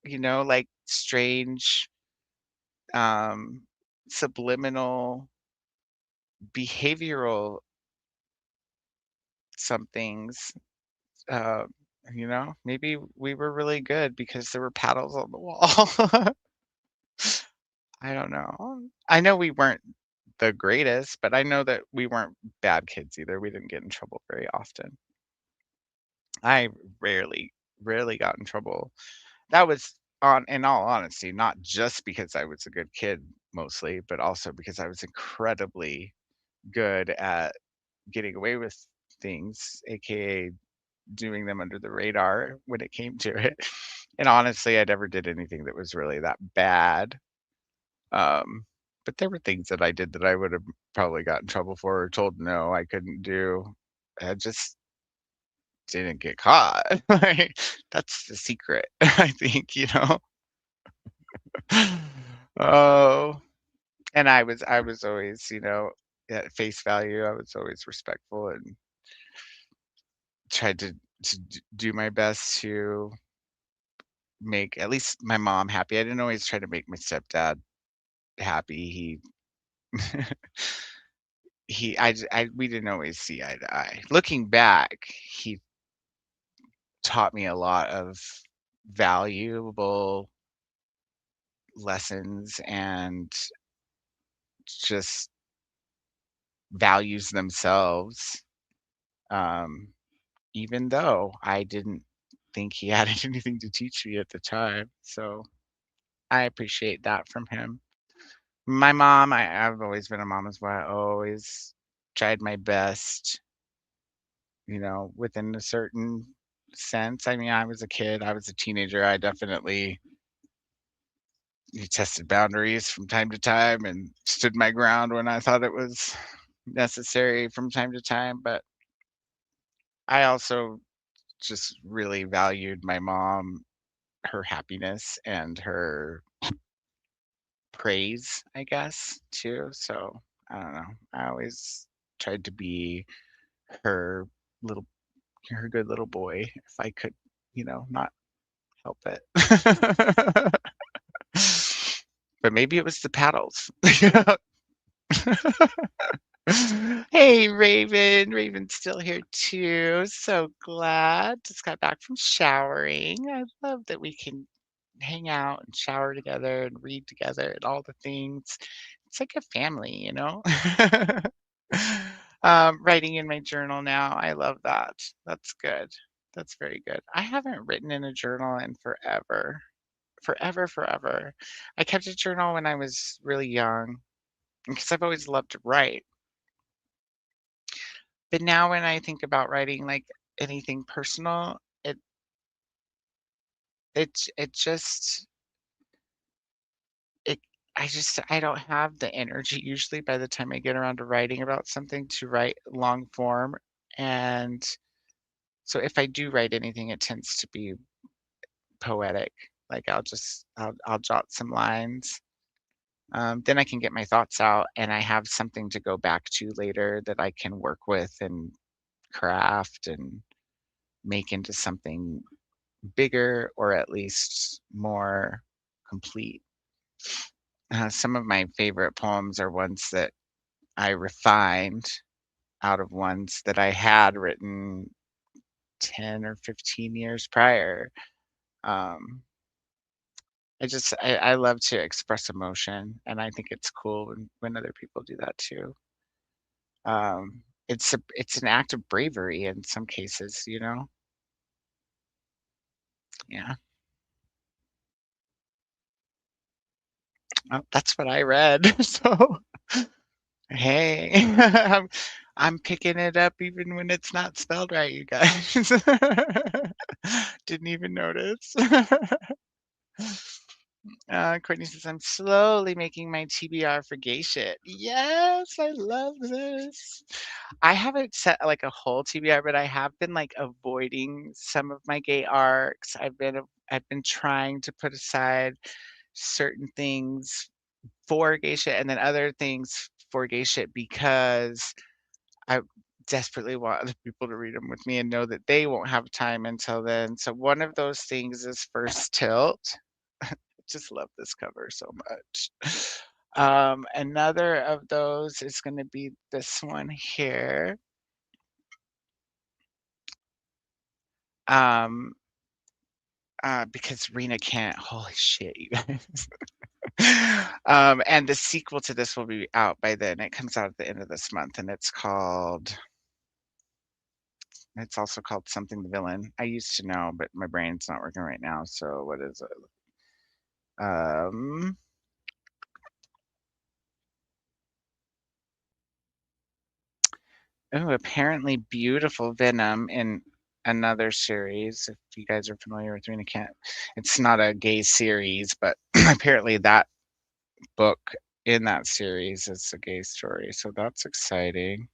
like strange um subliminal behavioral somethings. Uh, maybe we were really good because there were paddles on the wall. I don't know. I know we weren't the greatest, but I know that we weren't bad kids either. We didn't get in trouble very often. I rarely got in trouble. That was in all honesty, not just because I was a good kid mostly, but also because I was incredibly good at getting away with things, aka doing them under the radar when it came to it. And honestly, I never did anything that was really that bad. Um, but there were things that I did that I would have probably got in trouble for or told no, I couldn't do. I just didn't get caught. Like, that's the secret, I think. Oh, and I was always, at face value, I was always respectful and tried to do my best to make at least my mom happy. I didn't always try to make my stepdad happy. We didn't always see eye to eye. Looking back, he taught me a lot of valuable lessons and just values themselves. Um, even though I didn't think he had anything to teach me at the time. So I appreciate that from him. My mom, I've always been a mama's boy. I always tried my best, within a certain sense. I mean, I was a kid, I was a teenager. I definitely tested boundaries from time to time and stood my ground when I thought it was necessary from time to time. But I also just really valued my mom, her happiness and her praise, I guess, too. So I don't know. I always tried to be her little her good little boy if I could, not help it. But maybe it was the paddles. Hey, Raven. Raven's still here too. So glad. Just got back from showering. I love that we can hang out and shower together and read together and all the things. It's like a family. Writing in my journal now. I love that. That's good. That's very good. I haven't written in a journal in forever. Forever, forever. I kept a journal when I was really young because I've always loved to write. But now when I think about writing, like, anything personal, it just it I don't have the energy usually by the time I get around to writing about something to write long form, and so if I do write anything, it tends to be poetic. Like, I'll jot some lines, then I can get my thoughts out, and I have something to go back to later that I can work with and craft and make into something bigger or at least more complete. Some of my favorite poems are ones that I refined out of ones that I had written 10 or 15 years prior. Um, I love to express emotion, and I think it's cool when other people do that too. It's an act of bravery in some cases, you know? Yeah. Oh, that's what I read. So, hey, I'm picking it up even when it's not spelled right, you guys. Didn't even notice. Courtney says, I'm slowly making my TBR for gay shit. Yes, I love this. I haven't set like a whole TBR, but I have been like avoiding some of my gay arcs. I've been trying to put aside certain things for gay shit and then other things for gay shit because I desperately want other people to read them with me and know that they won't have time until then. So one of those things is First Tilt. Just love this cover so much. Another of those is going to be this one here. Um, because Rena can't. Holy shit, you guys. And the sequel to this will be out by then. It comes out at the end of this month, and it's also called Something the Villain. I used to know, but my brain's not working right now. So what is it? Oh, apparently Beautiful Venom in another series. If you guys are familiar with Rena Kent, it's not a gay series, but apparently that book in that series is a gay story. So that's exciting.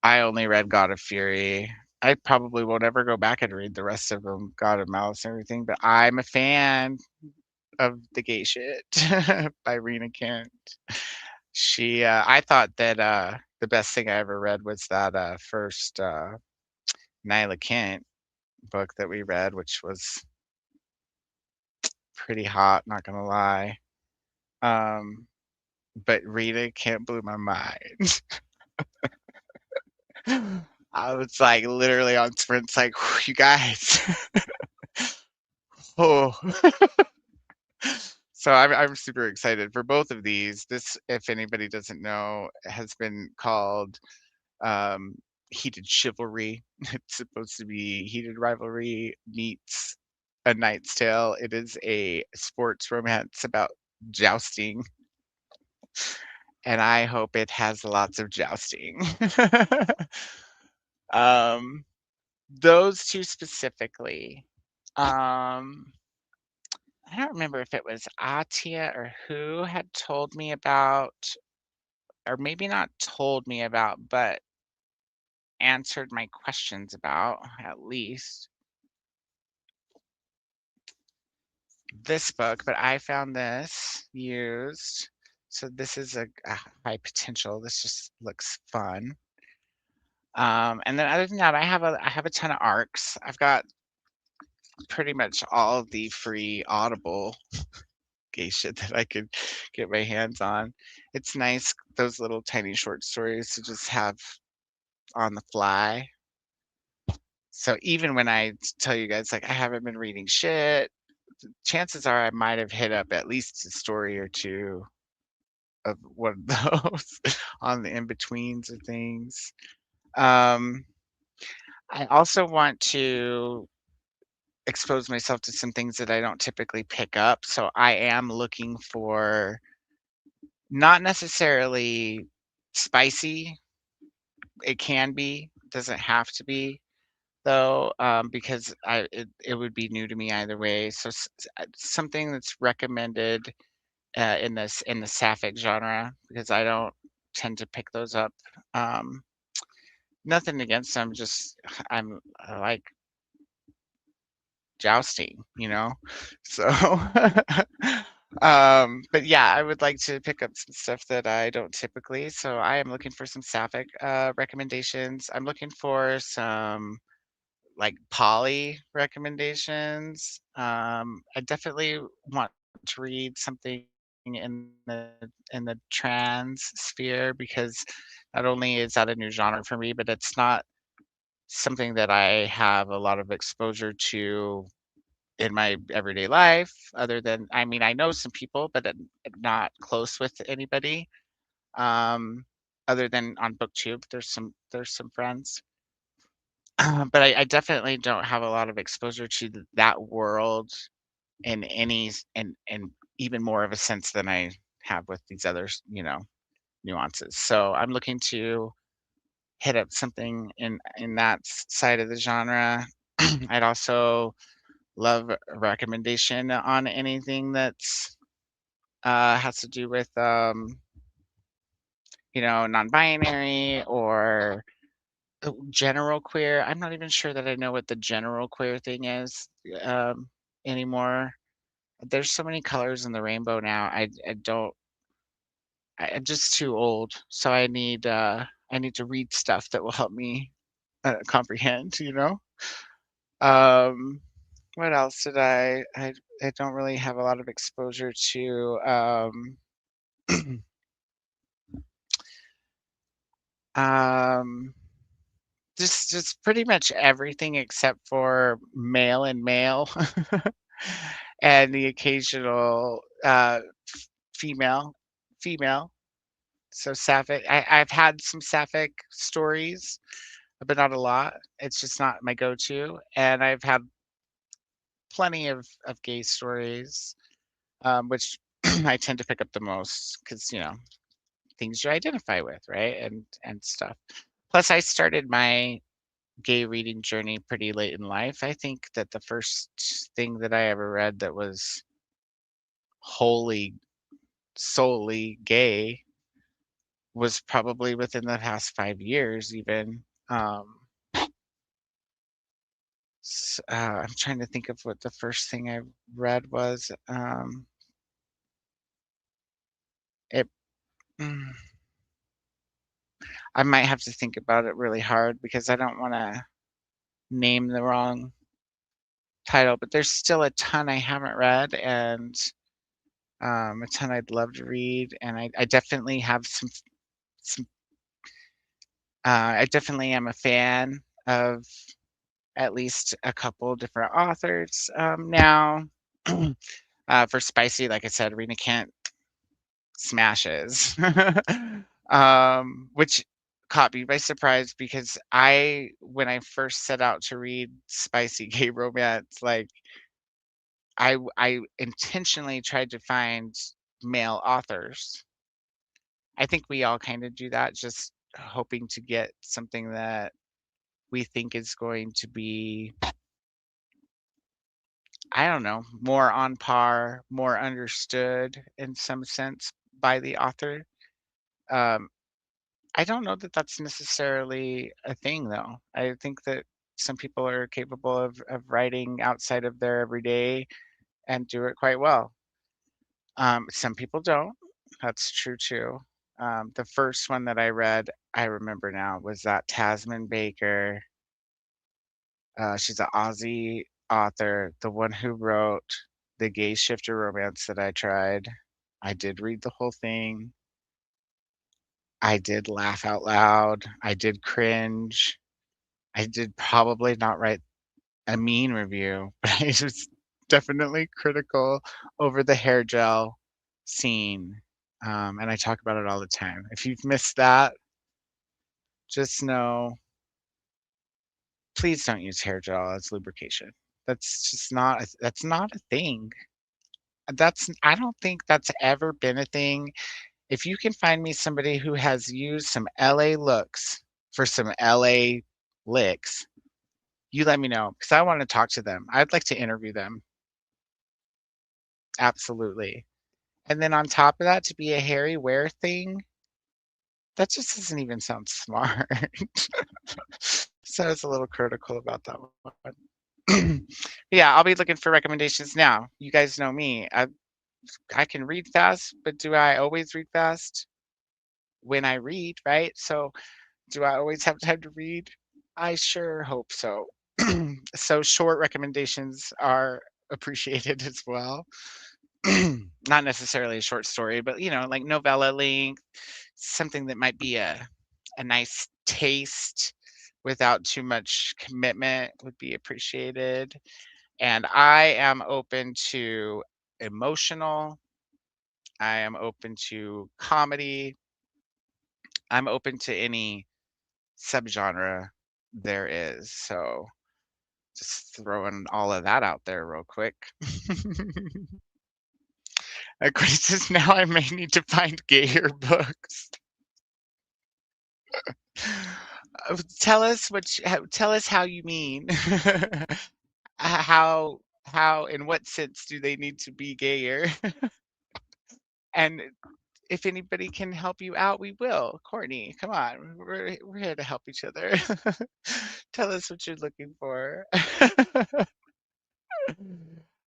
I only read God of Fury. I probably won't ever go back and read the rest of them, God of Malice and everything, but I'm a fan of the gay shit by Rena Kent. I thought that the best thing I ever read was that first Nyla Kent book that we read, which was pretty hot, not gonna lie. But Rita Kent blew my mind. I was like literally on sprints, like, you guys. Oh. So I'm super excited for both of these. This, if anybody doesn't know, has been called um, Heated Chivalry. It's supposed to be Heated Rivalry meets A Knight's Tale. It is a sports romance about jousting, and I hope it has lots of jousting. um, those two specifically. I don't remember if it was Atia or who had told me about, or maybe not told me about, but answered my questions about, at least, this book. But I found this used. So this is a high potential. This just looks fun. And then other than that, I have a ton of arcs. I've got pretty much all of the free Audible gay shit that I could get my hands on. It's nice, those little tiny short stories to just have on the fly. So even when I tell you guys, like, I haven't been reading shit, chances are I might have hit up at least a story or two of one of those on the in-betweens of things. Um, I also want to expose myself to some things that I don't typically pick up. So I am looking for not necessarily spicy It can be, doesn't have to be though, because it would be new to me either way. So something that's recommended in the sapphic genre, because I don't tend to pick those up. Um, Nothing against them, just I like jousting, you know? So, but yeah, I would like to pick up some stuff that I don't typically. So I am looking for some sapphic recommendations. I'm looking for some like poly recommendations. I definitely want to read something in the trans sphere, because not only is that a new genre for me, but it's not something that I have a lot of exposure to in my everyday life. Other than, I mean, I know some people, but I'm not close with anybody. Um, Other than on BookTube, there's some friends. But I definitely don't have a lot of exposure to that world in and even more of a sense than I have with these others, nuances. So I'm looking to hit up something in that side of the genre. I'd also love a recommendation on anything that's has to do with non-binary or general queer. I'm not even sure that I know what the general queer thing is anymore. There's so many colors in the rainbow now. I don't. I'm just too old, so I need to read stuff that will help me comprehend. Um, what else did I don't really have a lot of exposure to. Um, just pretty much everything except for male and male, and the occasional female female. So sapphic. I've had some sapphic stories, but not a lot. It's just not my go-to. And I've had plenty of gay stories, which I tend to pick up the most because things you identify with, right? And stuff. Plus, I started my gay reading journey pretty late in life. I think that the first thing that I ever read that was wholly, solely gay was probably within the past 5 years, even. I'm trying to think of what the first thing I read was. It, mm, I might have to think about it really hard because I don't want to name the wrong title, but there's still a ton I haven't read, and a ton I'd love to read. And I definitely have some I definitely am a fan of at least a couple different authors now. For spicy, like I said, Rena Kent smashes, which caught me by surprise because when I first set out to read spicy gay romance, like I intentionally tried to find male authors. I think we all kind of do that, just hoping to get something that we think is going to be, I don't know, more on par, more understood in some sense by the author. Um, I don't know that that's necessarily a thing, though. I think that some people are capable of writing outside of their everyday and do it quite well. Some people don't. That's true too. The first one that I read, I remember now, was that Tasman Baker. She's an Aussie author, the one who wrote the gay shifter romance that I tried. I did read the whole thing. I did laugh out loud. I did cringe. I did probably not write a mean review, but I was definitely critical over the hair gel scene. And I talk about it all the time. If you've missed that, just know, please don't use hair gel as lubrication. That's not a thing. I don't think that's ever been a thing. If you can find me somebody who has used some LA looks for some LA licks, you let me know because I want to talk to them. I'd like to interview them. Absolutely. And then on top of that, to be a Harry Ware thing, that just doesn't even sound smart. So I was a little critical about that one. Yeah, I'll be looking for recommendations now. You guys know me. I can read fast, but do I always read fast? When I read, right? So do I always have time to read? I sure hope so. So short recommendations are appreciated as well. Not necessarily a short story, but like novella length, something that might be a nice taste without too much commitment would be appreciated. And I am open to emotional. I am open to comedy. I'm open to any subgenre there is. So just throwing all of that out there real quick. Says now I may need to find gayer books. Tell us tell us how you mean. How in what sense do they need to be gayer? And if anybody can help you out, we will. Courtney, come on. We're here to help each other. Tell us what you're looking for.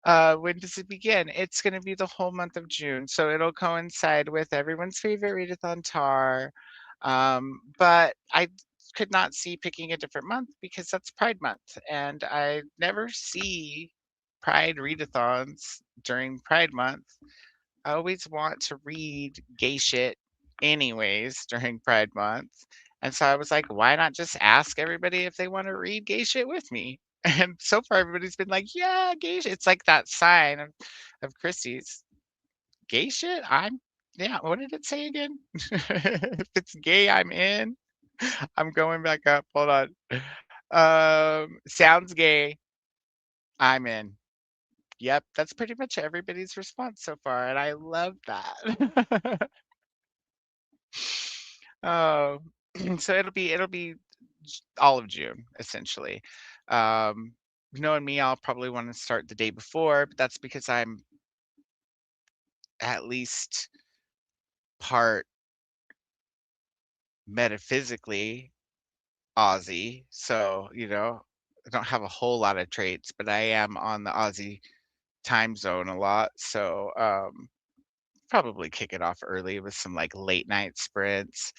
When does it begin? It's going to be the whole month of June, so it'll coincide with everyone's favorite readathon tar. But I could not see picking a different month because that's Pride Month, and I never see Pride readathons during Pride Month. I always want to read gay shit anyways during Pride Month. And so I was like, why not just ask everybody if they want to read gay shit with me? And so far everybody's been like, yeah, gay shit. It's like that sign of Christie's. Gay shit? Yeah, what did it say again? If it's gay, I'm in. I'm going back up. Hold on. Sounds gay. I'm in. Yep, that's pretty much everybody's response so far, and I love that. Oh, so it'll be all of June essentially. Um, Knowing me, I'll probably want to start the day before, but that's because I'm at least part metaphysically Aussie. So, I don't have a whole lot of traits, but I am on the Aussie time zone a lot. So, probably kick it off early with some like late night sprints.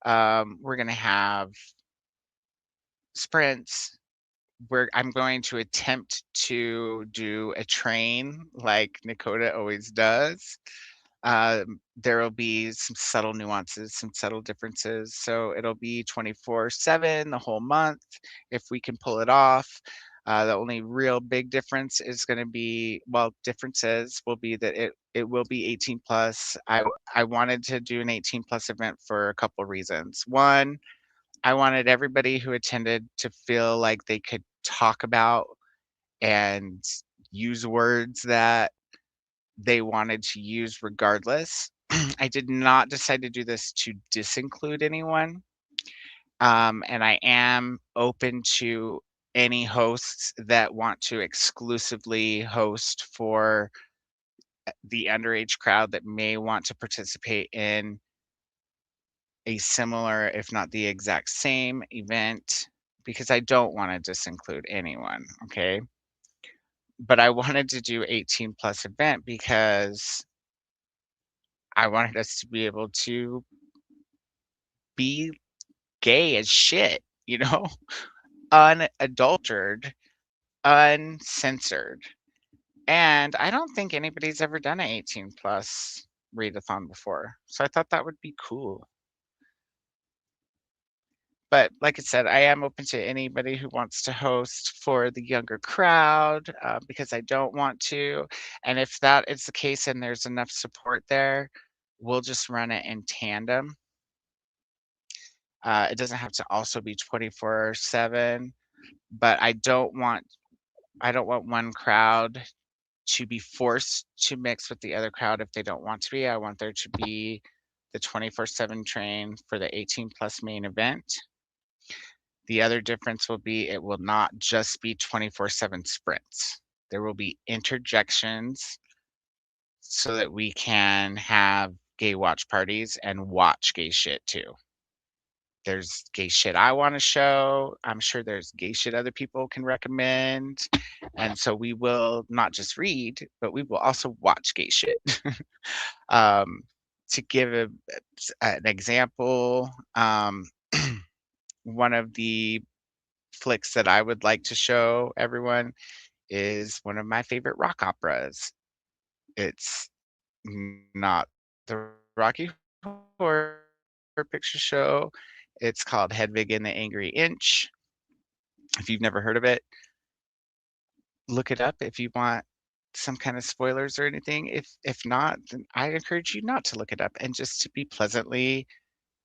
We're gonna have sprints where I'm going to attempt to do a train like Nicoda always does. There will be some subtle nuances, some subtle differences. So it'll be 24/7 the whole month if we can pull it off. The only real big difference is going to be, well, differences will be that it will be 18 plus. I wanted to do an 18 plus event for a couple reasons. One, I wanted everybody who attended to feel like they could talk about and use words that they wanted to use regardless. I did not decide to do this to disinclude anyone. And I am open to any hosts that want to exclusively host for the underage crowd that may want to participate in a similar, if not the exact same event, because I don't want to disinclude anyone. Okay. But I wanted to do 18 plus event because I wanted us to be able to be gay as shit, unadulterated, uncensored. And I don't think anybody's ever done an 18 plus readathon before. So I thought that would be cool. But like I said, I am open to anybody who wants to host for the younger crowd because I don't want to. And if that is the case and there's enough support there, we'll just run it in tandem. It doesn't have to also be 24/7, but I don't want one crowd to be forced to mix with the other crowd if they don't want to be. I want there to be the 24/7 train for the 18 plus main event. The other difference will be it will not just be 24/7 sprints. There will be interjections so that we can have gay watch parties and watch gay shit too. There's gay shit I wanna show. I'm sure there's gay shit other people can recommend, and so we will not just read, but we will also watch gay shit. Um, to give an example, one of the flicks that I would like to show everyone is one of my favorite rock operas. It's not the Rocky Horror Picture Show. It's called Hedwig and the Angry Inch. If you've never heard of it, look it up if you want some kind of spoilers or anything. If not, then I encourage you not to look it up and just to be pleasantly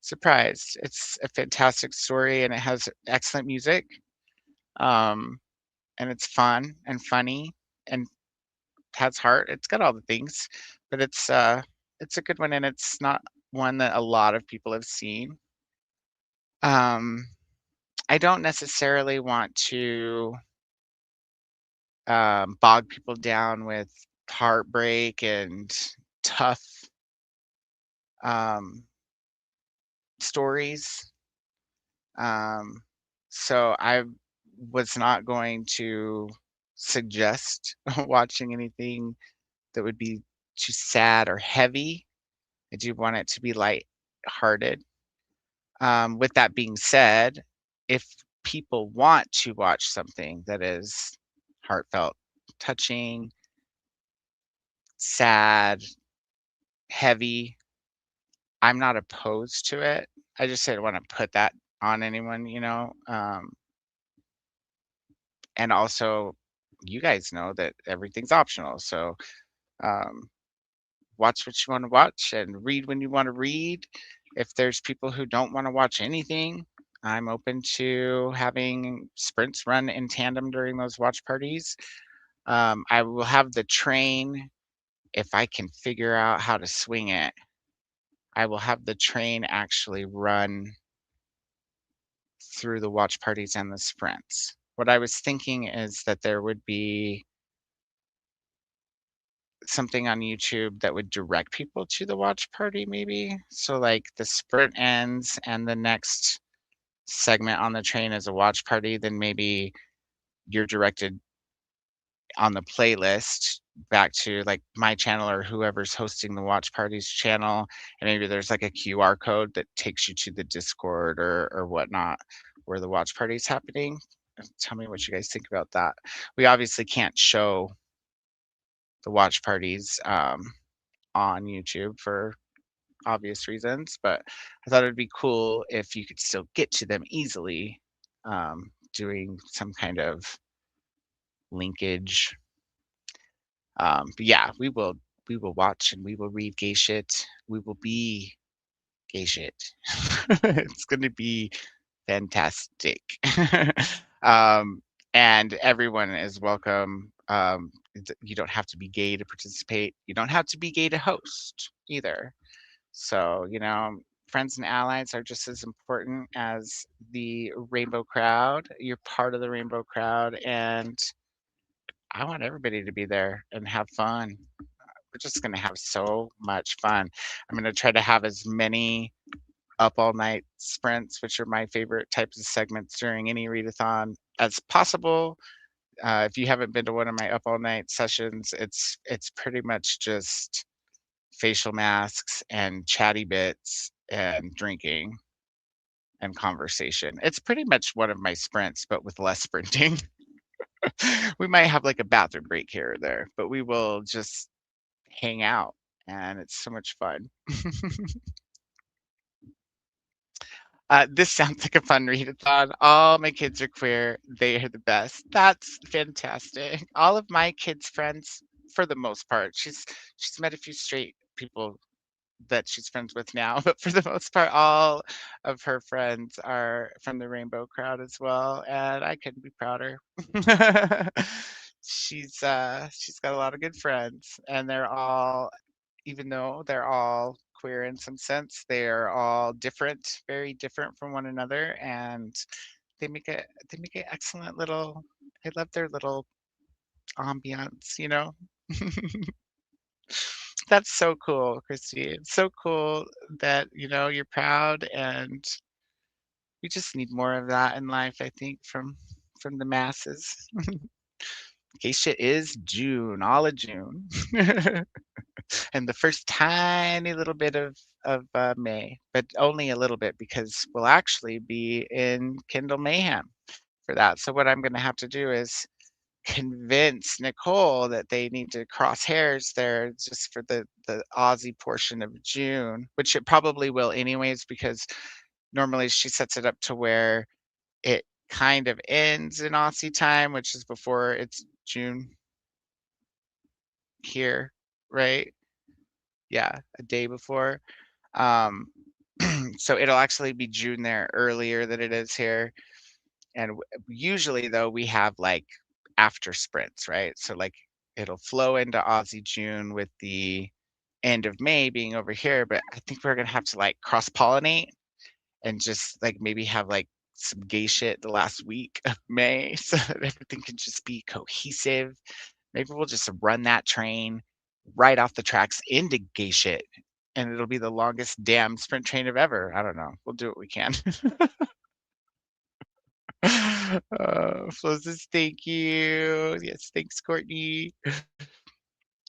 surprised. It's a fantastic story and it has excellent music. Um, and it's fun and funny and has heart. It's got all the things, but it's a good one and it's not one that a lot of people have seen. Um, I don't necessarily want to bog people down with heartbreak and tough um, stories. Um, so I was not going to suggest watching anything that would be too sad or heavy. I do want it to be light-hearted. With that being said, if people want to watch something that is heartfelt, touching, sad, heavy, I'm not opposed to it. I just didn't want to put that on anyone, you know. And also, you guys know that everything's optional. So um, watch what you want to watch and read when you want to read. If there's people who don't want to watch anything, I'm open to having sprints run in tandem during those watch parties. I will have the train, if I can figure out how to swing it, I will have the train actually run through the watch parties and the sprints. What I was thinking is that there would be something on YouTube that would direct people to the watch party maybe. So like the sprint ends and the next segment on the train is a watch party, then maybe you're directed on the playlist back to like my channel or whoever's hosting the watch party's channel, and maybe there's like a QR code that takes you to the Discord or whatnot where the watch party's happening. Tell me what you guys think about that. We obviously can't show the watch parties on YouTube for obvious reasons, but I thought it'd be cool if you could still get to them easily, doing some kind of linkage. But yeah, we will watch and we will read gay shit. We will be gay shit. It's gonna be fantastic. um, and everyone is welcome. You don't have to be gay to participate. You don't have to be gay to host either. So, you know, friends and allies are just as important as the rainbow crowd. You're part of the rainbow crowd, and I want everybody to be there and have fun. We're just going to have so much fun. I'm going to try to have as many up all night sprints, which are my favorite types of segments during any readathon, as possible. If you haven't been to one of my up all night sessions, it's pretty much just facial masks and chatty bits and drinking and conversation. It's pretty much one of my sprints, but with less sprinting. We might have like a bathroom break here or there, but we will just hang out and it's so much fun. This sounds like a fun readathon. All my kids are queer. They are the best. That's fantastic. All of my kids' friends, for the most part, she's met a few straight people that she's friends with now, but for the most part, all of her friends are from the rainbow crowd as well, and I couldn't be prouder. She's got a lot of good friends, and they're all, even though they're all queer in some sense, they are all different, very different from one another, and make an excellent little. I love their little ambiance, you know. That's so cool, Christy. It's so cool that you're proud, and we just need more of that in life. I think from the masses. Okay, shit is June, all of June. And the first tiny little bit of May, but only a little bit because we'll actually be in Kindle Mayhem for that. So what I'm going to have to do is convince Nicole that they need to cross hairs there just for the Aussie portion of June, which it probably will anyways because normally she sets it up to where it kind of ends in Aussie time, which is before it's June here, right? Yeah, a day before. Um, so it'll actually be June there earlier than it is here. And usually, though, we have like after sprints, right? So like it'll flow into Aussie June with the end of May being over here. But I think we're gonna have to like cross pollinate and just like maybe have like some gay shit the last week of May so that everything can just be cohesive. Maybe we'll just run that train right off the tracks into gay shit, and it'll be the longest damn sprint train of ever. I don't know. We'll do what we can. Flo says thank you. Yes, thanks, Courtney.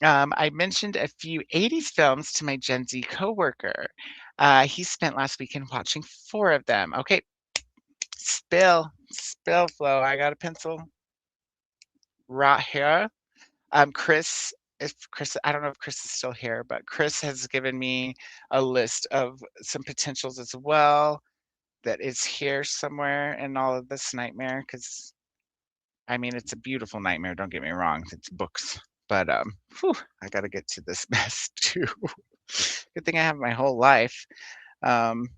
I mentioned a few 80s films to my Gen Z coworker. He spent last weekend watching 4 of them. Okay, spill, Flo. I got a pencil right here. Chris, if Chris, I don't know if Chris is still here, but Chris has given me a list of some potentials as well that is here somewhere in all of this nightmare. Because I mean, it's a beautiful nightmare. Don't get me wrong. It's books, but whew, I got to get to this mess too. Good thing I have my whole life. Um,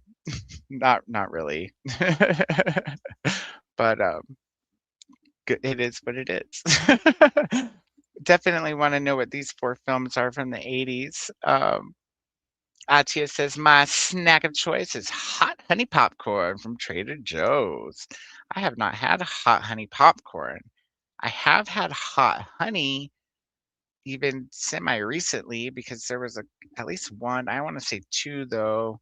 not really, but it is what it is. Definitely want to know what these 4 films are from the 80s. Atia says, my snack of choice is hot honey popcorn from Trader Joe's. I have not had hot honey popcorn. I have had hot honey even semi-recently because there was at least one, I want to say 2 though,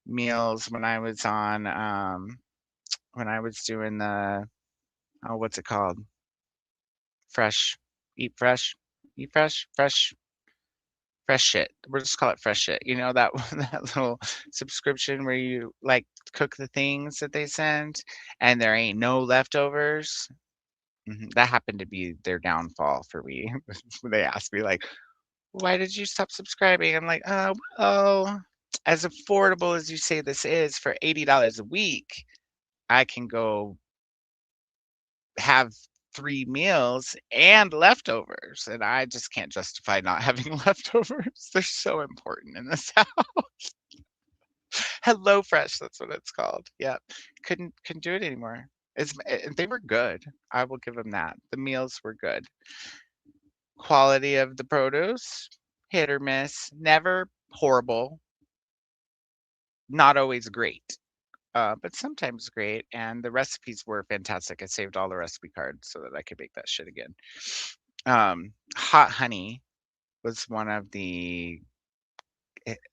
meals when I was on, when I was doing the, oh, what's it called? Fresh, eat fresh, fresh shit. We'll just call it fresh shit. You know that that little subscription where you like cook the things that they send and there ain't no leftovers. That happened to be their downfall for me. When they asked me like, "Why did you stop subscribing?" I'm like, "Oh, as affordable as you say this is for $80 a week, I can go have 3 meals and leftovers, and I just can't justify not having leftovers. They're so important in this house." HelloFresh, that's what it's called. Yeah, couldn't do it anymore. They were good. I will give them that. The meals were good. Quality of the produce, hit or miss. Never horrible. Not always great, but sometimes great. And the recipes were fantastic. I saved all the recipe cards so that I could make that shit again. Hot honey was one of the.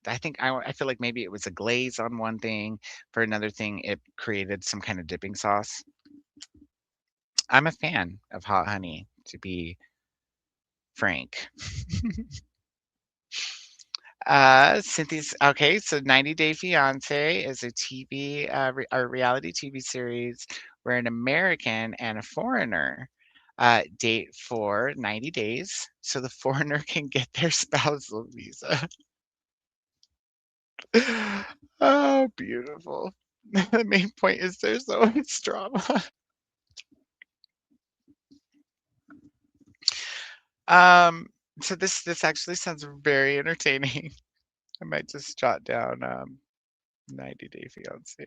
I think I feel like maybe it was a glaze on one thing. For another thing, it created some kind of dipping sauce. I'm a fan of hot honey, to be frank. Cynthia's okay. So 90 Day Fiance is a a reality TV series where an American and a foreigner date for 90 days so the foreigner can get their spousal visa. Oh, beautiful. The main point is there's always drama. Um, so this actually sounds very entertaining. I might just jot down 90 Day Fiance.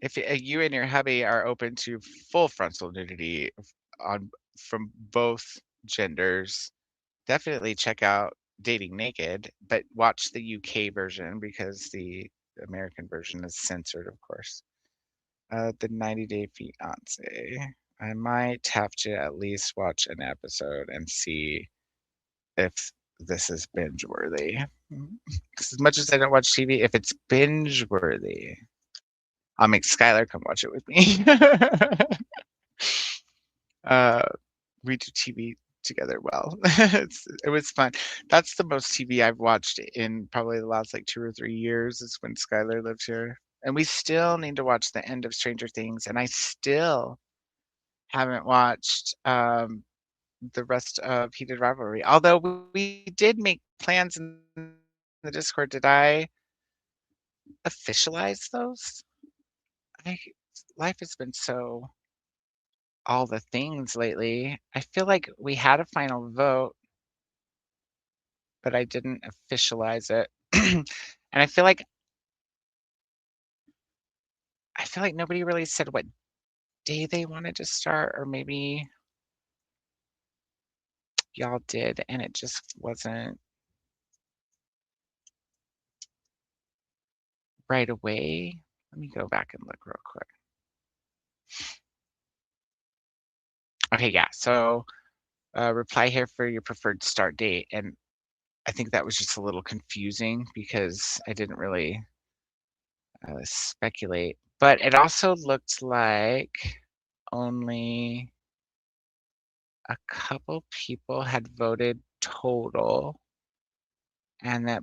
If you and your hubby are open to full frontal nudity on from both genders, definitely check out Dating Naked, but watch the UK version because the American version is censored, of course. The 90 Day Fiancé. I might have to at least watch an episode and see if this is binge worthy. As much as I don't watch TV, if it's binge worthy, I'll make Skylar come watch it with me. We do TV together well. It was fun. That's the most TV I've watched in probably the last like 2 or 3 years is when Skylar lived here. And we still need to watch the end of Stranger Things, and I still haven't watched the rest of Heated Rivalry. Although we did make plans in the Discord. Did I officialize those? Life has been so all the things lately. I feel like we had a final vote, but I didn't officialize it. And I feel like nobody really said what day they wanted to start, or maybe y'all did and it just wasn't right away. Let me go back and look real quick. Okay, yeah, so reply here for your preferred start date. And I think that was just a little confusing because I didn't really speculate. But it also looked like only a couple people had voted total, and that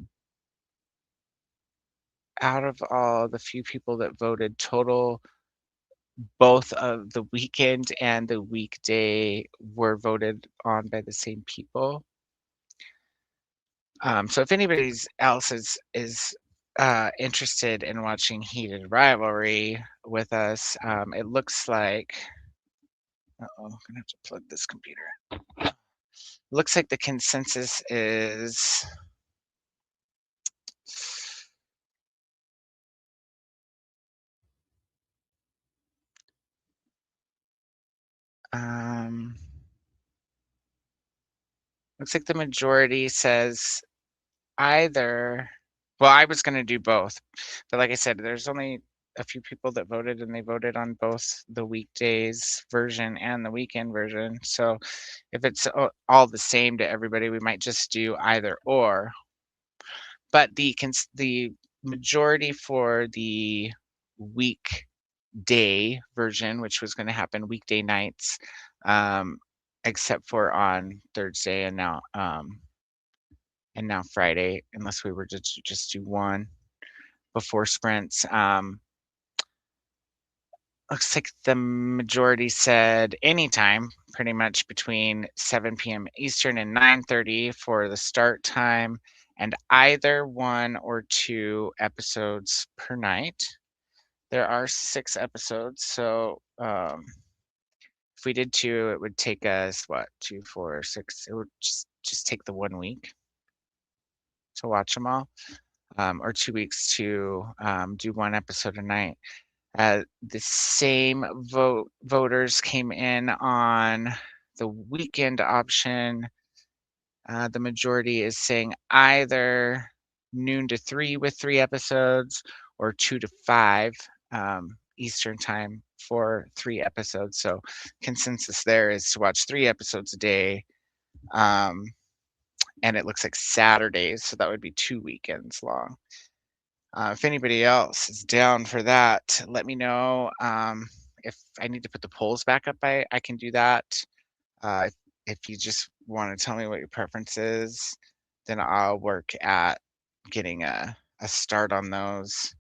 out of all the few people that voted total, both of the weekend and the weekday were voted on by the same people. So if anybody else is interested in watching Heated Rivalry with us, it looks like. Uh-oh, I'm gonna have to plug this computer in. Looks like the consensus is looks like the majority says either. Well, I was going to do both, but like I said, there's only a few people that voted, and they voted on both the weekdays version and the weekend version. So if it's all the same to everybody, we might just do either or. But the majority for the weekday version, which was going to happen weekday nights, except for on Thursday and now Friday, unless we were to just do one before sprints. Looks like the majority said anytime, pretty much between 7 p.m. Eastern and 9:30 for the start time, and either 1 or 2 episodes per night. There are 6 episodes, so if we did 2, it would take us, what, 2, 4, 6, it would just take the 1 week to watch them all, or 2 weeks to do 1 episode a night. The same voters came in on the weekend option. The majority is saying either noon to 3 with 3 episodes, or 2 to 5 Eastern time for 3 episodes. So consensus there is to watch 3 episodes a day. And it looks like Saturdays, so that would be 2 weekends long. If anybody else is down for that, let me know. If I need to put the polls back up, I can do that. If you just want to tell me what your preference is, then I'll work at getting a start on those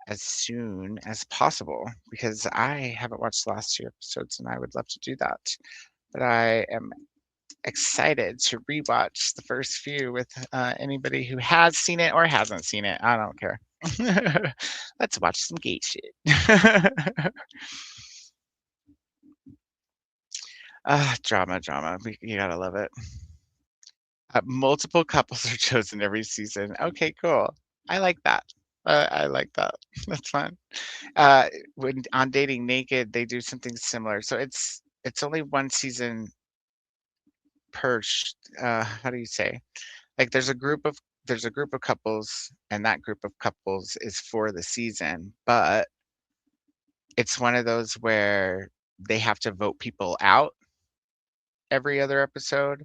as soon as possible, because I haven't watched the last 2 episodes and I would love to do that. But I am excited to rewatch the first few with anybody who has seen it or hasn't seen it. I don't care. Let's watch some gay shit. Drama. You gotta love it. Multiple couples are chosen every season. Okay, cool. I like that. I like that. That's fun. When on Dating Naked, they do something similar. So it's only 1 season per how do you say, like there's there's a group of couples, and that group of couples is for the season, but it's one of those where they have to vote people out every other episode.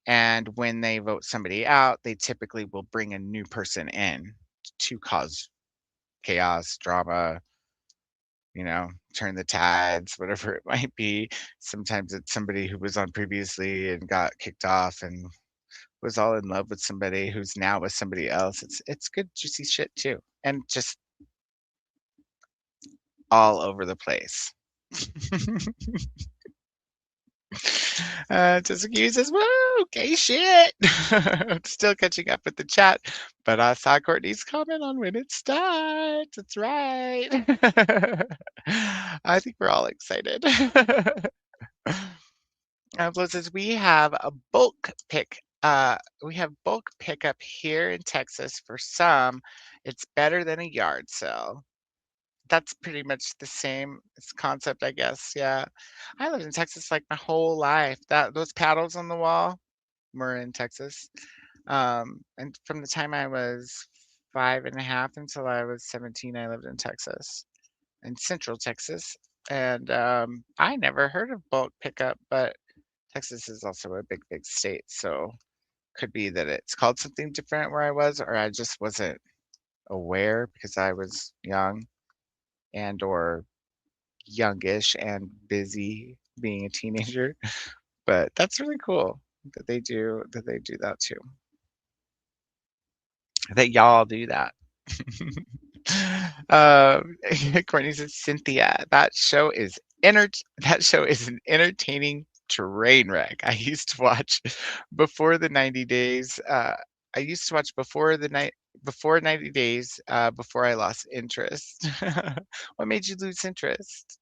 And when they vote somebody out, they typically will bring a new person in to cause chaos, drama, turn the tides, whatever it might be. Sometimes it's somebody who was on previously and got kicked off and was all in love with somebody who's now with somebody else. It's good juicy shit too. And just all over the place. Tsuki says, "Whoa, gay shit." Still catching up with the chat, but I saw Courtney's comment on when it starts. That's right. I think we're all excited. Flo says, we have a bulk pick. We have bulk pickup here in Texas. For some, it's better than a yard sale. That's pretty much the same concept, I guess. Yeah, I lived in Texas like my whole life. Those paddles on the wall were in Texas, and from the time I was 5.5 until I was 17, I lived in Texas, in Central Texas, and I never heard of bulk pickup, but Texas is also a big state, so could be that it's called something different where I was, or I just wasn't aware because I was young and or youngish and busy being a teenager. But that's really cool that they do that too. That y'all do that. Courtney says, Cynthia, that show is an entertaining train wreck. I used to watch before the 90 days. I used to watch before 90 days, before I lost interest. What made you lose interest?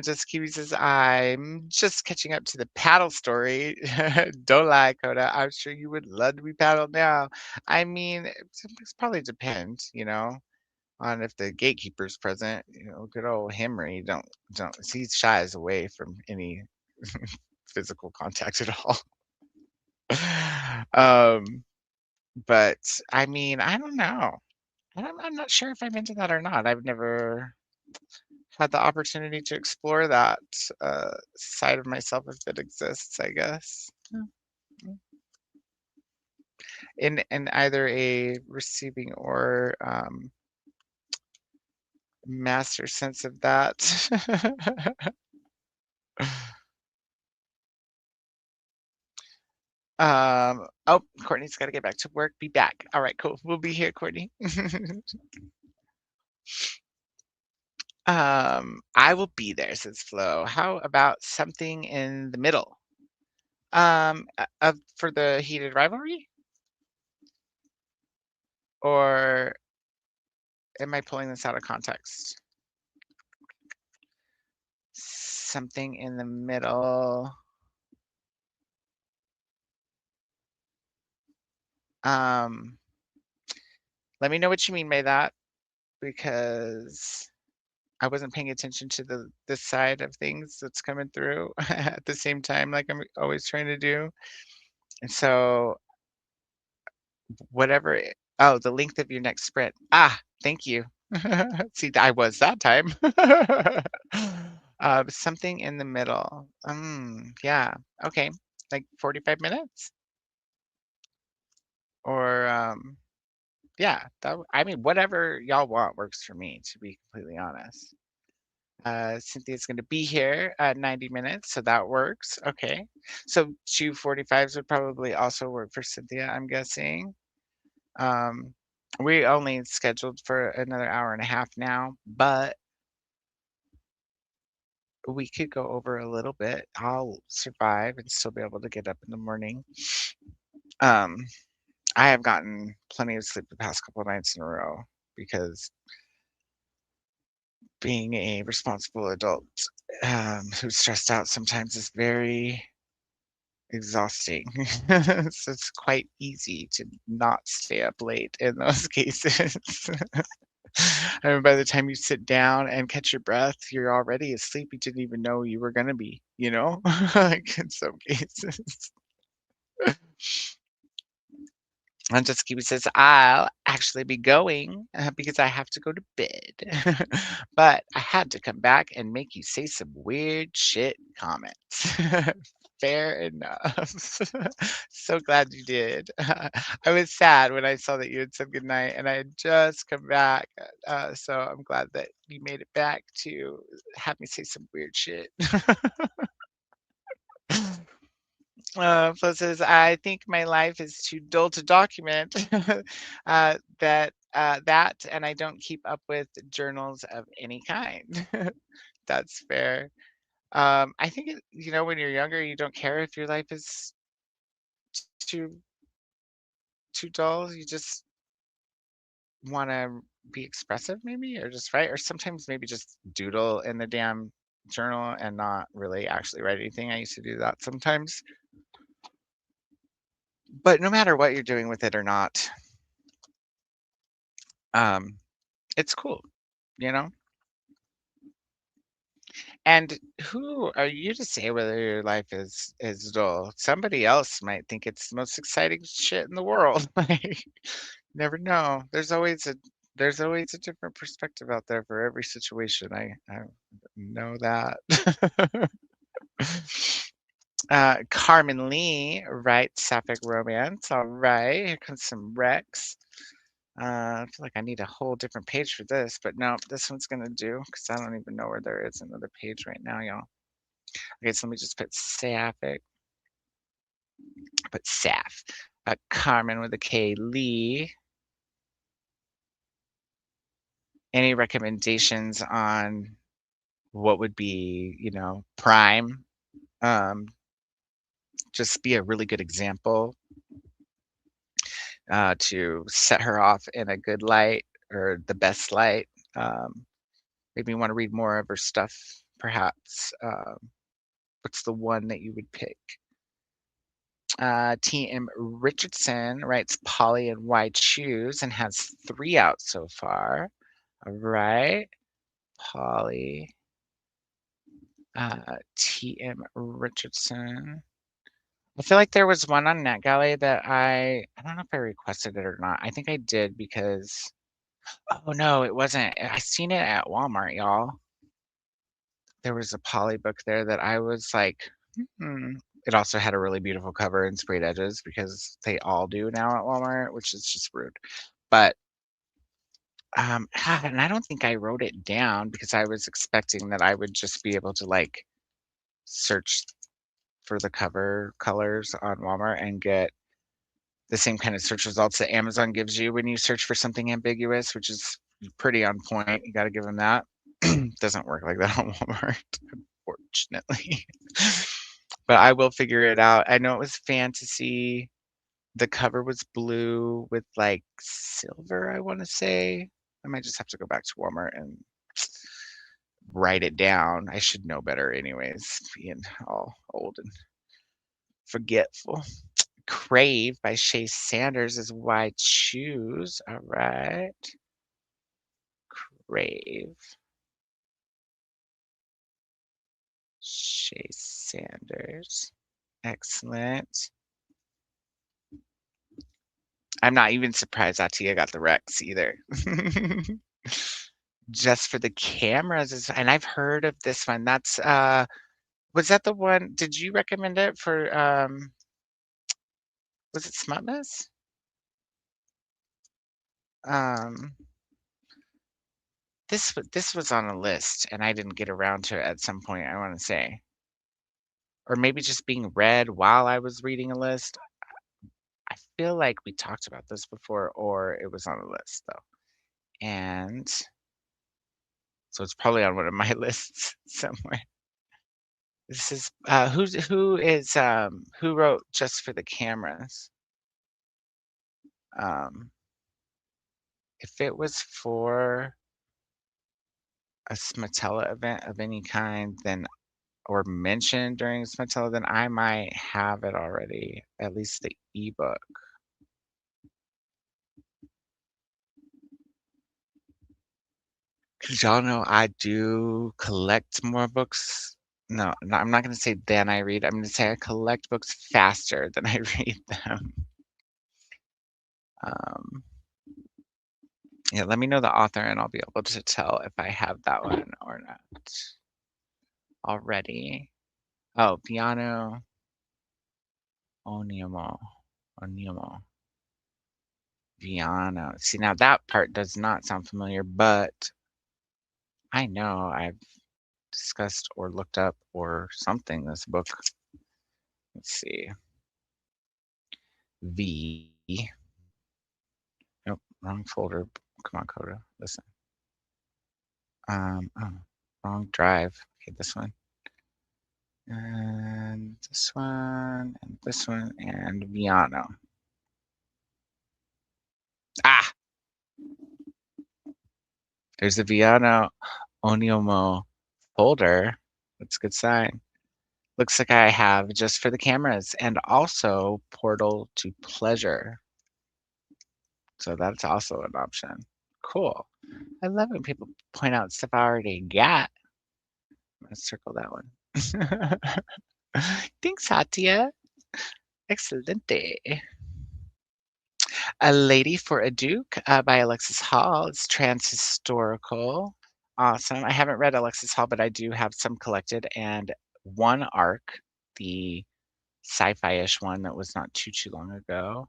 Just Kiwi says, I'm just catching up to the paddle story. Don't lie, Koda. I'm sure you would love to be paddled now. I mean, it's probably depends, on if the gatekeeper's present. Good old Henry don't he shies away from any physical contact at all. But I mean, I don't know. I'm not sure if I'm into that or not. I've never had the opportunity to explore that side of myself, if it exists, I guess. In either a receiving or master sense of that. Oh, Courtney's got to get back to work. Be back. All right, cool. We'll be here, Courtney. I will be there, says Flo. How about something in the middle? For the heated rivalry? Or am I pulling this out of context? Something in the middle. Let me know what you mean by that, because I wasn't paying attention to this side of things that's coming through at the same time, like I'm always trying to do. And so whatever, oh, the length of your next sprint. Thank you. See, I was that time. Something in the middle. Yeah, okay, like 45 minutes? Or, yeah, I mean, whatever y'all want works for me, to be completely honest. Cynthia's going to be here at 90 minutes, so that works. Okay, so 2:45s would probably also work for Cynthia, I'm guessing. We only scheduled for another hour and a half now, but we could go over a little bit. I'll survive and still be able to get up in the morning. I have gotten plenty of sleep the past couple of nights in a row because being a responsible adult who's stressed out sometimes is very exhausting. So it's quite easy to not stay up late in those cases. I mean, by the time you sit down and catch your breath, you're already asleep. You didn't even know you were going to be, like in some cases. And just Kiwi says, I'll actually be going because I have to go to bed. But I had to come back and make you say some weird shit comments. Fair enough. So glad you did. I was sad when I saw that you had said goodnight and I had just come back. So I'm glad that you made it back to have me say some weird shit. Plus says, I think my life is too dull to document that, and I don't keep up with journals of any kind. That's fair. I think when you're younger, you don't care if your life is too too dull. You just want to be expressive, maybe, or just write, or sometimes maybe just doodle in the damn journal and not really actually write anything. I used to do that sometimes. But no matter what you're doing with it or not, um, it's cool, you know? And who are you to say whether your life is dull? Somebody else might think it's the most exciting shit in the world. Like, never know. There's always a different perspective out there for every situation. I know that. Carmen Lee writes Sapphic Romance. All right, here comes some Rex. I feel like I need a whole different page for this, but no, this one's gonna do because I don't even know where there is another page right now, y'all. Okay, so let me just put Sapphic, put Saf. Carmen with a K, Lee. Any recommendations on what would be, prime? Just be a really good example to set her off in a good light or the best light. Maybe you want to read more of her stuff, perhaps. What's the one that you would pick? T.M. Richardson writes Polly and Why Choose and has 3 out so far. All right. Polly. T.M. Richardson. I feel like there was one on NetGalley that I don't know if I requested it or not. I think I did because oh no, it wasn't. I seen it at Walmart, y'all. There was a Polly book there that I was like, hmm. It also had a really beautiful cover and sprayed edges because they all do now at Walmart, which is just rude. But and I don't think I wrote it down because I was expecting that I would just be able to like search for the cover colors on Walmart and get the same kind of search results that Amazon gives you when you search for something ambiguous, which is pretty on point. You got to give them that. Doesn't work like that on Walmart, unfortunately. But I will figure it out. I know it was fantasy. The cover was blue with like silver, I want to say. I might just have to go back to Walmart and write it down. I should know better anyways, being all old and forgetful. Crave by Shay Sanders is Why Choose. All right. Crave. Shay Sanders. Excellent. I'm not even surprised Atia got the Rex either. Just for the cameras and I've heard of this one. That's was that the one? Did you recommend it for was it Smutmas? Um this was on a list and I didn't get around to it at some point, I want to say. Or maybe just being read while I was reading a list. I feel like we talked about this before or it was on a list though. And so it's probably on one of my lists somewhere. This is who wrote Just for the Cameras? Um, if it was for a Smatella event of any kind, then or mentioned during Smatella, then I might have it already, at least the ebook. Because y'all know I do collect more books. No, I'm not going to say than I read. I'm going to say I collect books faster than I read them. Yeah, let me know the author and I'll be able to tell if I have that one or not already. Oh, Piano Onyomo. Piano. See, now that part does not sound familiar, but I know I've discussed or looked up or something this book. Let's see. V. Nope, wrong folder. Come on, Koda. Listen. Oh, wrong drive. Okay, this one. And this one, and this one, and Viano. Ah! There's a Viano Onyomo folder. That's a good sign. Looks like I have Just for the Cameras and also Portal to Pleasure. So that's also an option. Cool. I love when people point out stuff I already got. I'm gonna circle that one. Thanks, Hatia. Excelente. A Lady for a Duke by Alexis Hall. It's trans-historical. Awesome. I haven't read Alexis Hall, but I do have some collected, and one arc, the sci-fi-ish one that was not too long ago.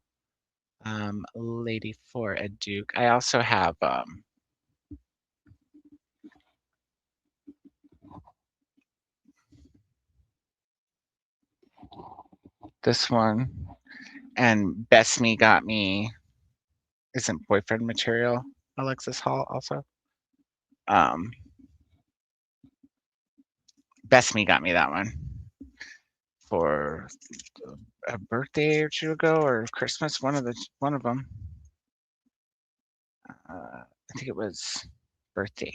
Lady for a Duke. I also have this one, and Best Me Got Me isn't boyfriend material. Alexis Hall also. Best Me got me that one for a birthday or two ago, or Christmas. One of them. I think it was birthday.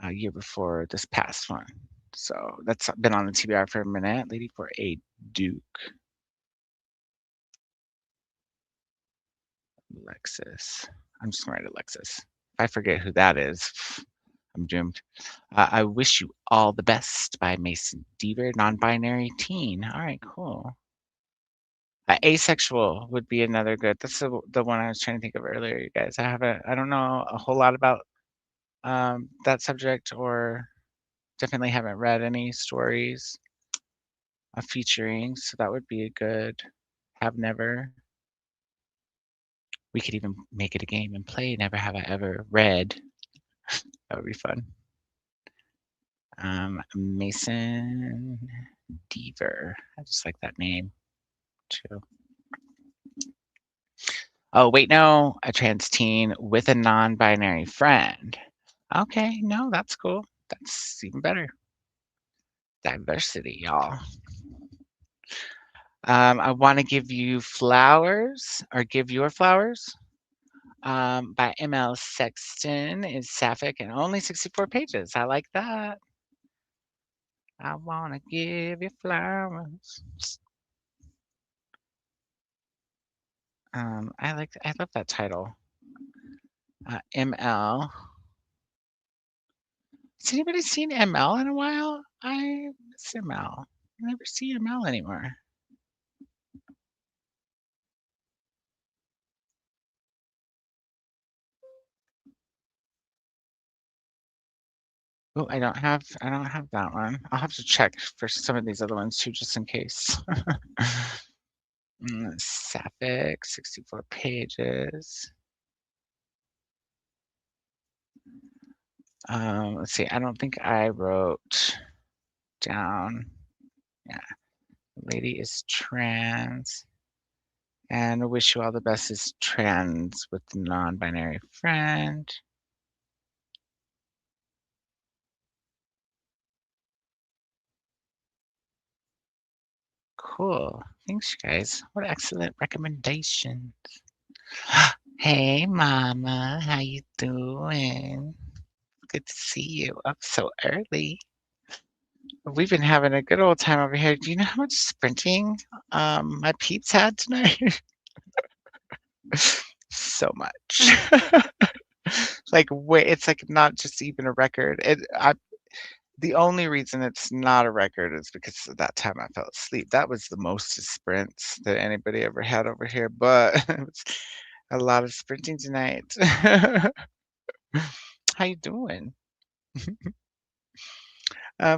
A year before this past one. So that's been on the TBR for a minute. Lady for a Duke. Alexis. I'm just gonna write Alexis. If I forget who that is, I'm doomed. I Wish You All the Best by Mason Deaver, non-binary teen. All right, cool. Asexual would be another good. That's the one I was trying to think of earlier, you guys. I don't know a whole lot about that subject, or definitely haven't read any stories featuring, so that would be a good have never. We could even make it a game and play Never Have I Ever Read. That would be fun. Mason Deaver. I just like that name too. Oh, wait, no, a trans teen with a non-binary friend. Okay, no, that's cool. That's even better. Diversity, y'all. I want to give you flowers, or give your flowers. By ML Sexton is sapphic and only 64 pages. I like that. I want to give you flowers. I love that title. ML. Has anybody seen ML in a while? I miss ML. I never see ML anymore. Oh, I don't have that one. I'll have to check for some of these other ones too, just in case. Sapphic, 64 pages. Let's see. I don't think I wrote down. Yeah, lady is trans, and Wish You All the Best is trans with non-binary friend. Cool. Thanks, you guys. What excellent recommendations. Hey, Mama. How you doing? Good to see you up so early. We've been having a good old time over here. Do you know how much sprinting my Pete's had tonight? So much. Like, wait, it's like not just even a record. The only reason it's not a record is because at that time I fell asleep. That was the most sprints that anybody ever had over here, but it was a lot of sprinting tonight. How you doing?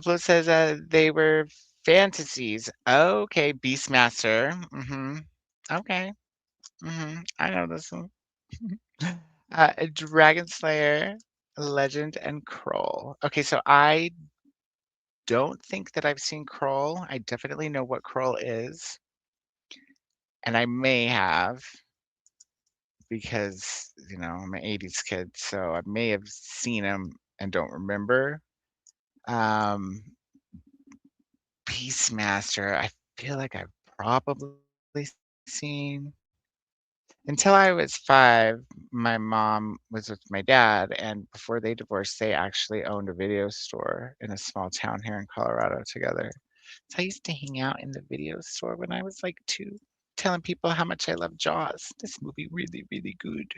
Flo says they were fantasies. Okay, Beastmaster. Okay. I know this one. Dragon Slayer, Legend, and Kroll. Okay, so I don't think that I've seen Kroll. I definitely know what Kroll is, and I may have because, I'm an 80s kid, so I may have seen him and don't remember. Um, Beastmaster, I feel like I've probably seen. Until I was 5, my mom was with my dad, and before they divorced, they actually owned a video store in a small town here in Colorado together. So I used to hang out in the video store when I was like 2, telling people how much I love Jaws. This movie really, really good.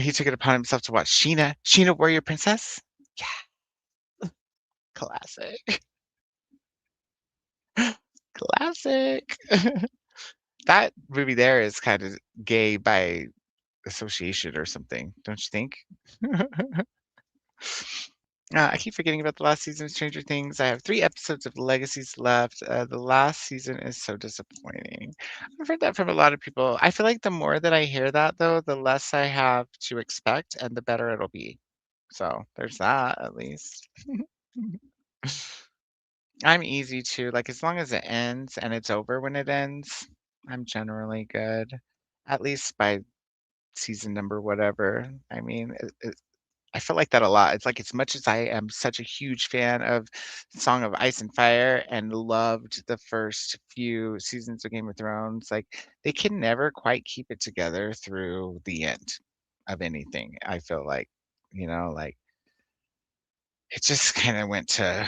He took it upon himself to watch Sheena Warrior Princess. Yeah, classic. Classic. That movie there is kind of gay by association or something, don't you think? I keep forgetting about the last season of Stranger Things. I have 3 episodes of Legacies left. The last season is so disappointing. I've heard that from a lot of people. I feel like the more that I hear that, though, the less I have to expect and the better it'll be. So there's that, at least. I'm easy to, like, as long as it ends and it's over when it ends, I'm generally good, at least by season number whatever. I mean, I feel like that a lot. It's like as much as I am such a huge fan of Song of Ice and Fire and loved the first few seasons of Game of Thrones, like they can never quite keep it together through the end of anything. I feel like, like it just kind of went to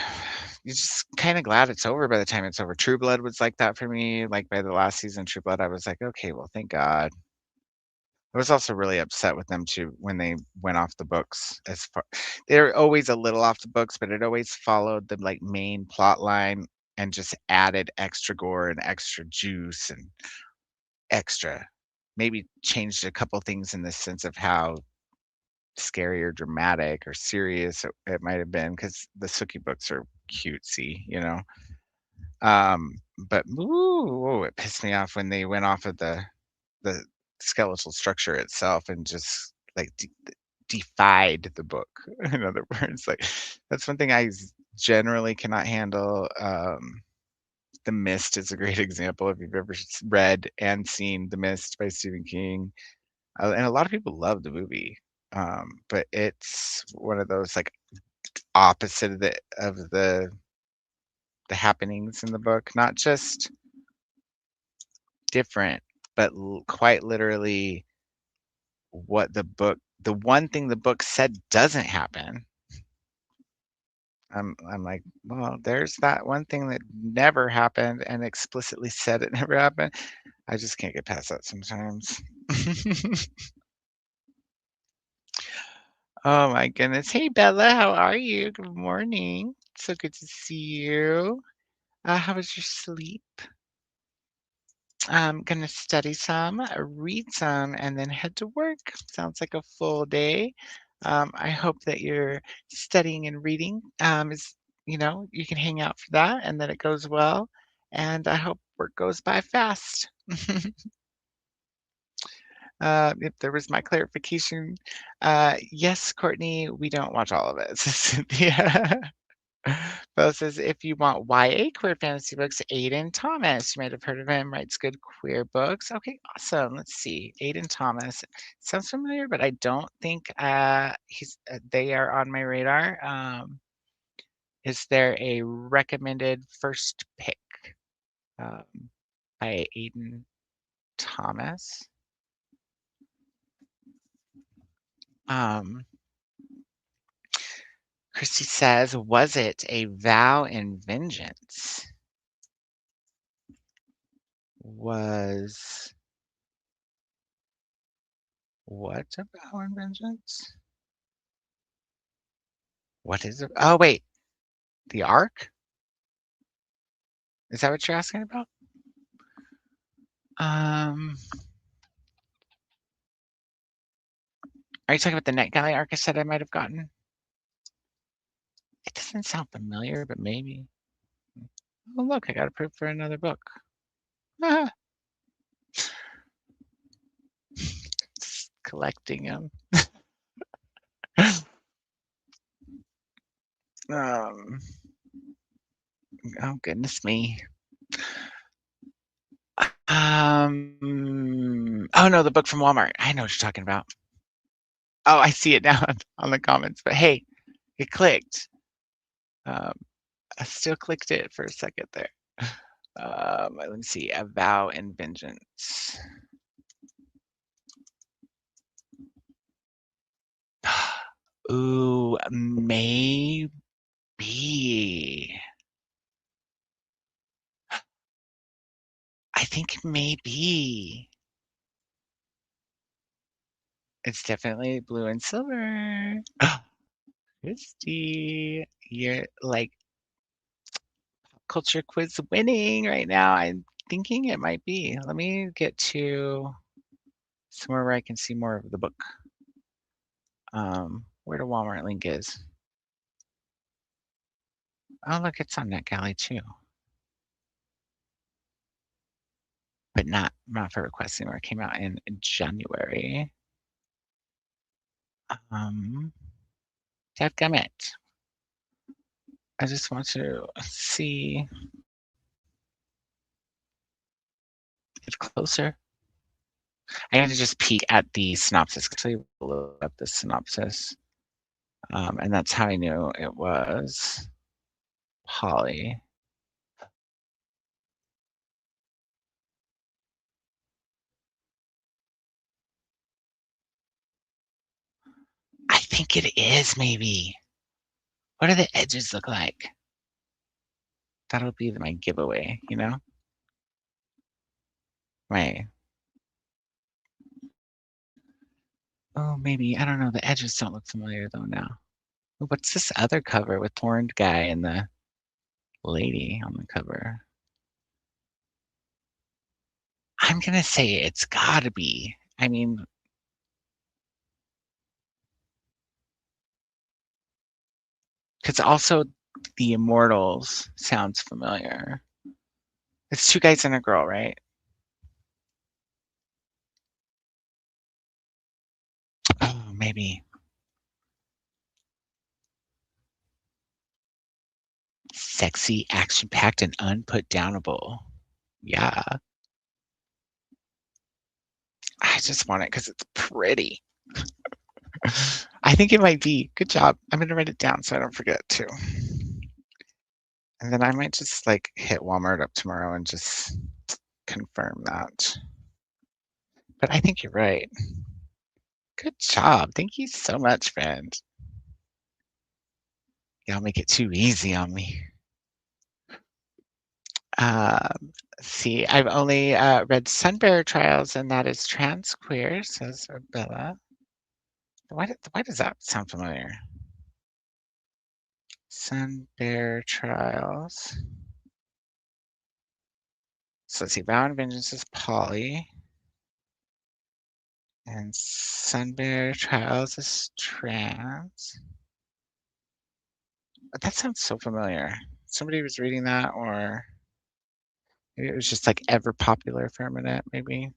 you're just kind of glad it's over by the time it's over. True Blood was like that for me. Like by the last season, True Blood, I was like, okay, well, thank God. I was also really upset with them too when they went off the books as far they're always a little off the books, but it always followed the, like, main plot line and just added extra gore and extra juice and extra maybe changed a couple things in the sense of how scary or dramatic or serious it might have been because the Sookie books are cutesy, Um, but, ooh, it pissed me off when they went off of the skeletal structure itself and just like defied the book. In other words, like that's one thing generally cannot handle. The Mist is a great example if you've ever read and seen The Mist by Stephen King, and a lot of people love the movie. But it's one of those like opposite of the happenings in the book, not just different, but quite literally the one thing the book said doesn't happen. I'm like, well, there's that one thing that never happened and explicitly said it never happened. I just can't get past that sometimes. Oh my goodness. Hey Bella, how are you? Good morning. So good to see you. How was your sleep? I'm gonna study some, read some, and then head to work. Sounds like a full day. I hope that you're studying and reading. You can hang out for that and that it goes well. And I hope work goes by fast. If there was my clarification, yes, Courtney, we don't watch all of it. Cynthia. Belle says, if you want YA queer fantasy books, Aiden Thomas. You might have heard of him, writes good queer books. Okay, awesome. Let's see. Aiden Thomas. Sounds familiar, but I don't think they are on my radar. Is there a recommended first pick um, by Aiden Thomas? Um, Christy says, was it a vow in vengeance? Was what a vow in vengeance? What is it? Oh, wait. The Ark? Is that what you're asking about? Are you talking about the NetGalley Ark I said I might have gotten? It doesn't sound familiar, but maybe. Oh, look, I got approved for another book. Ah. Just collecting them. Oh, goodness me. Oh, no, the book from Walmart. I know what you're talking about. Oh, I see it now on the comments, but hey, it clicked. I still clicked it for a second there. Let me see. A Vow and Vengeance. Ooh, maybe. I think maybe. It's definitely blue and silver. Christy, you're like pop culture quiz winning right now. I'm thinking it might be. Let me get to somewhere where I can see more of the book. Where the Walmart link is. Oh, look, it's on NetGalley too. But not for request anymore. It came out in January. Dadgummit. I just want to see it closer. I had to just peek at the synopsis. Actually, look up the synopsis. And that's how I knew it was Polly. I think it is, maybe. What do the edges look like? That'll be my giveaway, you know? Right. Oh, maybe. I don't know. The edges don't look familiar, though, now. What's this other cover with horned guy and the lady on the cover? I'm going to say it's got to be. I mean, because also the Immortals sounds familiar. It's two guys and a girl, right? Oh, maybe. Sexy, action-packed, and unputdownable. Yeah. I just want it because it's pretty. I think it might be. Good job. I'm going to write it down so I don't forget too. And then I might just like hit Walmart up tomorrow and just confirm that. But I think you're right. Good job. Thank you so much, friend. Y'all make it too easy on me. See, I've only read Sunbear Trials, and that is trans queer, says Bella. Why does that sound familiar? Sunbear Trials. So let's see, Vow and Vengeance is Polly. And Sunbear Trials is trans. That sounds so familiar. Somebody was reading that, or maybe it was just like ever popular for a minute, maybe.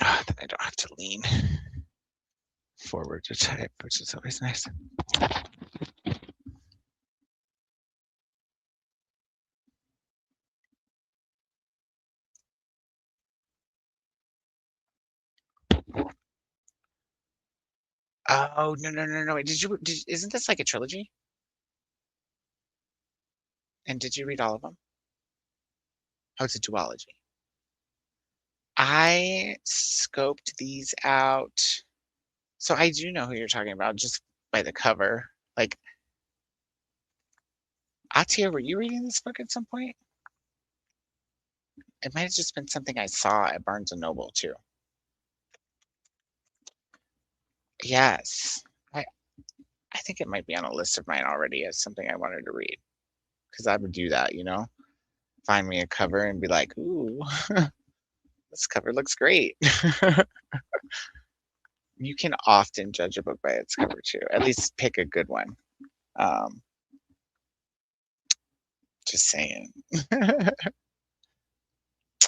Oh, then I don't have to lean forward to type, which is always nice. Oh, no. Isn't this like a trilogy? And did you read all of them? Oh, it's a duology. I scoped these out. So I do know who you're talking about just by the cover. Like, Atia, were you reading this book at some point? It might have just been something I saw at Barnes & Noble too. Yes. I think it might be on a list of mine already as something I wanted to read. Because I would do that, you know? Find me a cover and be like, ooh, this cover looks great. You can often judge a book by its cover too. At least pick a good one. Um, just saying.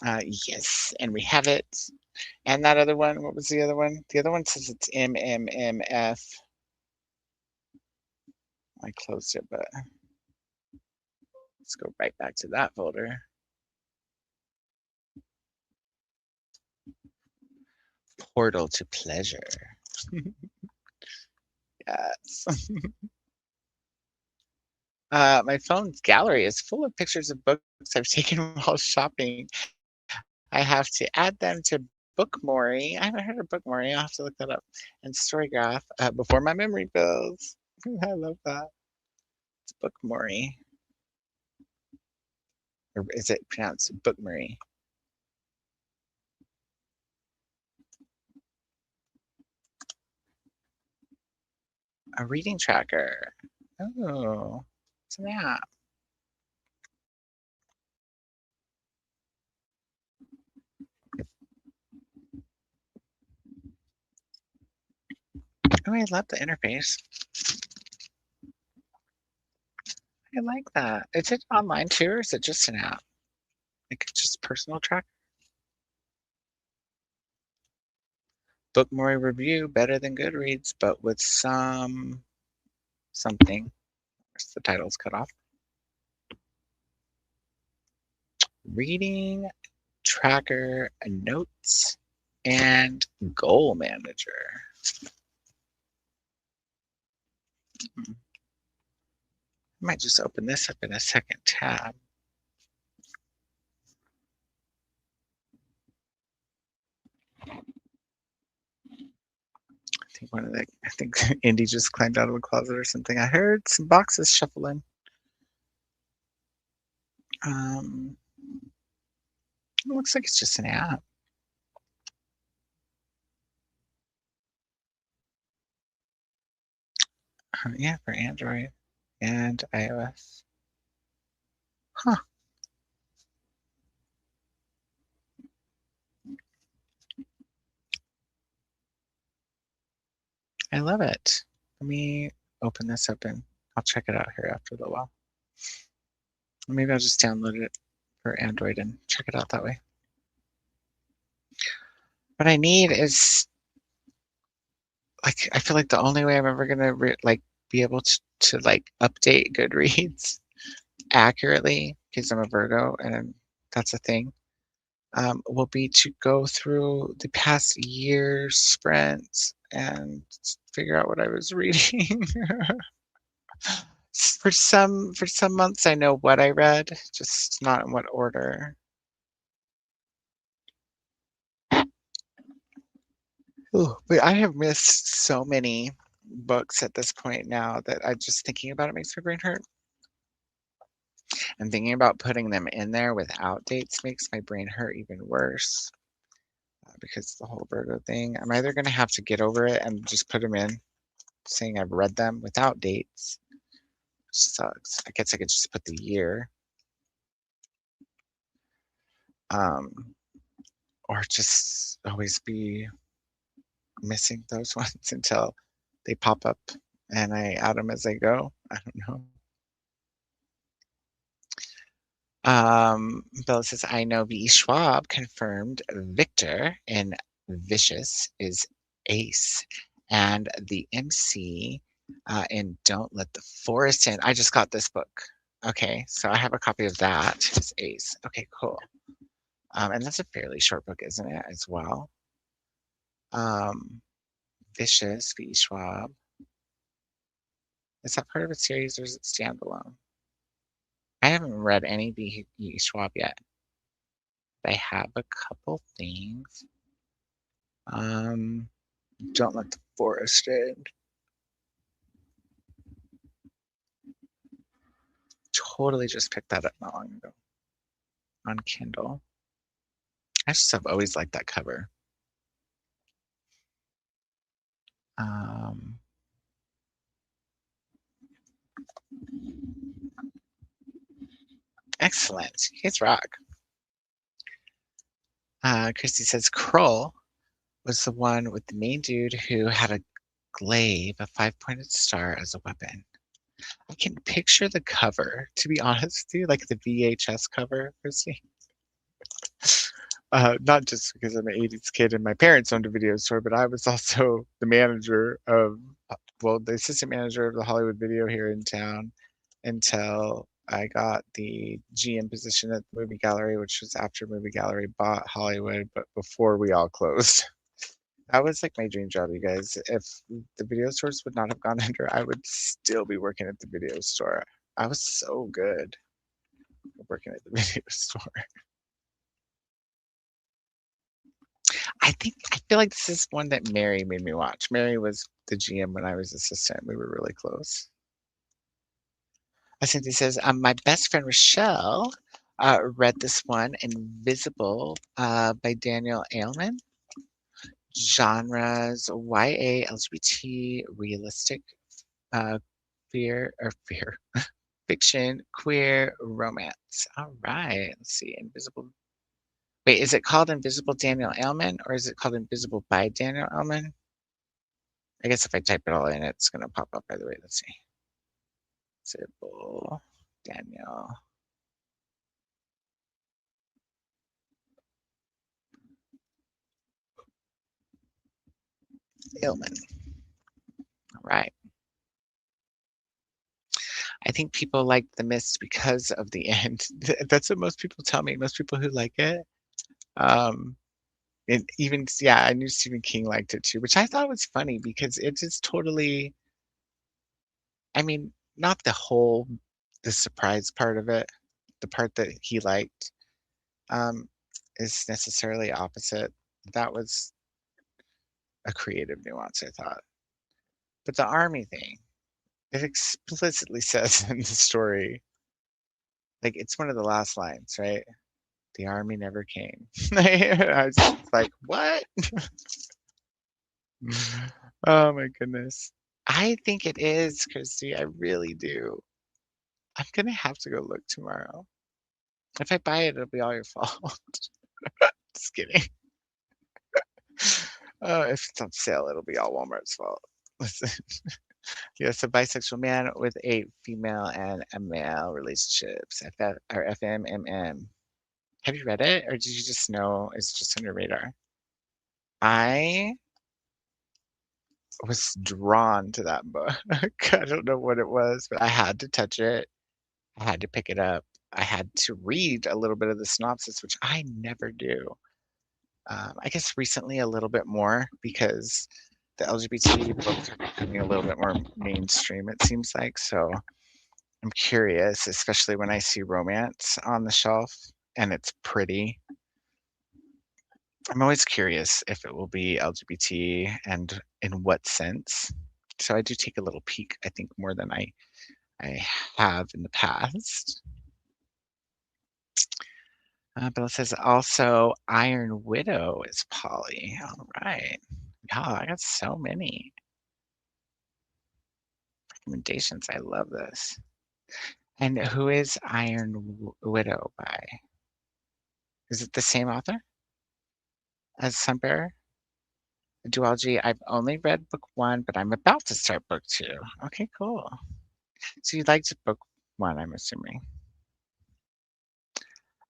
Yes, and we have it. And that other one, what was the other one? The other one says it's MMMF. I closed it, but let's go right back to that folder. Portal to Pleasure. Yes. My phone's gallery is full of pictures of books I've taken while shopping. I have to add them to BookMori. I haven't heard of BookMori. I'll have to look that up. And Storygraph before my memory fills. I love that. It's BookMori. Or is it pronounced BookMori? A reading tracker. Oh, it's an app. Oh, I love the interface. I like that. Is it online too, or is it just an app? Like it's just personal track? BookMori review, better than Goodreads, but with something. The title's cut off. Reading tracker, notes, and goal manager. I might just open this up in a second tab. I think Indy just climbed out of a closet or something. I heard some boxes shuffling. It looks like it's just an app. Yeah, for Android and iOS. Huh. I love it. Let me open this up and I'll check it out here after a little while. Maybe I'll just download it for Android and check it out that way. What I need is, like, I feel like the only way I'm ever gonna be able to like update Goodreads accurately, because I'm a Virgo and that's a thing, will be to go through the past year's sprints and figure out what I was reading. For some months I know what I read, just not in what order. Ooh, but I have missed so many books at this point now that I just thinking about it makes my brain hurt. And thinking about putting them in there without dates makes my brain hurt even worse. Because the whole Virgo thing, I'm either going to have to get over it and just put them in saying I've read them without dates. Which sucks. I guess I could just put the year. Or just always be missing those ones until they pop up and I add them as I go. I don't know. Bella says, I know V. Schwab confirmed Victor in Vicious is Ace, and the MC in Don't Let the Forest In. I just got this book. Okay, so I have a copy of that. It's Ace. Okay, cool. And that's a fairly short book, isn't it, as well? Vicious, V. Schwab. Is that part of a series or is it standalone? I haven't read any V. Schwab yet. I have a couple things. Don't Let the Forest In. Totally just picked that up not long ago on Kindle. I just have always liked that cover. Excellent. You guys rock. Christy says Krull was the one with the main dude who had a glaive, a 5-pointed star, as a weapon. I can picture the cover, to be honest with you, like the VHS cover, Christy. Not just because I'm an 80s kid and my parents owned a video store, but I was also the manager of, well, the assistant manager of the Hollywood Video here in town until I got the GM position at the movie gallery, which was after movie gallery bought Hollywood, but before we all closed. That was like my dream job, you guys. If the video stores would not have gone under, I would still be working at the video store. I was so good working at the video store. I feel like this is one that Mary made me watch. Mary was the GM when I was assistant. We were really close. Cynthia says, my best friend Rochelle read this one, Invisible, by Daniel Ehlman. Genres, YA, LGBT, realistic, fiction, queer, romance. All right, let's see, Invisible. Wait, is it called Invisible Daniel Ehlman, or is it called Invisible by Daniel Ehlman? I guess if I type it all in, it's going to pop up, by the way. Let's see. Invisible Daniel Ehlman. All right. I think people like The Mist because of the end. That's what most people tell me. Most people who like it. And even, yeah, I knew Stephen King liked it too, which I thought was funny because it is totally, I mean, not the surprise part of it, the part that he liked, is necessarily opposite. That was a creative nuance, I thought. But the army thing, it explicitly says in the story, like, it's one of the last lines, right? The army never came. I was just like, what? Oh my goodness. I think it is, Christy. I really do. I'm gonna have to go look tomorrow. If I buy it, it'll be all your fault. Just kidding. If it's on sale, it'll be all Walmart's fault. Listen. Yes, a bisexual man with a female and a male relationships. FMMM. Have you read it, or did you just know it's just on your radar? I was drawn to that book. I don't know what it was, but I had to touch it. I had to pick it up. I had to read a little bit of the synopsis, which I never do. I guess recently a little bit more because the LGBT books are becoming a little bit more mainstream, it seems like. So I'm curious, especially when I see romance on the shelf and it's pretty. I'm always curious if it will be LGBT and in what sense. So I do take a little peek, I think, more than I have in the past. But it says also Iron Widow is poly. All right. Yeah, I got so many recommendations. I love this. And who is Iron Widow by? Is it the same author as Sunbearer? Duology, I've only read book 1, but I'm about to start book 2. Okay, cool. So you liked book 1, I'm assuming.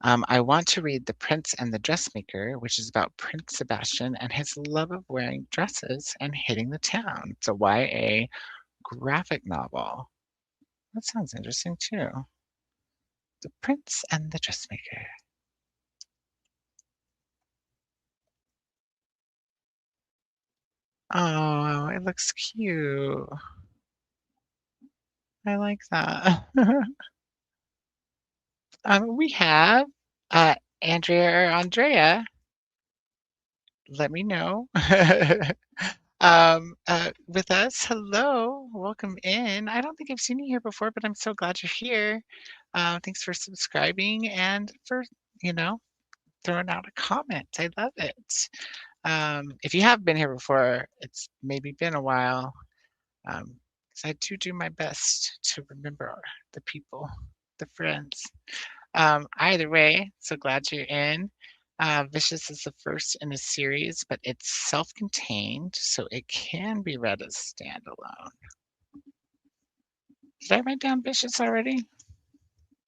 I want to read The Prince and the Dressmaker, which is about Prince Sebastian and his love of wearing dresses and hitting the town. It's a YA graphic novel. That sounds interesting too. The Prince and the Dressmaker. Oh, it looks cute. I like that. We have Andrea or Andrea. Let me know. With us. Hello, welcome in. I don't think I've seen you here before, but I'm so glad you're here. Thanks for subscribing and for, throwing out a comment. I love it. If you have been here before, it's maybe been a while. Because I do my best to remember the people, the friends. Either way, so glad you're in. Vicious is the first in a series, but it's self-contained, so it can be read as standalone. Did I write down Vicious already?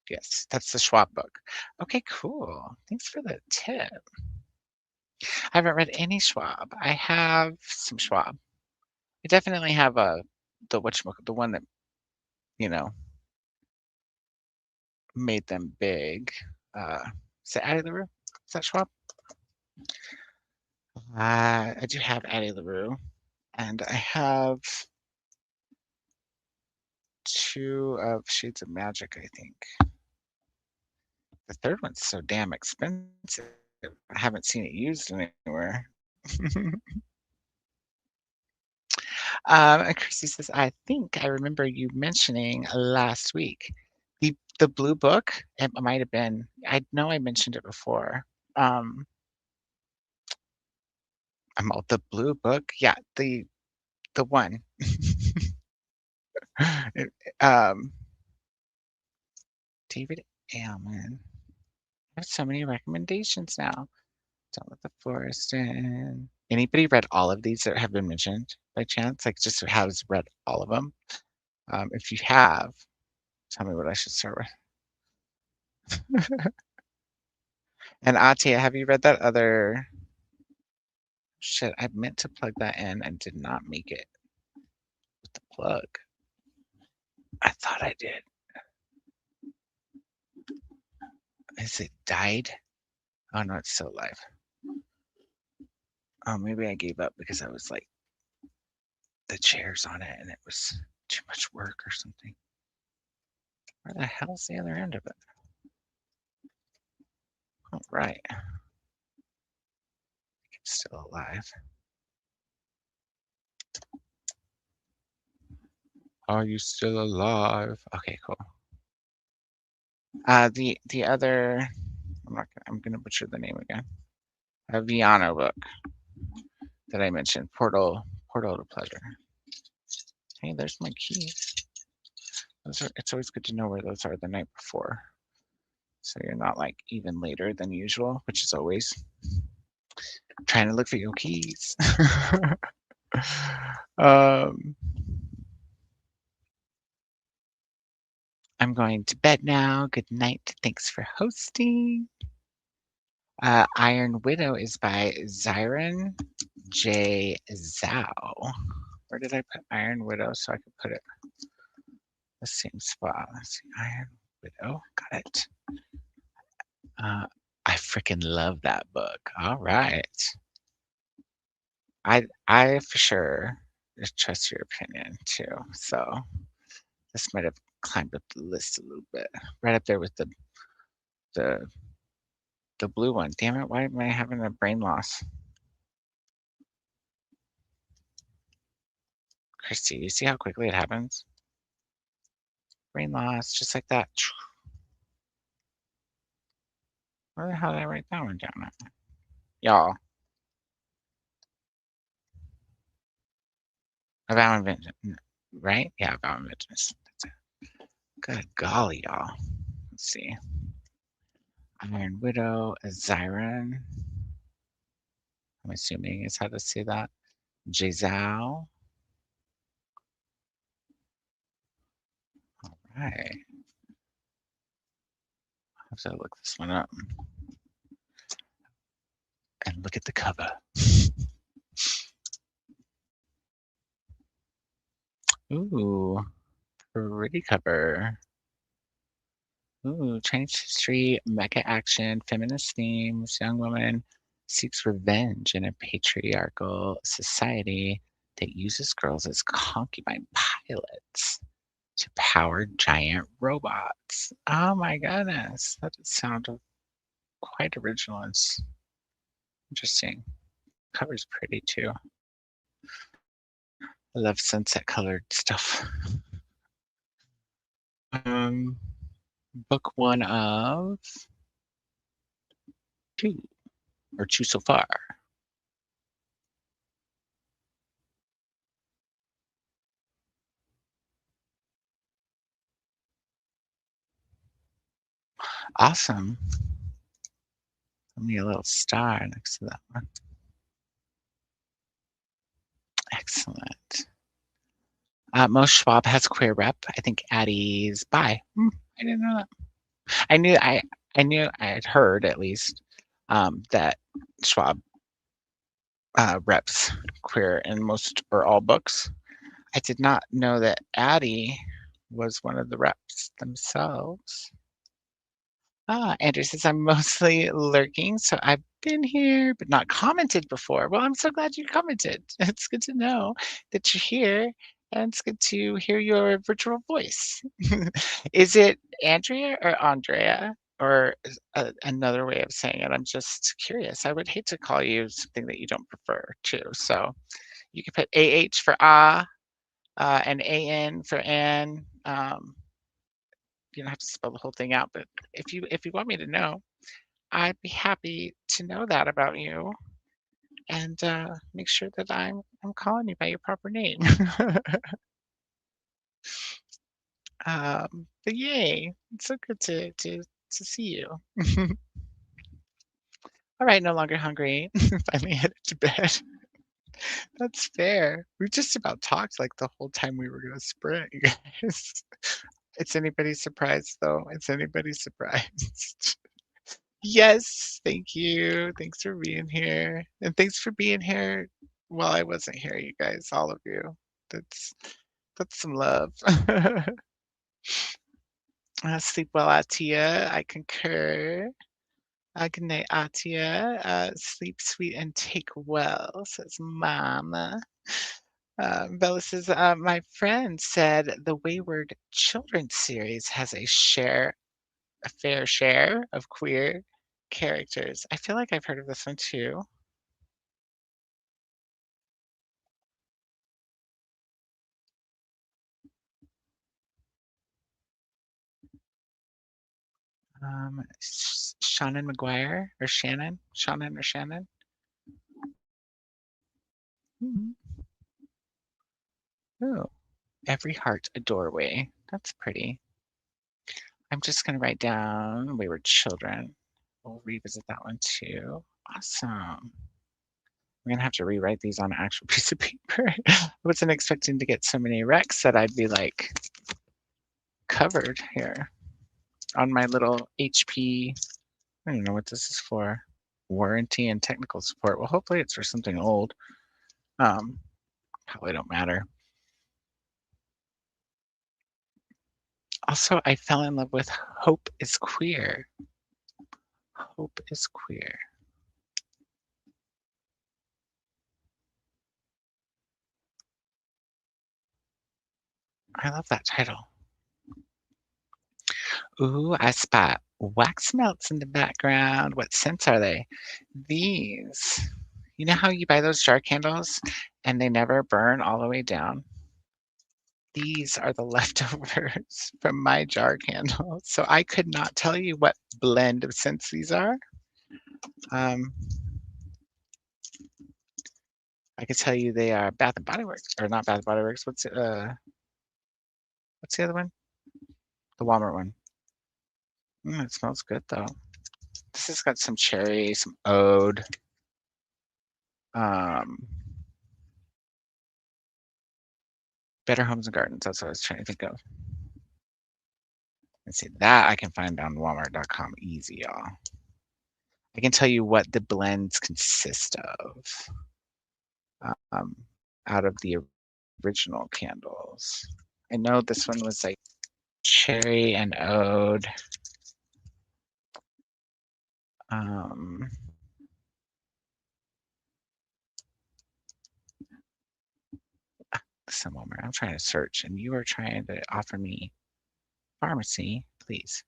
Yes, that's the Schwab book. Okay, cool. Thanks for the tip. I haven't read any Schwab. I have some Schwab. I definitely have the one that, you know, made them big. Is it Addie LaRue? Is that Schwab? I do have Addie LaRue, and I have 2 of Shades of Magic, I think. The third one's so damn expensive. I haven't seen it used anywhere. And Chrissy says, I think I remember you mentioning last week the blue book. It might have been. I know I mentioned it before. The blue book. Yeah, the one. It, David Ailman. I have so many recommendations now. Don't Let the Forest In. Anybody read all of these that have been mentioned by chance? Like, just has read all of them? If you have, tell me what I should start with. And Atia, have you read that other? Shit, I meant to plug that in and did not make it with the plug. I thought I did. Is it died? Oh no, it's still alive. Oh, maybe I gave up because I was like, the chairs on it and it was too much work or something. Where the hell's the other end of it? Oh, right. It's still alive. Are you still alive? Okay, cool. The other, I'm gonna butcher the name again. A Viano book that I mentioned, Portal to Pleasure. Hey, there's my keys. It's always good to know where those are the night before, so you're not like even later than usual, which is always trying to look for your keys. I'm going to bed now. Good night. Thanks for hosting. Iron Widow is by Zyron J. Zhao. Where did I put Iron Widow so I could put it the same spot? Let's see, Iron Widow. Got it. I freaking love that book. All right. I for sure trust your opinion too. So this might have climbed up the list a little bit. Right up there with the blue one. Damn it, why am I having a brain loss? Christy, you see how quickly it happens? Brain loss, just like that. Where the hell did I write that one down at? Y'all. Avowed Vengeance, right? Yeah, Avowed Vengeance. That's it. Good golly, y'all. Let's see. Iron Widow, Zyron. I'm assuming is how to say that. Jezal. All right. I have to look this one up. And look at the cover. Ooh, pretty cover. Ooh, Chinese history, mecha action, feminist themes, young woman seeks revenge in a patriarchal society that uses girls as concubine pilots to power giant robots. Oh my goodness, that sounds quite original and interesting. Cover's pretty too. I love sunset colored stuff. Book 1 of 2, or 2 so far. Awesome. Give me a little star next to that one. Excellent. Most Schwab has queer rep. I think Addie's bi. I didn't know that. I knew I had heard at least that Schwab reps queer in most or all books. I did not know that Addie was one of the reps themselves. Andrew says, I'm mostly lurking, so I've been here but not commented before. Well, I'm so glad you commented. It's good to know that you're here, and it's good to hear your virtual voice. Is it Andrea or Andrea? Or another way of saying it? I'm just curious. I would hate to call you something that you don't prefer too. So you can put AH for and AN for Ann. You don't have to spell the whole thing out, but if you want me to know, I'd be happy to know that about you and make sure that I'm calling you by your proper name. But yay, it's so good to see you. All right, no longer hungry. Finally headed to bed. That's fair. We just about talked like the whole time we were gonna sprint, you guys. It's anybody's surprise though. It's anybody's surprise. Yes, thank you. Thanks for being here. And thanks for being here while I wasn't here, you guys, all of you. That's some love. Sleep well, Atia. I concur. Good night, Atia. Sleep sweet and take well, says Mama. Bella says, my friend said the Wayward Children series has a fair share of queer characters. I feel like I've heard of this one too. Shannon McGuire or Shannon? Shannon or Shannon? Oh, every heart a doorway. That's pretty. I'm just going to write down Wayward Children. We'll revisit that one too. Awesome. I'm going to have to rewrite these on an actual piece of paper. I wasn't expecting to get so many recs that I'd be like covered here on my little HP. I don't know what this is for. Warranty and technical support. Well, hopefully it's for something old. Probably don't matter. Also, I fell in love with Hope is Queer. Hope is Queer. I love that title. Ooh, I spot wax melts in the background. What scents are they? These. You know how you buy those jar candles and they never burn all the way down? These are the leftovers from my jar candle. So I could not tell you what blend of scents these are. I could tell you they are Bath and Body Works, or not Bath and Body Works. What's the other one? The Walmart one. It smells good though. This has got some cherry, some oud. Better Homes and Gardens. That's what I was trying to think of. Let's see, that I can find on Walmart.com easy, y'all. I can tell you what the blends consist of out of the original candles. I know this one was like cherry and oud. Some Walmart. I'm trying to search, and you are trying to offer me pharmacy, please.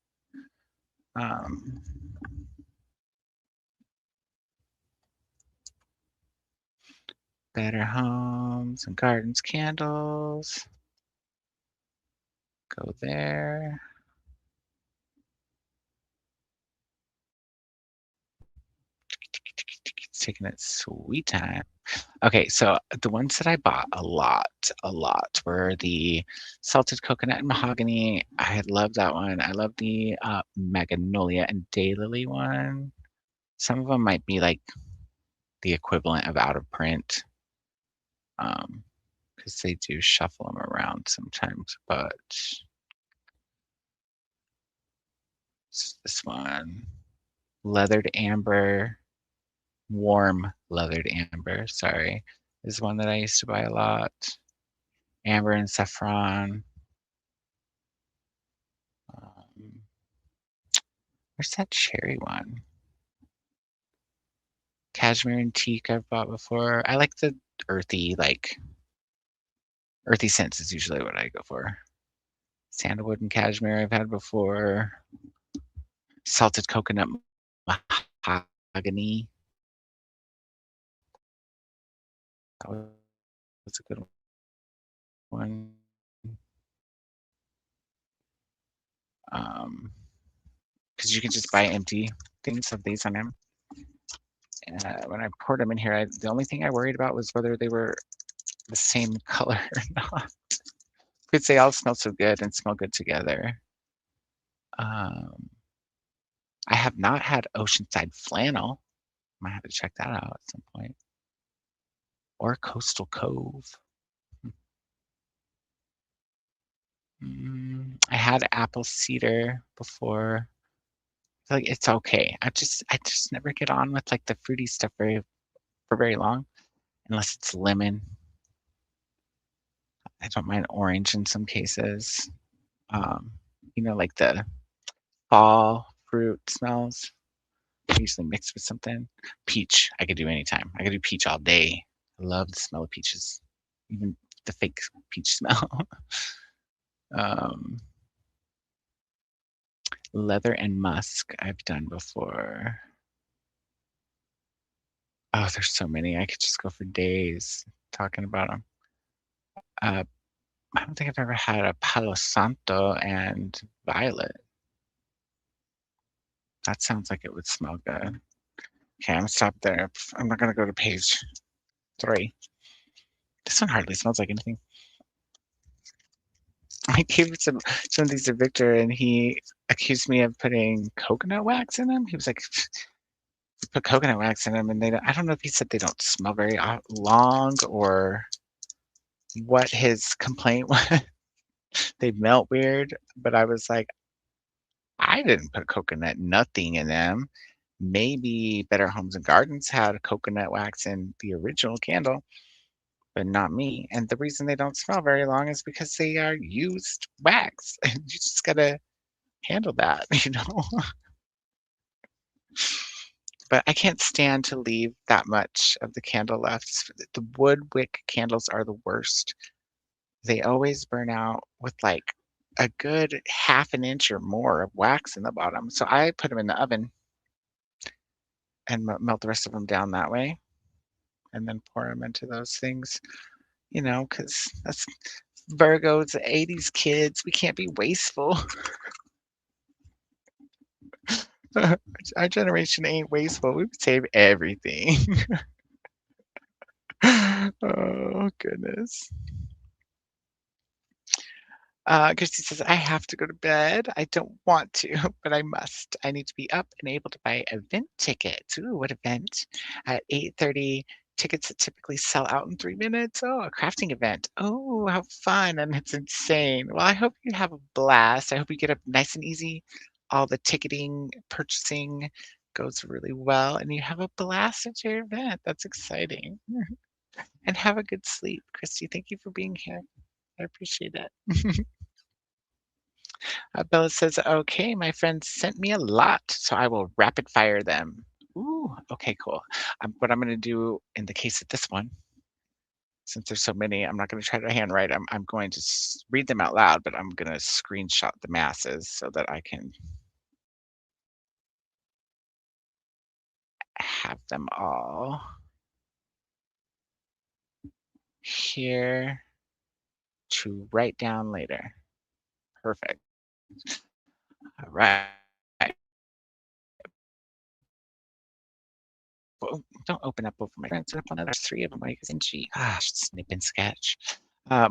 Better Homes and Gardens candles. Go there. It's taking its sweet time. Okay, so the ones that I bought a lot were the salted coconut and mahogany. I love that one. I love the magnolia and daylily one. Some of them might be like the equivalent of out of print, because they do shuffle them around sometimes. But this one, leathered amber, warm leathered amber. Sorry, is one that I used to buy a lot. Amber and saffron. Um, where's that cherry one? Cashmere and teak I've bought before. I like the earthy, like earthy scents is usually what I go for. Sandalwood and cashmere I've had before. Salted coconut mahogany. That was a good one. Because you can just buy empty things of these on them. When I poured them in here, the only thing I worried about was whether they were the same color or not. Because they all smell so good and smell good together. I have not had Oceanside flannel. Might have to check that out at some point. Or Coastal Cove. I had apple cider before. I feel like it's okay. I just never get on with like the fruity stuff for very long, unless it's lemon. I don't mind orange in some cases. You know, like the fall fruit smells, usually mixed with something. Peach, I could do anytime. I could do peach all day. I love the smell of peaches, even the fake peach smell. Leather and musk I've done before. Oh, there's so many. I could just go for days talking about them. I don't think I've ever had a Palo Santo and violet. That sounds like it would smell good. Okay, I'm gonna stop there. I'm not gonna go to page 3. This one hardly smells like anything. I gave some of these to Victor, and he accused me of putting coconut wax in them. He was like, "You put coconut wax in them, and I don't know if he said they don't smell very long or what his complaint was. They melt weird." But I was like, I didn't put coconut nothing in them. Maybe Better Homes and Gardens had coconut wax in the original candle, but not me. And the reason they don't smell very long is because they are used wax. And you just gotta handle that, you know? But I can't stand to leave that much of the candle left. The wood wick candles are the worst. They always burn out with like a good half an inch or more of wax in the bottom. So I put them in the oven and melt the rest of them down that way, and then pour them into those things, you know, because that's Virgos, 80s kids. We can't be wasteful. Our generation ain't wasteful. We would save everything. Oh, goodness. Christy says, I have to go to bed. I don't want to, but I must. I need to be up and able to buy event tickets. Ooh, what event? At 8:30, tickets that typically sell out in 3 minutes. Oh, a crafting event. Oh, how fun. And it's insane. Well, I hope you have a blast. I hope you get up nice and easy. All the ticketing, purchasing goes really well, and you have a blast at your event. That's exciting. And have a good sleep, Christy. Thank you for being here. I appreciate it. Bella says, okay, my friend sent me a lot, so I will rapid fire them. Ooh, okay, cool. What I'm going to do in the case of this one, since there's so many, I'm not going to try to handwrite them. I'm going to read them out loud, but I'm going to screenshot the masses so that I can have them all here to write down later. Perfect. All right. don't open up over my friends. Up on there's 3 of them. Like, gee, gosh, snip and sketch.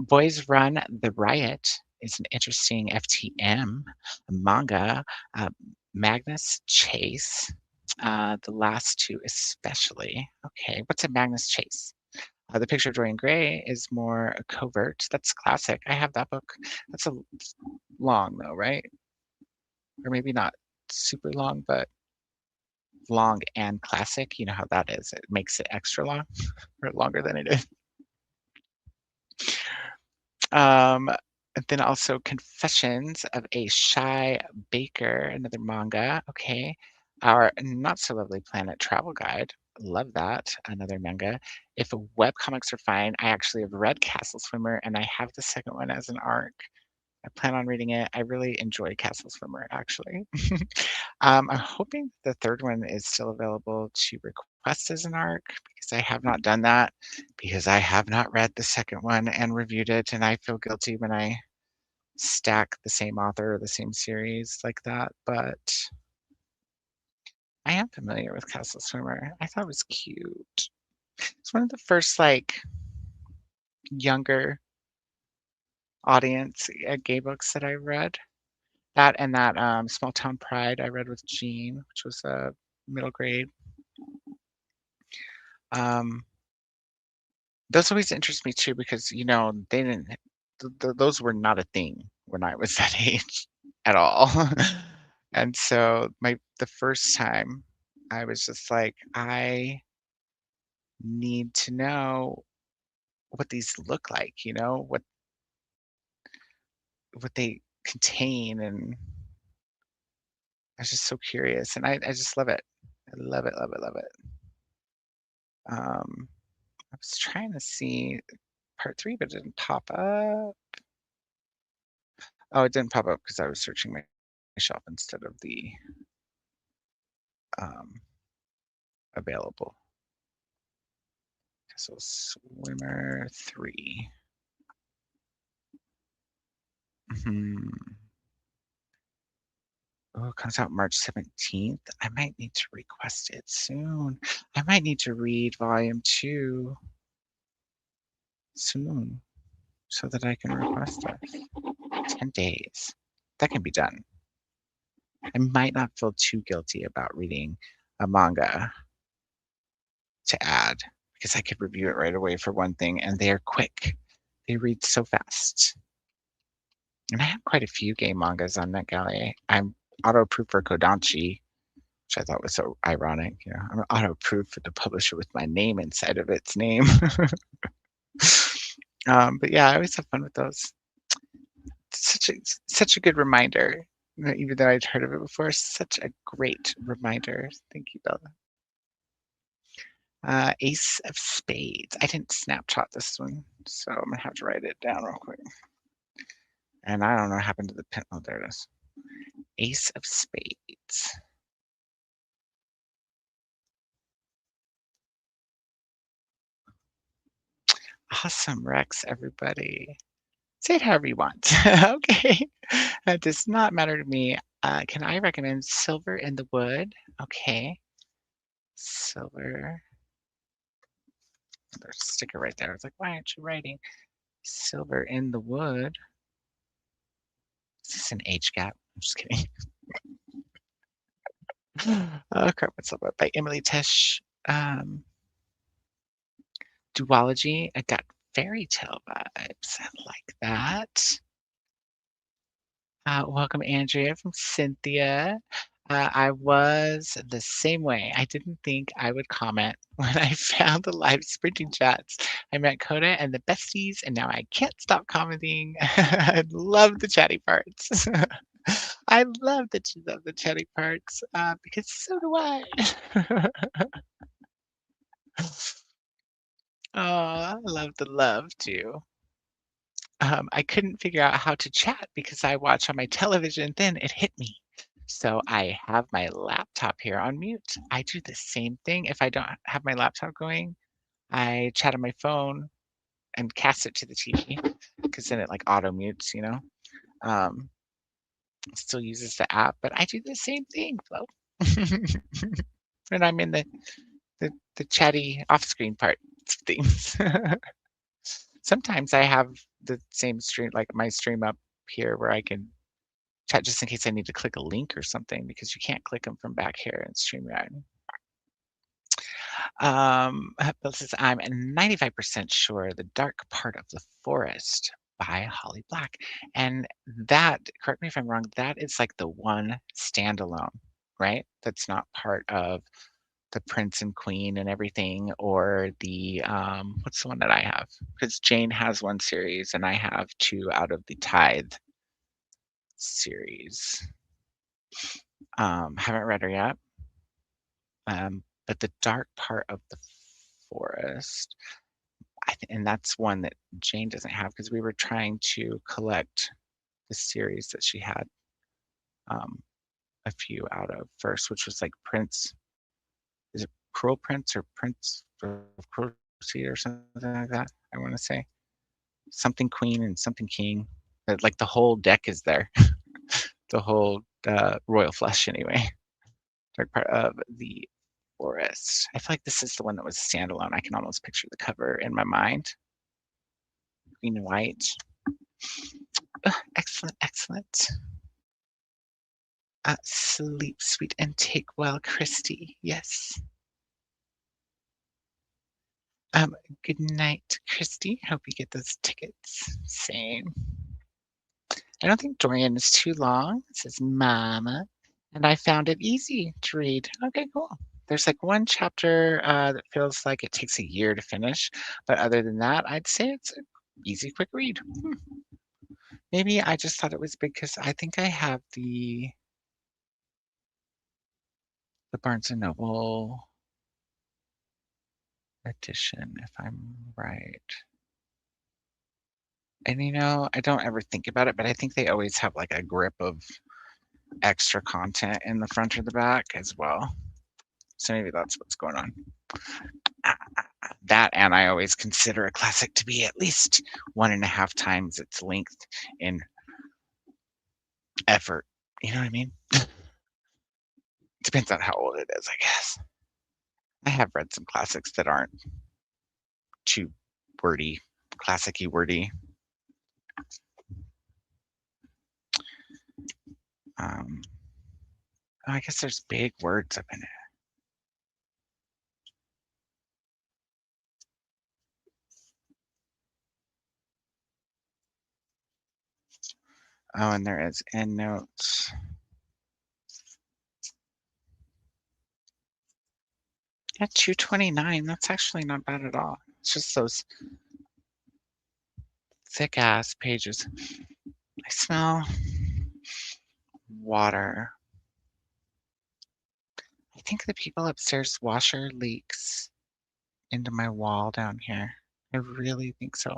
Boys Run the Riot is an interesting FTM manga. Magnus Chase. The last 2 especially. Okay, what's a Magnus Chase? The picture of Dorian Gray is more covert. That's classic. I have that book. That's a long though, right? Or maybe not super long, but long and classic. You know how that is. It makes it extra long or longer than it is. And then also Confessions of a Shy Baker, another manga. Okay. Our Not So Lovely Planet Travel Guide. Love that. Another manga. If webcomics are fine, I actually have read Castle Swimmer and I have the second one as an arc. I plan on reading it. I really enjoy Castle Swimmer, actually. I'm hoping the third one is still available to request as an arc because I have not done that because I have not read the second one and reviewed it, and I feel guilty when I stack the same author or the same series like that. But I am familiar with Castle Swimmer. I thought it was cute. It's one of the first like younger audience gay books that I read. That and that Small Town Pride I read with Jean, which was a middle grade. Those always interest me too because you know they didn't. Those were not a thing when I was that age at all. And so the first time I was just like, I need to know what these look like, you know, what they contain, and I was just so curious, and I just love it. I love it, love it, love it. I was trying to see part 3, but it didn't pop up. Oh, it didn't pop up because I was searching my shelf instead of the available. So Swimmer 3. Oh, it comes out March 17th. I might need to request it soon. I might need to read volume 2 soon so that I can request it. 10 days. That can be done. I might not feel too guilty about reading a manga to add because I could review it right away for one thing, and they are quick. They read so fast. And I have quite a few gay mangas on NetGalley. I'm auto-proof for Kodansha, which I thought was so ironic. You know, I'm auto-proof for the publisher with my name inside of its name. But yeah, I always have fun with those. Such a good reminder. Even though I'd heard of it before, such a great reminder. Thank you, Bella. Ace of Spades. I didn't snapshot this one, so I'm gonna have to write it down real quick. And I don't know what happened to the pen. Oh, there it is. Ace of Spades. Awesome, Rex, everybody. Say it however you want. Okay. It does not matter to me. Can I recommend Silver in the Wood? Okay. Silver. There's a sticker right there. I was like, why aren't you writing Silver in the Wood? Is this an age gap? I'm just kidding. Crap, what's up by Emily Tesh. Duology. I got fairy tale vibes. I like that. Welcome, Andrea from Cynthia. I was the same way. I didn't think I would comment when I found the live sprinting chats. I met Koda and the besties, and now I can't stop commenting. I love the chatty parts. I love that you love the chatty parts because so do I. Oh, I love the love too. I couldn't figure out how to chat because I watch on my television. Then it hit me. So I have my laptop here on mute. I do the same thing. If I don't have my laptop going, I chat on my phone and cast it to the TV because then it like auto mutes, you know. Still uses the app, but I do the same thing, Flo. When I'm in the the chatty off-screen part of things. Sometimes I have the same stream, like my stream up here where I can chat just in case I need to click a link or something because you can't click them from back here in StreamYard. Bill says, I'm 95% sure The Dark Part of the Forest by Holly Black. And that, correct me if I'm wrong, that is like the one standalone, right? That's not part of the Prince and Queen and everything, or the what's the one that I have? Because Jane has one series and I have two out of the Tithe series. Haven't read her yet. But The Dark Part of the Forest, and that's one that Jane doesn't have because we were trying to collect the series that she had a few out of first, which was like Prince. Is it Cruel Prince or Prince of Cruelty or something like that? I want to say something Queen and something King. But like the whole deck is there, the whole royal flush anyway. Dark Part of the Forest. I feel like this is the one that was standalone. I can almost picture the cover in my mind. Green and white. Excellent, excellent. Sleep sweet and take well, Christy. Yes. Good night, Christy. Hope you get those tickets. Same. I don't think Dorian is too long. It says Mama. And I found it easy to read. Okay, cool. There's like one chapter that feels like it takes a year to finish. But other than that, I'd say it's an easy, quick read. Maybe I just thought it was big because I think I have the Barnes & Noble edition, if I'm right. And you know, I don't ever think about it, but I think they always have like a grip of extra content in the front or the back as well. So maybe that's what's going on. That, and I always consider a classic to be at least 1.5 times its length in effort. You know what I mean? Depends on how old it is, I guess. I have read some classics that aren't too wordy, classic-y wordy. I guess there's big words up in it. Oh, and there is endnotes. Yeah, 229. That's actually not bad at all. It's just those thick ass pages. I smell water. I think the people upstairs washer leaks into my wall down here. I really think so.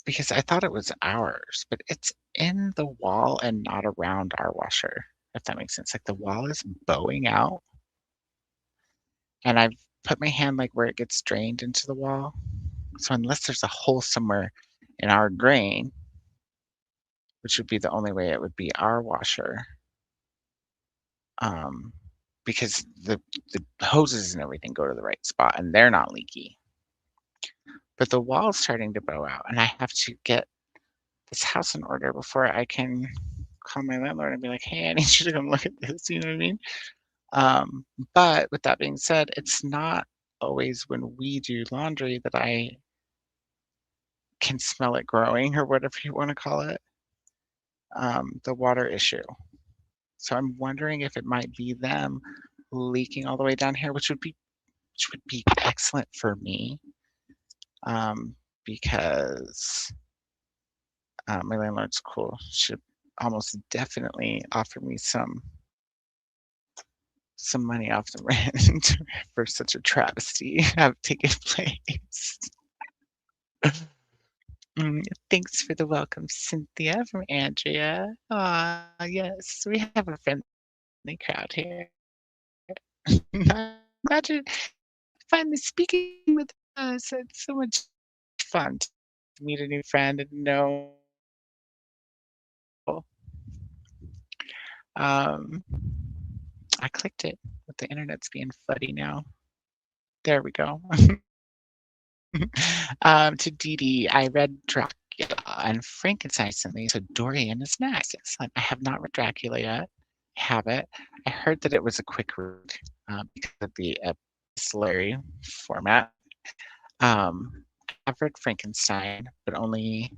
Because I thought it was ours, but it's in the wall and not around our washer, if that makes sense. Like the wall is bowing out. And I've put my hand like where it gets drained into the wall. So unless there's a hole somewhere in our drain, which would be the only way it would be our washer, because the hoses and everything go to the right spot and they're not leaky. But the wall's starting to bow out, and I have to get this house in order before I can call my landlord and be like, hey, I need you to come look at this, you know what I mean? But with that being said, it's not always when we do laundry that I can smell it growing or whatever you want to call it, the water issue. So I'm wondering if it might be them leaking all the way down here, which would be excellent for me, because my landlord's cool. Should almost definitely offer me some money off the rent for such a travesty have taken place. Thanks for the welcome, Cynthia from Andrea. Yes, we have a friendly crowd here. Imagine finally speaking with us. It's so much fun to meet a new friend and know. I clicked it. The internet's being fuddy now. There we go. To Didi, I read Dracula and Frankenstein recently, so Dorian is next. Excellent. I have not read Dracula yet. I have it. I heard that it was a quick read because of the epistolary format. I've read Frankenstein, but only,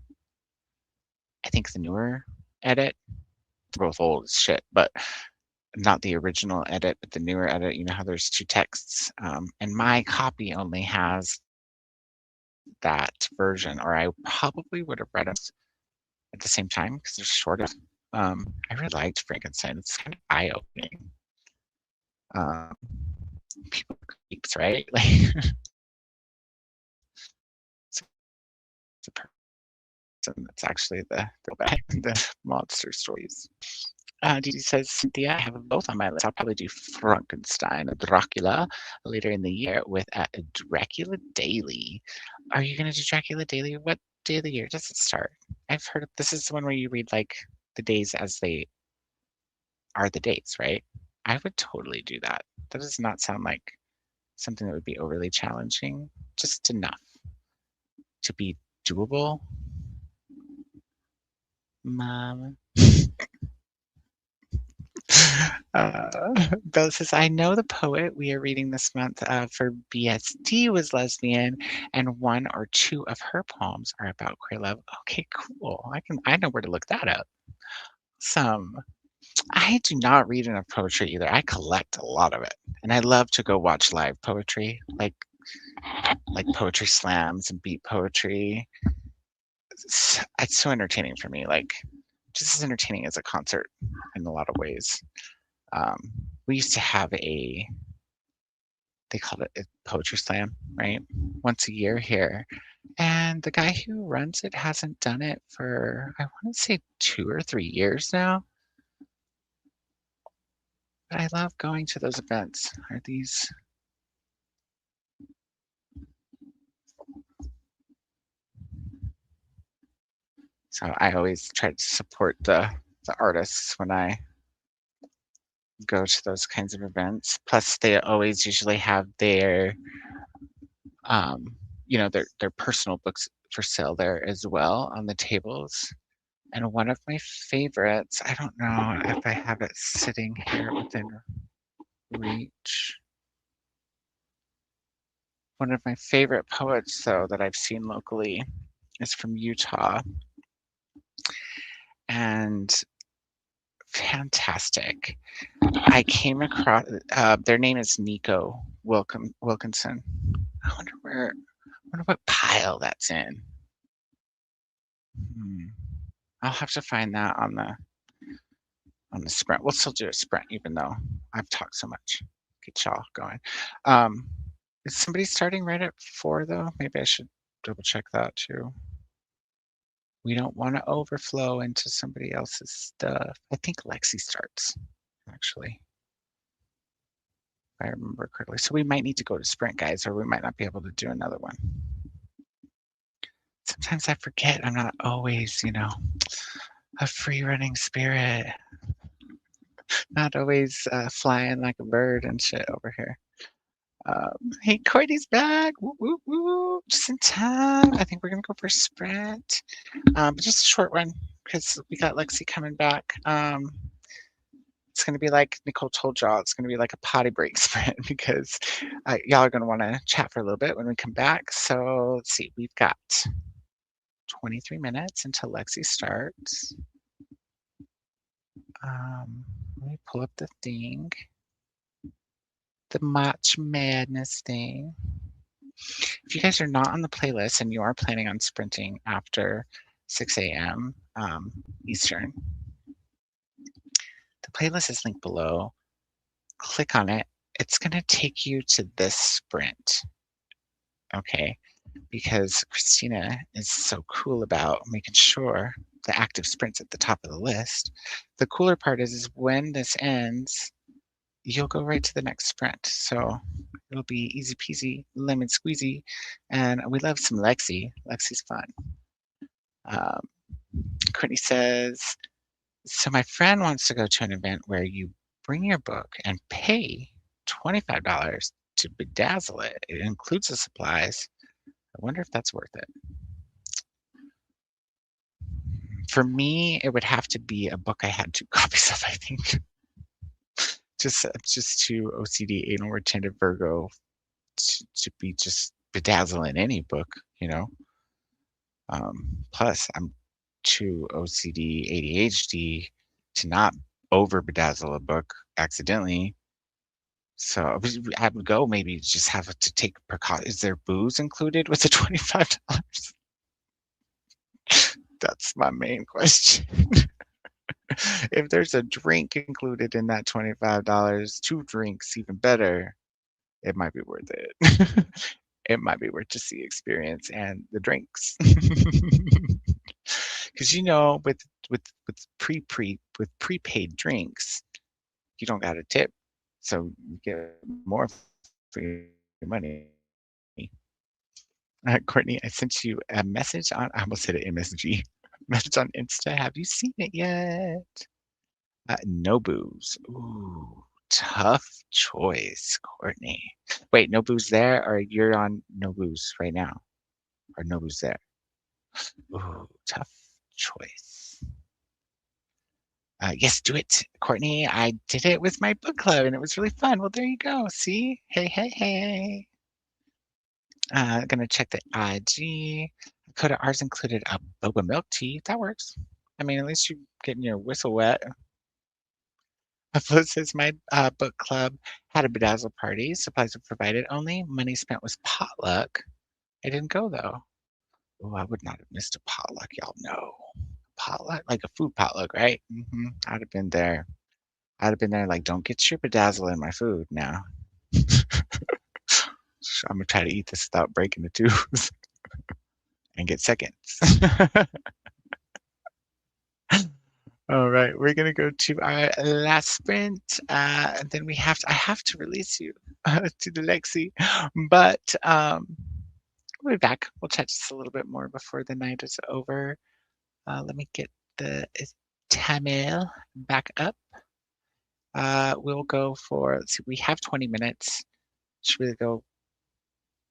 I think, the newer edit. They're both old as shit, but not the original edit, but the newer edit. You know how there's two texts, and my copy only has that version, or I probably would have read it at the same time because they're shorter. I really liked Frankenstein. It's kind of eye-opening. People are creeps, right? Like, it's a person that's actually the monster stories. Didi says, Cynthia, I have both on my list. I'll probably do Frankenstein or Dracula later in the year with a Dracula Daily. Are you going to do Dracula Daily? What day of the year does it start? I've heard of, this is the one where you read like the days as they are the dates, right? I would totally do that. That does not sound like something that would be overly challenging, just enough to be doable. Mom. Bella says, I know the poet we are reading this month for BSD was lesbian, and one or two of her poems are about queer love. Okay, cool. I know where to look that up. I do not read enough poetry either. I collect a lot of it, and I love to go watch live poetry, like poetry slams and beat poetry. It's so entertaining for me, like just as entertaining as a concert in a lot of ways. We used to have they called it a poetry slam, right? Once a year here. And the guy who runs it hasn't done it for, I want to say 2 or 3 years now. But I love going to those events. Are these? So I always try to support the artists when I go to those kinds of events. Plus, they always usually have their, their personal books for sale there as well on the tables. And one of my favorites, I don't know if I have it sitting here within reach. One of my favorite poets, though, that I've seen locally is from Utah. And fantastic. I came across, their name is Nico Wilkinson. I wonder what pile that's in. I'll have to find that on the sprint. We'll still do a sprint, even though I've talked so much. Get y'all going. Is somebody starting right at 4 though? Maybe I should double check that too. We don't want to overflow into somebody else's stuff. I think Lexi starts, actually, if I remember correctly. So we might need to go to sprint, guys, or we might not be able to do another one. Sometimes I forget I'm not always, a free running spirit. Not always flying like a bird and shit over here. Hey, Courtney's back. Woo, woo, woo. Just in time. I think we're going to go for a sprint. But just a short one because we got Lexi coming back. It's going to be like Nicole told y'all. It's going to be like a potty break sprint because y'all are going to want to chat for a little bit when we come back. So let's see. We've got 23 minutes until Lexi starts. Let me pull up the thing. The March Madness thing. If you guys are not on the playlist and you are planning on sprinting after 6 a.m. Eastern, the playlist is linked below. Click on it. It's going to take you to this sprint. Okay, because Christina is so cool about making sure the active sprint's at the top of the list. The cooler part is when this ends, you'll go right to the next sprint. So it'll be easy peasy, lemon squeezy. And we love some Lexi. Lexi's fun. Courtney says, so my friend wants to go to an event where you bring your book and pay $25 to bedazzle it. It includes the supplies. I wonder if that's worth it. For me, it would have to be a book I had 2 copies of, I think. just too OCD, anal retentive Virgo to be just bedazzling any book, you know? Plus, I'm too OCD, ADHD to not over bedazzle a book accidentally. So I would go maybe just have to take precaution. Is there booze included with the $25? That's my main question. If there's a drink included in that $25, 2 drinks, even better, it might be worth it. It might be worth just the experience and the drinks. Because with prepaid drinks, you don't got a tip, so you get more for your money. Courtney, I sent you a message on. I almost said it MSG. Message on Insta. Have you seen it yet? No booze. Ooh, tough choice, Courtney. Wait, no booze there, or you're on no booze right now, or no booze there? Ooh, tough choice. Yes, do it, Courtney. I did it with my book club, and it was really fun. Well, there you go. See? Hey, hey, hey. Gonna check the IG. Koda, ours included a boba milk tea. That works. I mean, at least you're getting your whistle wet. Flo says my book club had a bedazzle party. Supplies were provided only. Money spent was potluck. I didn't go though. Oh, I would not have missed a potluck. Y'all know potluck, like a food potluck, right? I'd have been there. I'd have been there. Like, don't get your bedazzle in my food now. I'm gonna try to eat this without breaking the tooth and get seconds. All right, we're gonna go to our last sprint, and then I have to release you to the Lexi, but we'll be back. We'll chat just a little bit more before the night is over. Let me get the timer back up. We'll go for, let's see, we have 20 minutes. Should we go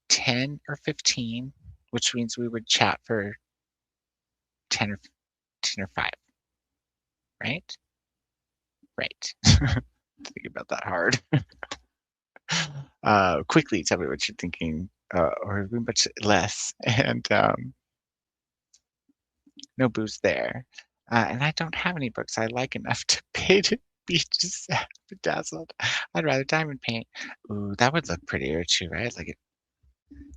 10 or 15, which means we would chat for 10 or 5. Right? Right. Think about that hard. Quickly tell me what you're thinking, or much less. And no booze there. And I don't have any books I like enough to pay to be just bedazzled. I'd rather diamond paint. Ooh, that would look prettier too, right? Like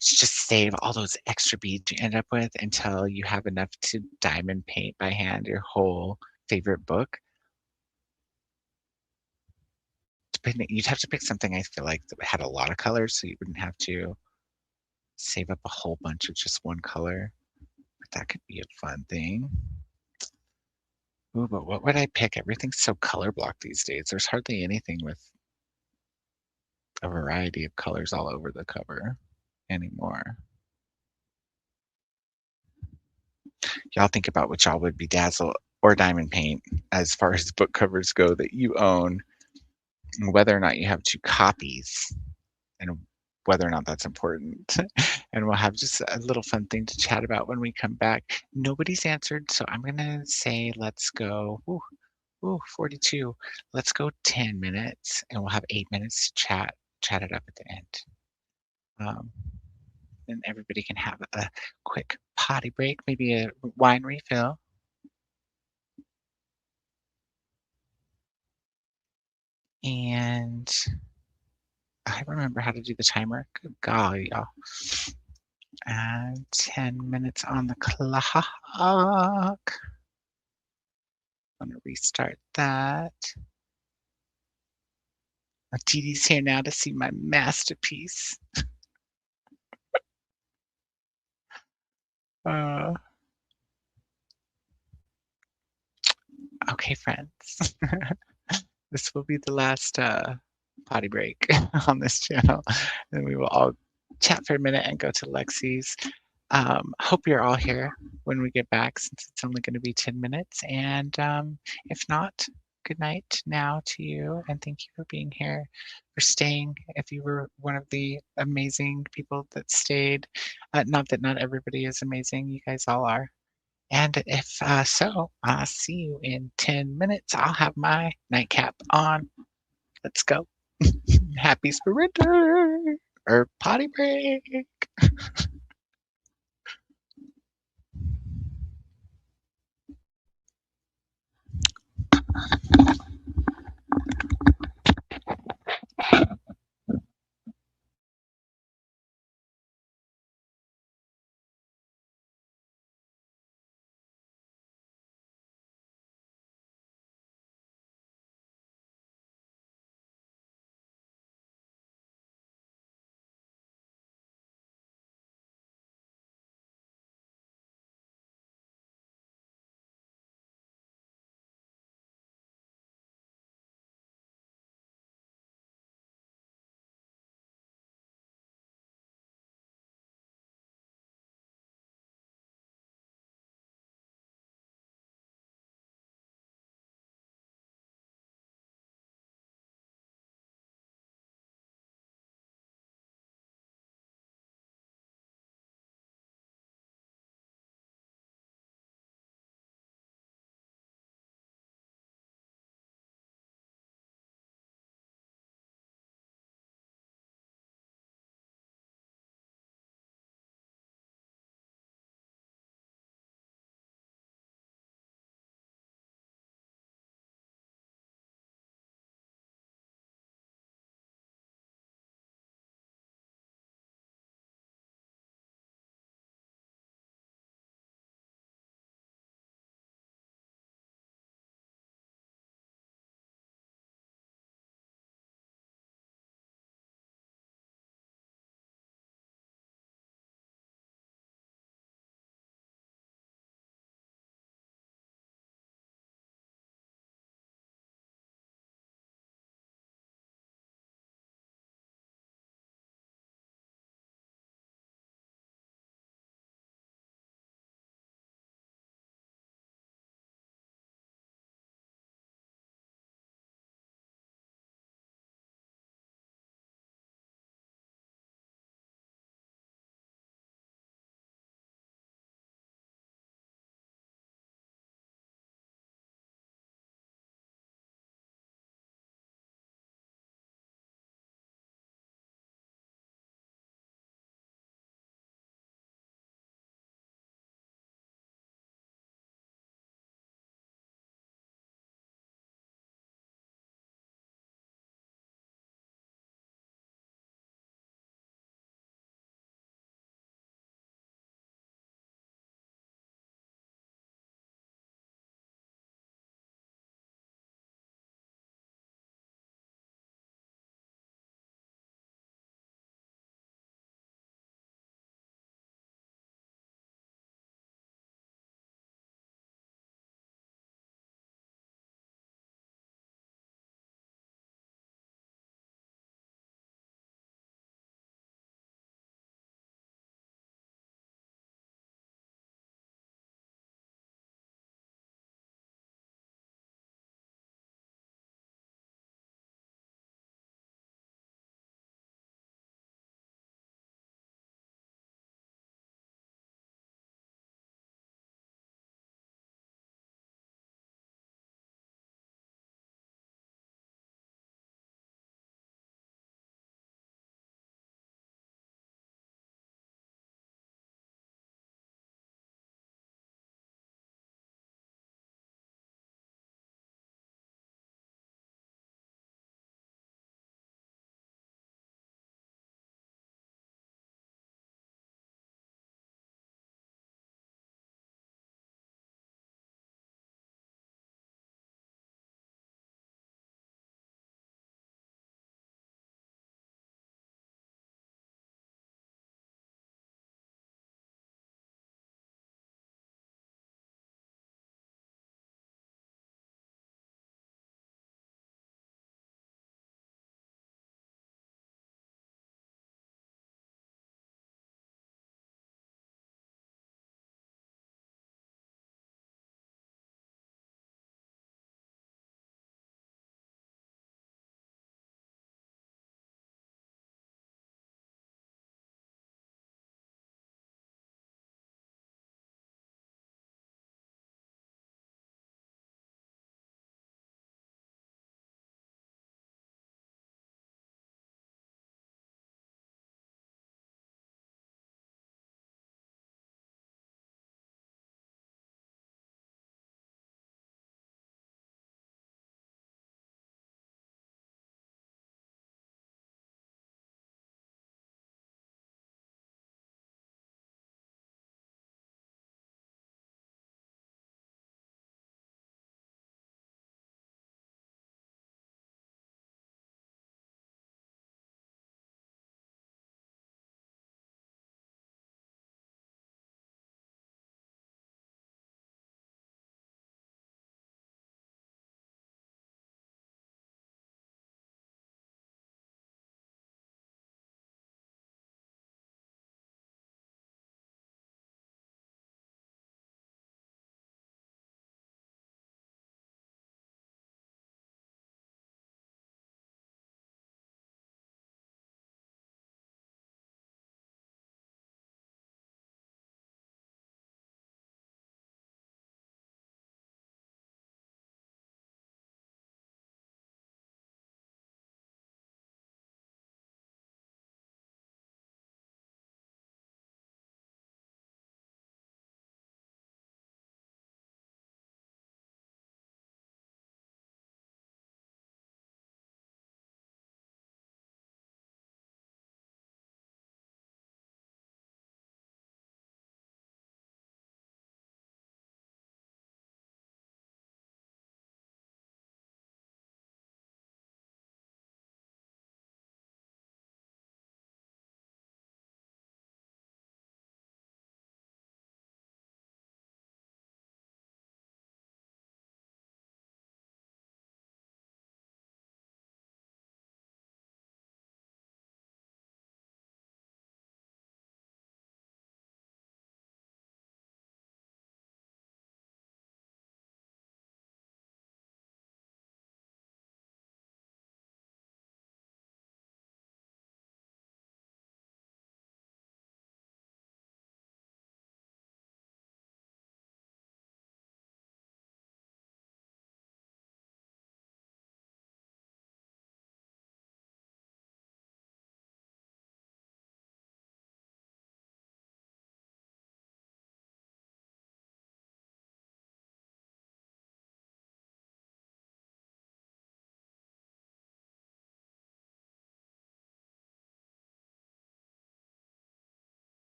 just save all those extra beads you end up with until you have enough to diamond paint by hand your whole favorite book. You'd have to pick something I feel like that had a lot of colors, so you wouldn't have to save up a whole bunch of just one color. But that could be a fun thing. Ooh, but what would I pick? Everything's so color blocked these days. There's hardly anything with a variety of colors all over the cover anymore. Y'all think about what y'all would bedazzle or diamond paint as far as book covers go that you own, and whether or not you have 2 copies, and whether or not that's important. And we'll have just a little fun thing to chat about when we come back. Nobody's answered, so I'm gonna say let's go. Ooh, 42. Let's go 10 minutes, and we'll have 8 minutes to chat it up at the end. And everybody can have a quick potty break, maybe a wine refill. And I remember how to do the timer. Good golly, y'all. And 10 minutes on the clock. I'm gonna restart that. Didi's here now to see my masterpiece. Okay, friends. This will be the last potty break on this channel, and we will all chat for a minute and go to Lexi's. Hope you're all here when we get back, since it's only going to be 10 minutes, and if not, good night now to you, and thank you for being here, for staying. If you were one of the amazing people that stayed, not that not everybody is amazing, you guys all are. And if so, I'll see you in 10 minutes. I'll have my nightcap on. Let's go. Happy sprinter or potty break.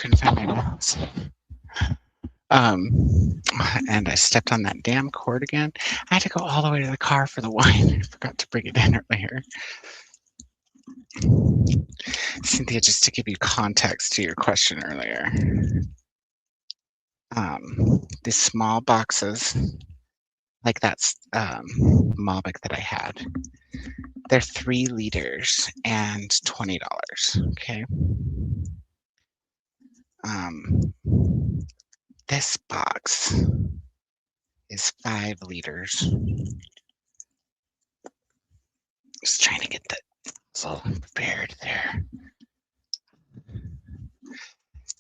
couldn't find my mouse. And I stepped on that damn cord again. I had to go all the way to the car for the wine. I forgot to bring it in earlier. Cynthia, just to give you context to your question earlier, these small boxes, like that's Malbec that I had, they're 3 liters and $20. Okay. This box is 5 liters. Just trying to get the all prepared there.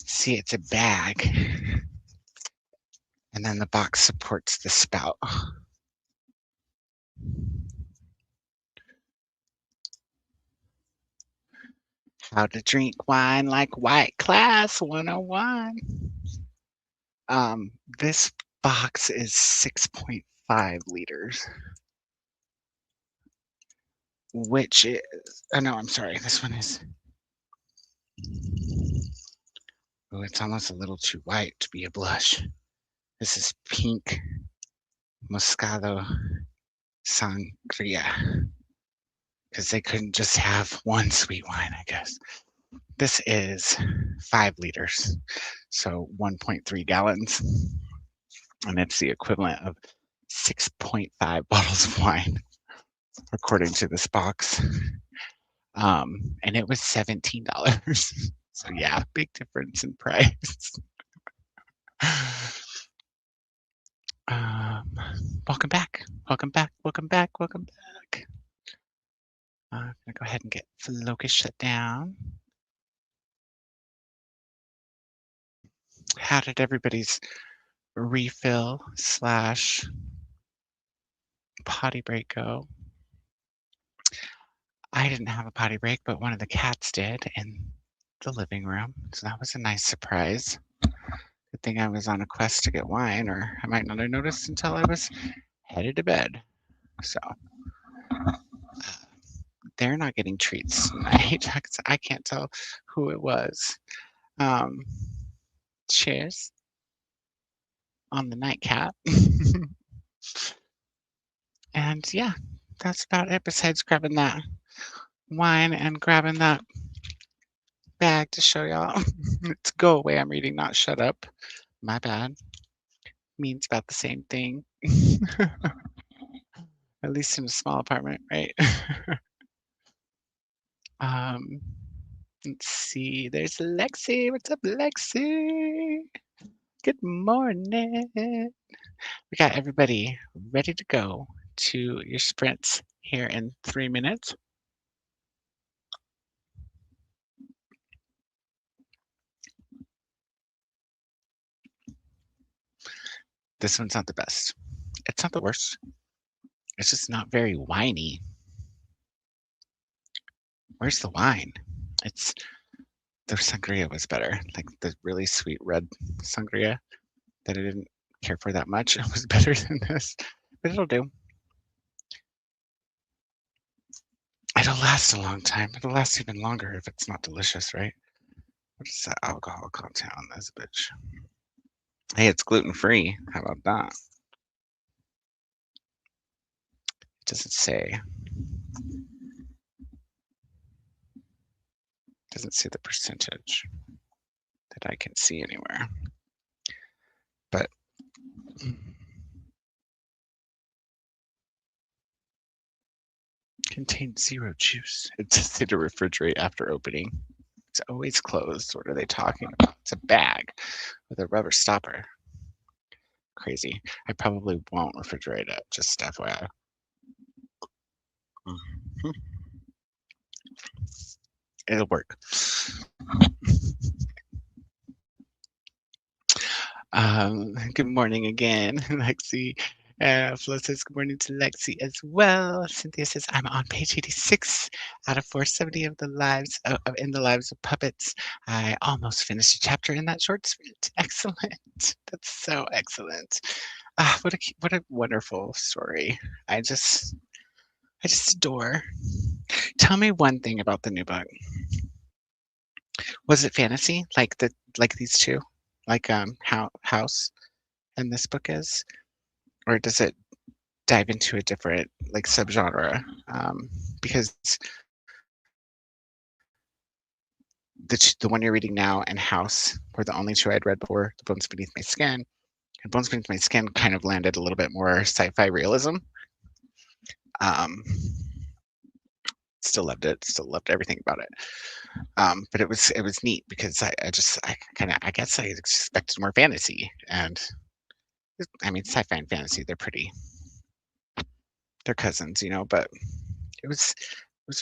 See, it's a bag, and then the box supports the spout. How to drink wine like White Class 101. This box is 6.5 liters, which is, oh no, I'm sorry, this one is, oh, it's almost a little too white to be a blush. This is pink Moscato Sangria, because they couldn't just have one sweet wine, I guess. This is 5 liters, so 1.3 gallons, and it's the equivalent of 6.5 bottles of wine, according to this box. And it was $17. So yeah, big difference in price. Welcome back. Welcome back. Welcome back. Welcome back. I'm gonna go ahead and get Locust shut down. How did everybody's refill / potty break go? I didn't have a potty break, but one of the cats did in the living room. So that was a nice surprise. Good thing I was on a quest to get wine, or I might not have noticed until I was headed to bed. So they're not getting treats tonight. I can't tell who it was. Cheers on the nightcap. And yeah, that's about it, besides grabbing that wine and grabbing that bag to show y'all. It's go away, I'm reading, not shut up. My bad. Means about the same thing. At least in a small apartment, right? Let's see. There's Lexi. What's up, Lexi? Good morning. We got everybody ready to go to your sprints here in 3 minutes. This one's not the best. It's not the worst. It's just not very winey. Where's the wine? It's the sangria was better, like the really sweet red sangria that I didn't care for that much. It was better than this, but it'll do. It'll last a long time. It'll last even longer if it's not delicious, right? What is the alcohol content on this bitch? Hey, it's gluten-free. How about that? It doesn't say. It doesn't say the percentage that I can see anywhere. But contains 0 juice. It does say to refrigerate after opening. It's always closed. What are they talking about? It's a bag with a rubber stopper. Crazy. I probably won't refrigerate it, just FYI. It'll work. Good morning again, Lexi. Flo says good morning to Lexi as well. Cynthia says I'm on page 86 out of 470 of the lives in the lives of puppets. I almost finished a chapter in that short sprint. Excellent. That's so excellent. What a wonderful story. I just adore. Tell me one thing about the new book. Was it fantasy like these two, like House and this book is, or does it dive into a different like subgenre? Because the one you're reading now and House were the only two I'd read before. The Bones Beneath My Skin. And Bones Beneath My Skin kind of landed a little bit more sci-fi realism. Still loved it. Still loved everything about it. But it was neat because I guess I expected more fantasy, and I mean sci-fi and fantasy, they're cousins, but it was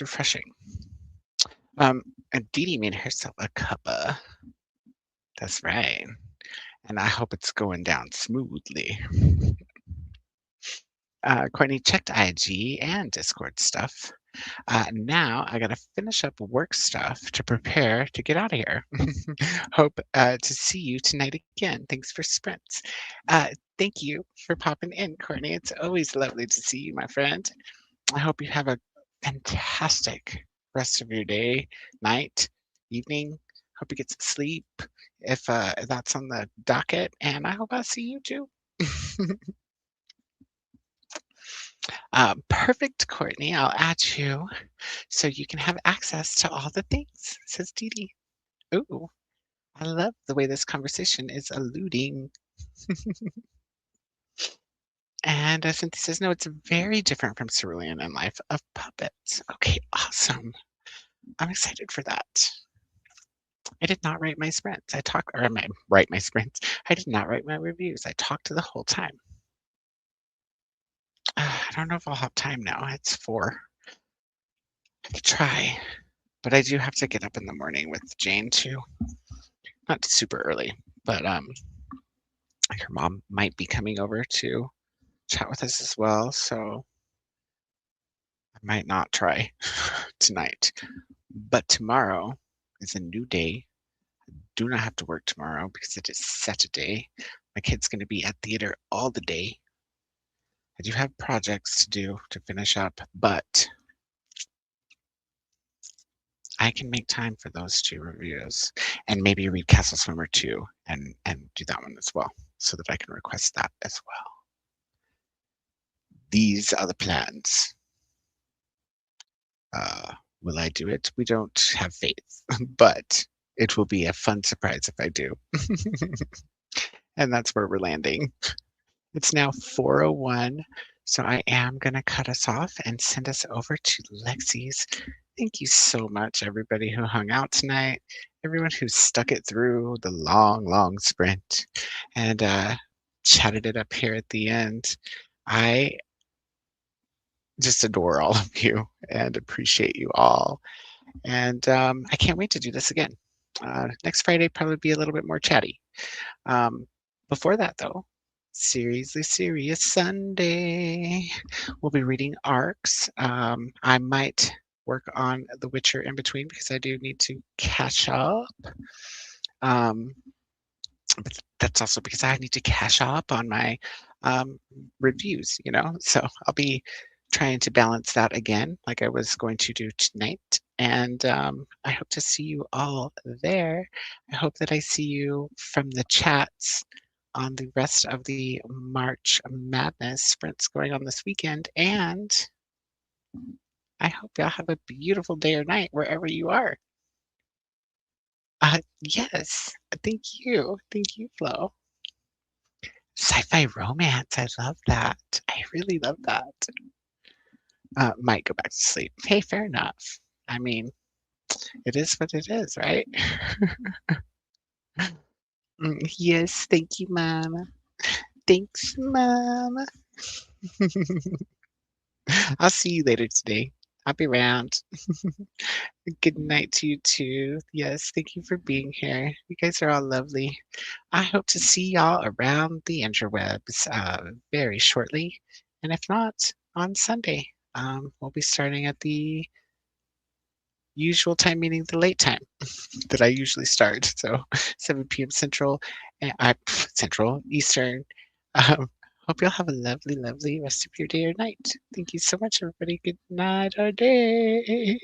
refreshing. And Didi made herself a cuppa. That's right. And I hope it's going down smoothly. Courtney checked IG and Discord stuff. Now I gotta finish up work stuff to prepare to get out of here. Hope to see you tonight again. Thanks for sprints. Thank you for popping in, Courtney. It's always lovely to see you, my friend. I hope you have a fantastic rest of your day, night, evening. Hope you get some sleep if that's on the docket, and I hope I'll see you too. Perfect, Courtney. I'll add you so you can have access to all the things, says Didi. Ooh, I love the way this conversation is alluding. And Cynthia says, no, it's very different from Cerulean and Life of Puppets. Okay, awesome. I'm excited for that. I did not write my sprints. I write my sprints. I did not write my reviews. I talked the whole time. I don't know if I'll have time now. It's 4. I could try, but I do have to get up in the morning with Jane too. Not super early, but her mom might be coming over to chat with us as well, so I might not try tonight. But tomorrow is a new day. I do not have to work tomorrow because it is Saturday. My kid's going to be at theater all the day. I do have projects to do to finish up, but I can make time for those 2 reviews and maybe read Castle Swimmer 2 and do that one as well so that I can request that as well. These are the plans. Will I do it? We don't have faith, but it will be a fun surprise if I do. And that's where we're landing. It's now 4:01, so I am going to cut us off and send us over to Lexi's. Thank you so much, everybody who hung out tonight, everyone who stuck it through the long, long sprint and chatted it up here at the end. I just adore all of you and appreciate you all. And I can't wait to do this again. Next Friday, probably be a little bit more chatty. Before that, though, Seriously Serious Sunday. We'll be reading ARCs. I might work on The Witcher in between because I do need to catch up. But that's also because I need to catch up on my reviews, so I'll be trying to balance that again like I was going to do tonight. And I hope to see you all there. I hope that I see you from the chats on the rest of the March Madness sprints going on this weekend. And I hope y'all have a beautiful day or night wherever you are. Yes, thank you. Thank you, Flo. Sci-fi romance, I love that. I really love that. Might go back to sleep. Hey, fair enough. I mean, it is what it is, right? Yes, thank you, Mama. Thanks, Mama. I'll see you later today. I'll be around. Good night to you too. Yes, thank you for being here. You guys are all lovely. I hope to see y'all around the interwebs very shortly. And if not, on Sunday. We'll be starting at the usual time, meaning the late time that I usually start. So 7 p.m. Central, Central Eastern. Hope you'll have a lovely, lovely rest of your day or night. Thank you so much, everybody. Good night or day.